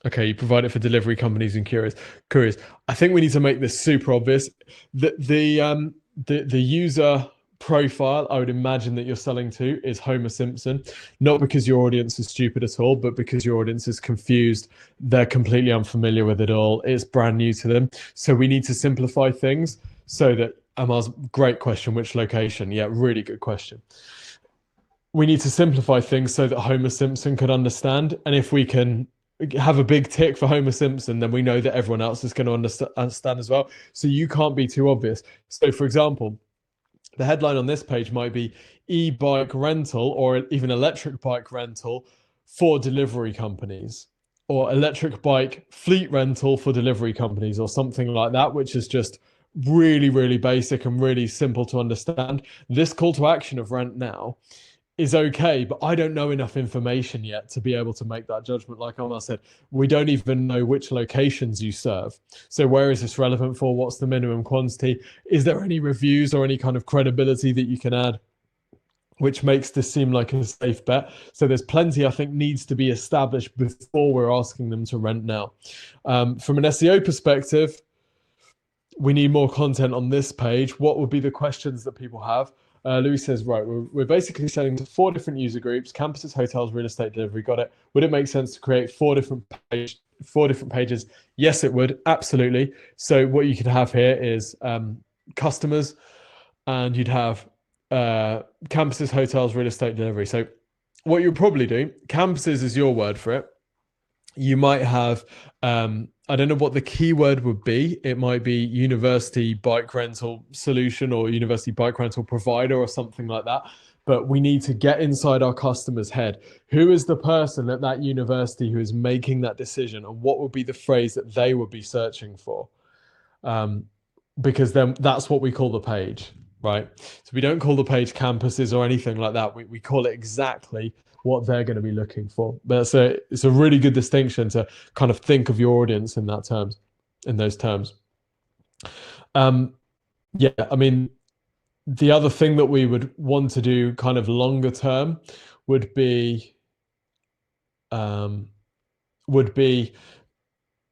Okay, you provide it for delivery companies and couriers. I think we need to make this super obvious. The user profile I would imagine that you're selling to is Homer Simpson, not because your audience is stupid at all, but because your audience is confused. They're completely unfamiliar with it all. It's brand new to them. So we need to simplify things so that Amar's great question, which location? Yeah, really good question. We need to simplify things so that Homer Simpson could understand. And if we can have a big tick for Homer Simpson, then we know that everyone else is going to understand as well. So you can't be too obvious. So for example, the headline on this page might be e-bike rental or even electric bike rental for delivery companies, or electric bike fleet rental for delivery companies, or something like that, which is just really, really basic and really simple to understand. This call to action of rent now is okay, but I don't know enough information yet to be able to make that judgment. Like Omar said, we don't even know which locations you serve. So where is this relevant for? What's the minimum quantity? Is there any reviews or any kind of credibility that you can add, which makes this seem like a safe bet? So there's plenty I think needs to be established before we're asking them to rent now. From an SEO perspective, we need more content on this page. What would be the questions that people have? Louis says, right, we're basically selling to 4 different user groups: campuses, hotels, real estate, delivery. Got it. Would it make sense to create 4 different pages? Yes, it would. Absolutely. So what you could have here is customers, and you'd have campuses, hotels, real estate, delivery. So what you'll probably do, campuses is your word for it. You might have, I don't know what the keyword would be. It might be university bike rental solution or university bike rental provider or something like that. but we need to get inside our customer's head. Who is the person at that university who is making that decision, and what would be the phrase that they would be searching for? Because then that's what we call the page, right? So we don't call the page campuses or anything like that. We call it exactly what they're going to be looking for. But it's a really good distinction to kind of think of your audience in those terms. Yeah, I mean, the other thing that we would want to do kind of longer term would be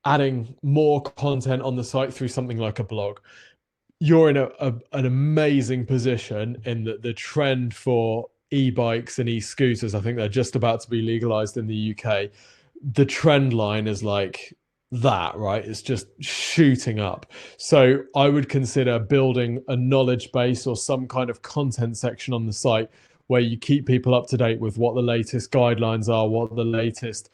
adding more content on the site through something like a blog. You're in an amazing position in that the trend for e-bikes and e-scooters, I think they're just about to be legalized in the UK. The trend line is like that, right? It's just shooting up. So I would consider building a knowledge base or some kind of content section on the site where you keep people up to date with what the latest guidelines are, what the latest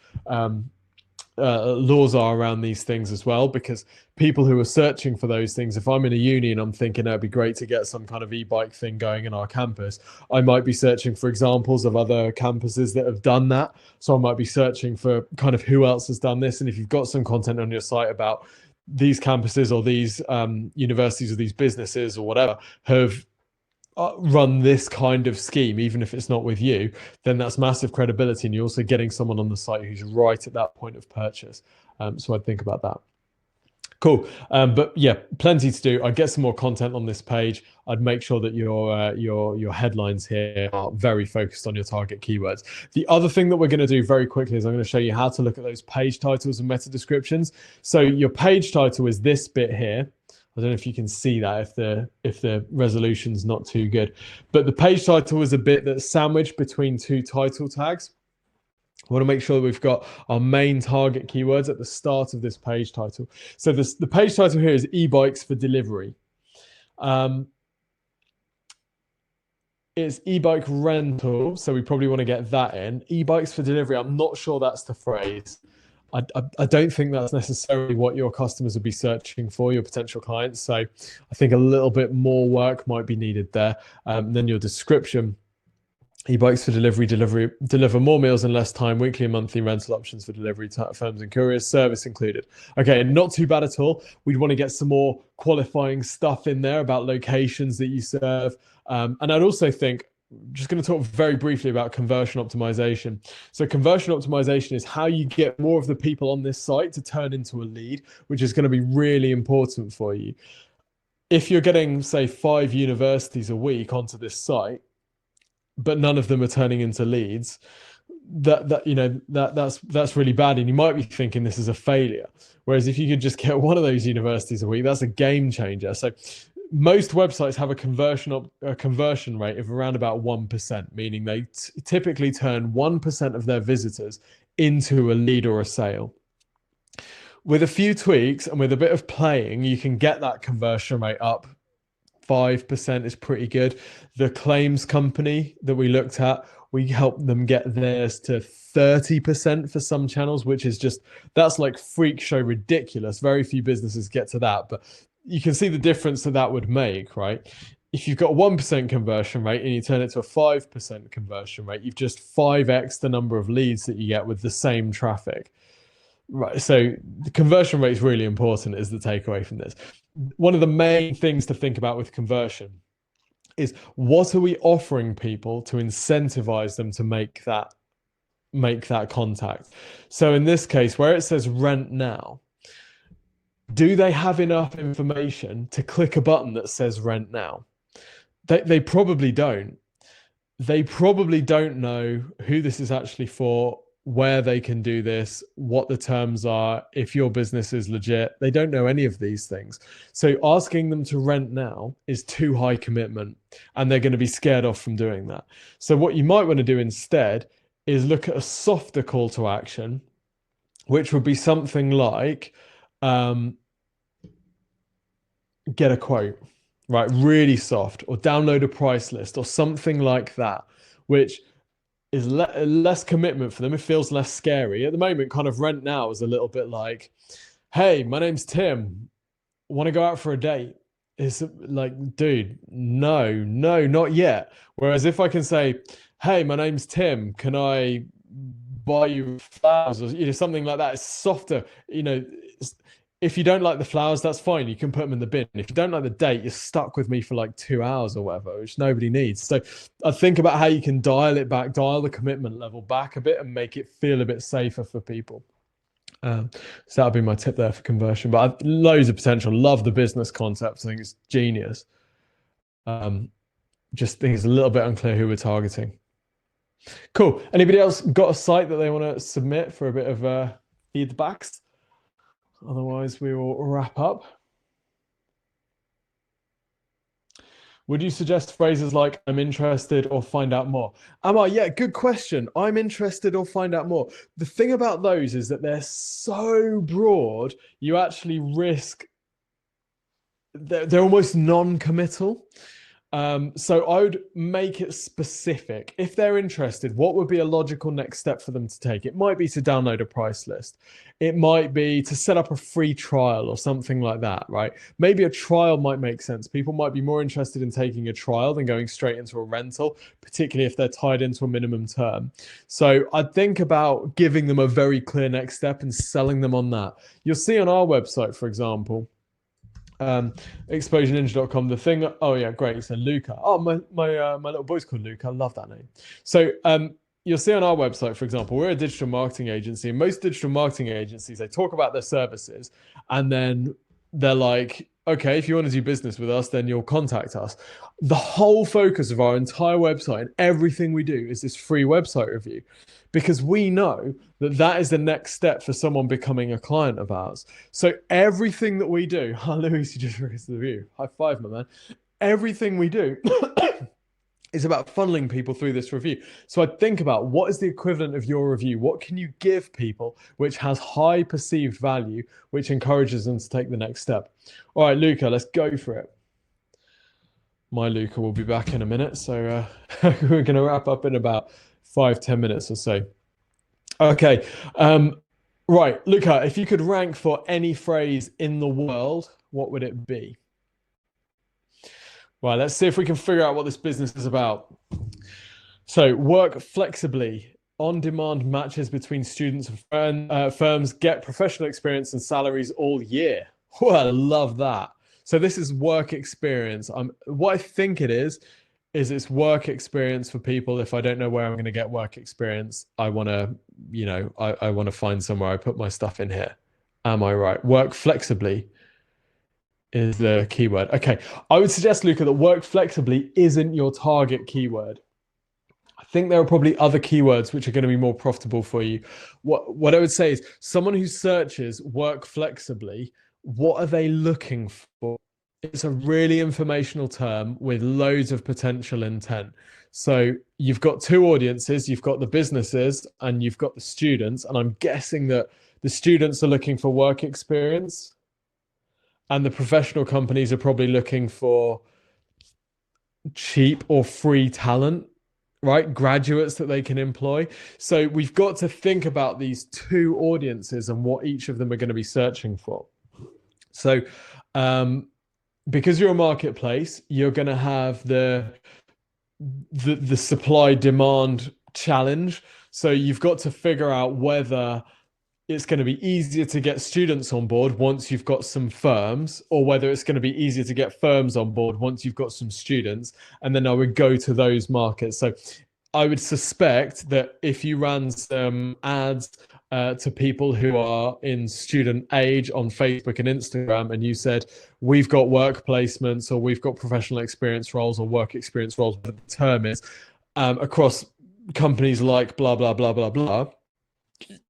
laws are around these things as well, because people who are searching for those things, if I'm in a uni and I'm thinking it'd be great to get some kind of e-bike thing going in our campus, I might be searching for examples of other campuses that have done that. So I might be searching for kind of who else has done this. And if you've got some content on your site about these campuses or these universities or these businesses or whatever have run this kind of scheme, even if it's not with you, then that's massive credibility, and you're also getting someone on the site who's right at that point of purchase. So I'd think about that. Cool. But yeah, plenty to do. I'd get some more content on this page. I'd make sure that your headlines here are very focused on your target keywords. The other thing that we're going to do very quickly is I'm going to show you how to look at those page titles and meta descriptions. So your page title is this bit here. I don't know if you can see that if the resolution's not too good, but the page title is a bit that's sandwiched between two title tags. I want to make sure that we've got our main target keywords at the start of this page title. So the page title here is e-bikes for delivery. It's e-bike rental, so we probably want to get that in. E-bikes for delivery, I'm not sure that's the phrase. I don't think that's necessarily what your customers would be searching for, your potential clients. So I think a little bit more work might be needed there. Then your description, e-bikes for deliver more meals in less time, weekly and monthly rental options for delivery firms and couriers, service included. Okay, not too bad at all. We'd want to get some more qualifying stuff in there about locations that you serve. And I'd also think, just going to talk very briefly about conversion optimization. So conversion optimization is how you get more of the people on this site to turn into a lead, which is going to be really important for you. If you're getting, say, 5 universities a week onto this site, but none of them are turning into leads, that's really bad, and you might be thinking this is a failure. Whereas if you could just get one of those universities a week, that's a game changer. So most websites have a conversion rate of around about 1%, meaning they typically turn 1% of their visitors into a lead or a sale. With a few tweaks and with a bit of playing, you can get that conversion rate up. 5% is pretty good. The claims company that we looked at, we helped them get theirs to 30% for some channels, which is that's like freak show ridiculous. Very few businesses get to that, but you can see the difference that would make, right? If you've got a 1% conversion rate and you turn it to a 5% conversion rate, you've just 5x the number of leads that you get with the same traffic. Right, so the conversion rate is really important, is the takeaway from this. One of the main things to think about with conversion is, what are we offering people to incentivize them to make that contact? So in this case, where it says rent now, do they have enough information to click a button that says rent now? They probably don't. They probably don't know who this is actually for, where they can do this, what the terms are, if your business is legit. They don't know any of these things. So asking them to rent now is too high commitment, and they're going to be scared off from doing that. So what you might want to do instead is look at a softer call to action, which would be something like, get a quote, right? Really soft, or download a price list or something like that, which is less commitment for them. It feels less scary. At the moment, kind of rent now is a little bit like, hey, my name's Tim. Want to go out for a date? It's like, dude, no, no, not yet. Whereas if I can say, hey, my name's Tim, can I buy you flowers, or something like that, it's softer. If you don't like the flowers, that's fine, you can put them in the bin. If you don't like the date, you're stuck with me for like 2 hours or whatever, which nobody needs. So I think about how you can dial it back, dial the commitment level back a bit, and make it feel a bit safer for people. So that'll be my tip there for conversion. But I've loads of potential. Love the business concept. I think it's genius. Just think it's a little bit unclear who we're targeting. Cool. Anybody else got a site that they want to submit for a bit of feedbacks? Otherwise, we will wrap up. Would you suggest phrases like "I'm interested" or "find out more"? Amar, yeah, good question. I'm interested or find out more. The thing about those is that they're so broad, you actually risk they're almost non-committal. So I would make it specific. If they're interested, what would be a logical next step for them to take? It might be to download a price list. It might be to set up a free trial or something like that, right? Maybe a trial might make sense. People might be more interested in taking a trial than going straight into a rental, particularly if they're tied into a minimum term. So I'd think about giving them a very clear next step and selling them on that. You'll see on our website, for example, exposureninja.com, the thing. Oh yeah, great. So Luca. Oh, my little boy's called Luca. I love that name. So you'll see on our website, for example, we're a digital marketing agency, and most digital marketing agencies, they talk about their services, and then they're like, okay, if you want to do business with us, then you'll contact us. The whole focus of our entire website and everything we do is this free website review, because we know that that is the next step for someone becoming a client of ours. So everything that we do, Louis, you just raised the review. High five, my man. Everything we do is about funneling people through this review. So I'd think about, what is the equivalent of your review? What can you give people which has high perceived value, which encourages them to take the next step? All right, Luca, let's go for it. My Luca will be back in a minute. So we're going to wrap up in about 5-10 minutes or so. Okay. Right, Luca, if you could rank for any phrase in the world, what would it be? Right, let's see if we can figure out what this business is about. So, work flexibly, on-demand matches between students and firms, get professional experience and salaries all year. Oh, I love that. So this is work experience. What I think it is it's work experience for people. If I don't know where I'm going to get work experience, I want to, I want to find somewhere I put my stuff in here. Am I right? Work flexibly is the keyword. Okay. I would suggest, Luca, that work flexibly isn't your target keyword. I think there are probably other keywords which are going to be more profitable for you. What I would say is, someone who searches work flexibly, what are they looking for? It's a really informational term with loads of potential intent. So you've got two audiences, you've got the businesses and you've got the students. And I'm guessing that the students are looking for work experience and the professional companies are probably looking for cheap or free talent, right? Graduates that they can employ. So we've got to think about these two audiences and what each of them are going to be searching for. So because you're a marketplace, you're going to have the supply demand challenge. So you've got to figure out whether it's going to be easier to get students on board once you've got some firms, or whether it's going to be easier to get firms on board once you've got some students. And then I would go to those markets. So I would suspect that if you ran some ads to people who are in student age on Facebook and Instagram, and you said, we've got work placements, or we've got professional experience roles, or work experience roles, whatever the term is, across companies like blah, blah, blah, blah, blah,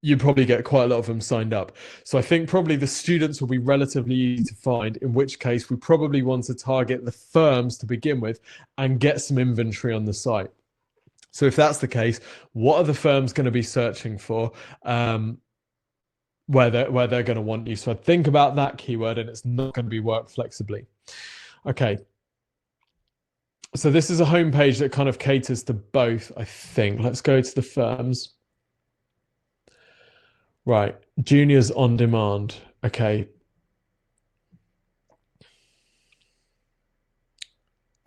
you'd probably get quite a lot of them signed up. So I think probably the students will be relatively easy to find, in which case we probably want to target the firms to begin with and get some inventory on the site. So if that's the case, what are the firms going to be searching for, where they're going to want you? So I'd think about that keyword, and it's not going to be work flexibly. Okay. So this is a homepage that kind of caters to both, I think. Let's go to the firms. Right, juniors on demand. Okay.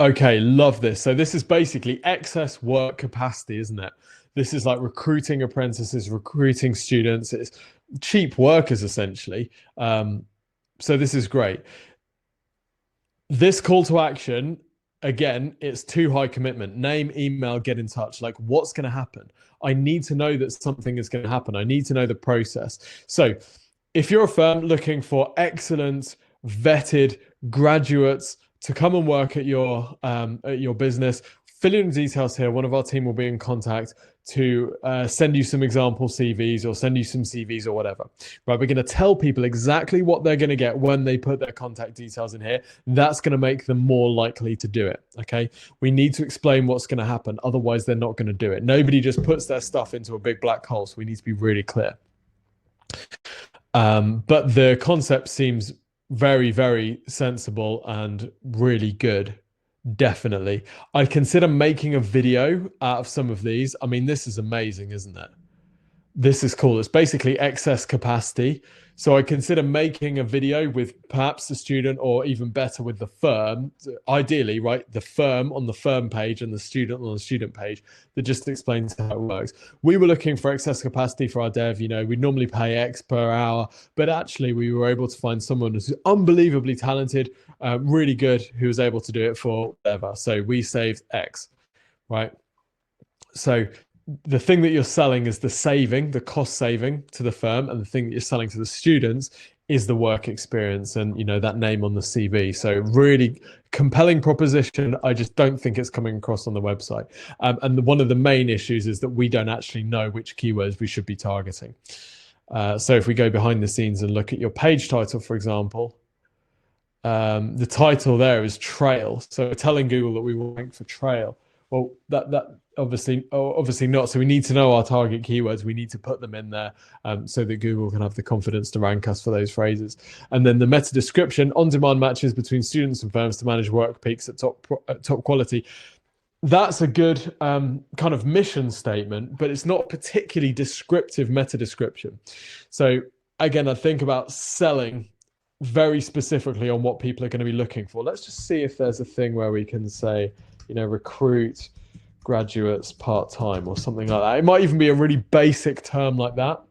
Okay, love this. So this is basically excess work capacity, isn't it? This is like recruiting apprentices, recruiting students. It's cheap workers essentially. So this is great. This call to action, again, it's too high commitment. Name, email, get in touch. Like, what's going to happen? I need to know that something is going to happen. I need to know the process. So if you're a firm looking for excellent, vetted graduates to come and work at your business, fill in the details here. One of our team will be in contact to send you some example CVs or send you some CVs or whatever. Right, we're going to tell people exactly what they're going to get when they put their contact details in here. That's going to make them more likely to do it. Okay, we need to explain what's going to happen. Otherwise, they're not going to do it. Nobody just puts their stuff into a big black hole. So we need to be really clear. But the concept seems very, very sensible and really good. Definitely. I'd consider making a video out of some of these. I mean, this is amazing, isn't it? This is cool. It's basically excess capacity. So I consider making a video with perhaps the student, or even better with the firm, ideally, right? The firm on the firm page and the student on the student page, that just explains how it works. We were looking for excess capacity for our dev. You know, we normally pay X per hour, but actually we were able to find someone who's unbelievably talented, really good, who was able to do it for whatever. So we saved X, right? So the thing that you're selling is the cost saving to the firm, and the thing that you're selling to the students is the work experience and, you know, that name on the CV. So really compelling proposition. I just don't think it's coming across on the website. And one of the main issues is that we don't actually know which keywords we should be targeting. So if we go behind the scenes and look at your page title, for example, the title there is trail. So we're telling Google that we will rank for trail. Well, that obviously not. So we need to know our target keywords. We need to put them in there so that Google can have the confidence to rank us for those phrases. And then the meta description: on-demand matches between students and firms to manage work peaks at top quality. That's a good kind of mission statement, but it's not particularly descriptive meta description. So again, I think about selling very specifically on what people are going to be looking for. Let's just see if there's a thing where we can say, you know, recruit graduates part-time or something like that. It might even be a really basic term like that,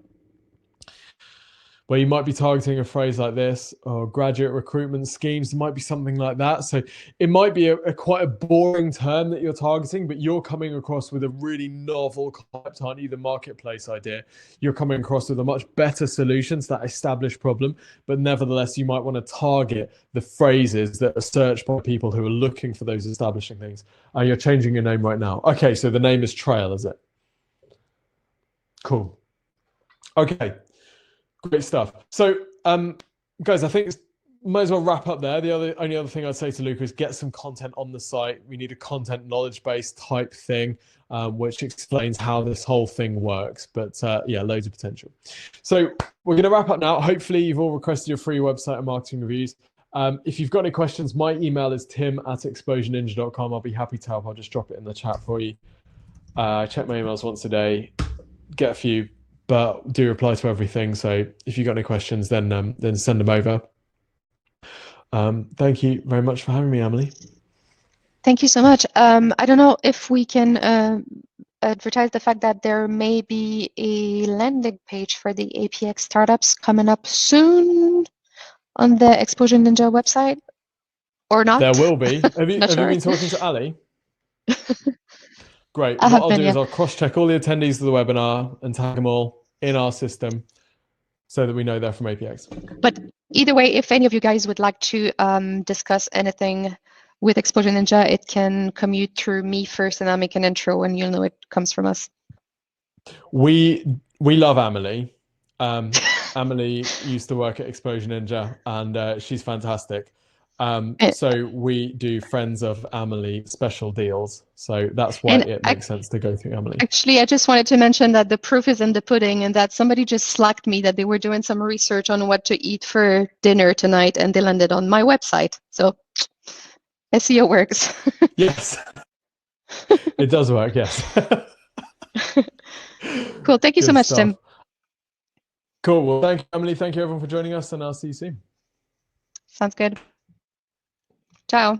where you might be targeting a phrase like this, or graduate recruitment schemes. It might be something like that. So it might be a quite a boring term that you're targeting, but you're coming across with a really novel concept, aren't you? The marketplace idea. You're coming across with a much better solution to that established problem, but nevertheless, you might want to target the phrases that are searched by people who are looking for those establishing things. You're changing your name right now. Okay, so the name is Trail, is it? Cool. Okay. Great stuff. So, guys, I think might as well wrap up there. The only other thing I'd say to Luca is get some content on the site. We need a content knowledge base type thing, which explains how this whole thing works. But yeah, loads of potential. So we're going to wrap up now. Hopefully, you've all requested your free website and marketing reviews. If you've got any questions, my email is tim@exposureninja.com. I'll be happy to help. I'll just drop it in the chat for you. Check my emails once a day. Get a few, but do reply to everything. So if you've got any questions, then send them over. Thank you very much for having me, Emily. Thank you so much. I don't know if we can advertise the fact that there may be a landing page for the APX startups coming up soon on the Exposure Ninja website, or not. There will be. Have you been talking to Ali? Great. What I'll do is I'll cross-check all the attendees of the webinar and tag them all in our system so that we know they're from APX. But either way, if any of you guys would like to discuss anything with Exposure Ninja, it can commute through me first, and I'll make an intro, and you'll know it comes from us. We love Emily. Emily used to work at Exposure Ninja, and she's fantastic. So we do Friends of Emily special deals. So that's why it makes sense to go through Emily. Actually, I just wanted to mention that the proof is in the pudding, and that somebody just slacked me that they were doing some research on what to eat for dinner tonight, and they landed on my website. So SEO works. Yes, it does work. Yes. Cool. Thank you so much, stuff. Tim. Cool. Well, thank you, Emily. Thank you, everyone, for joining us, and I'll see you soon. Sounds good. Ciao.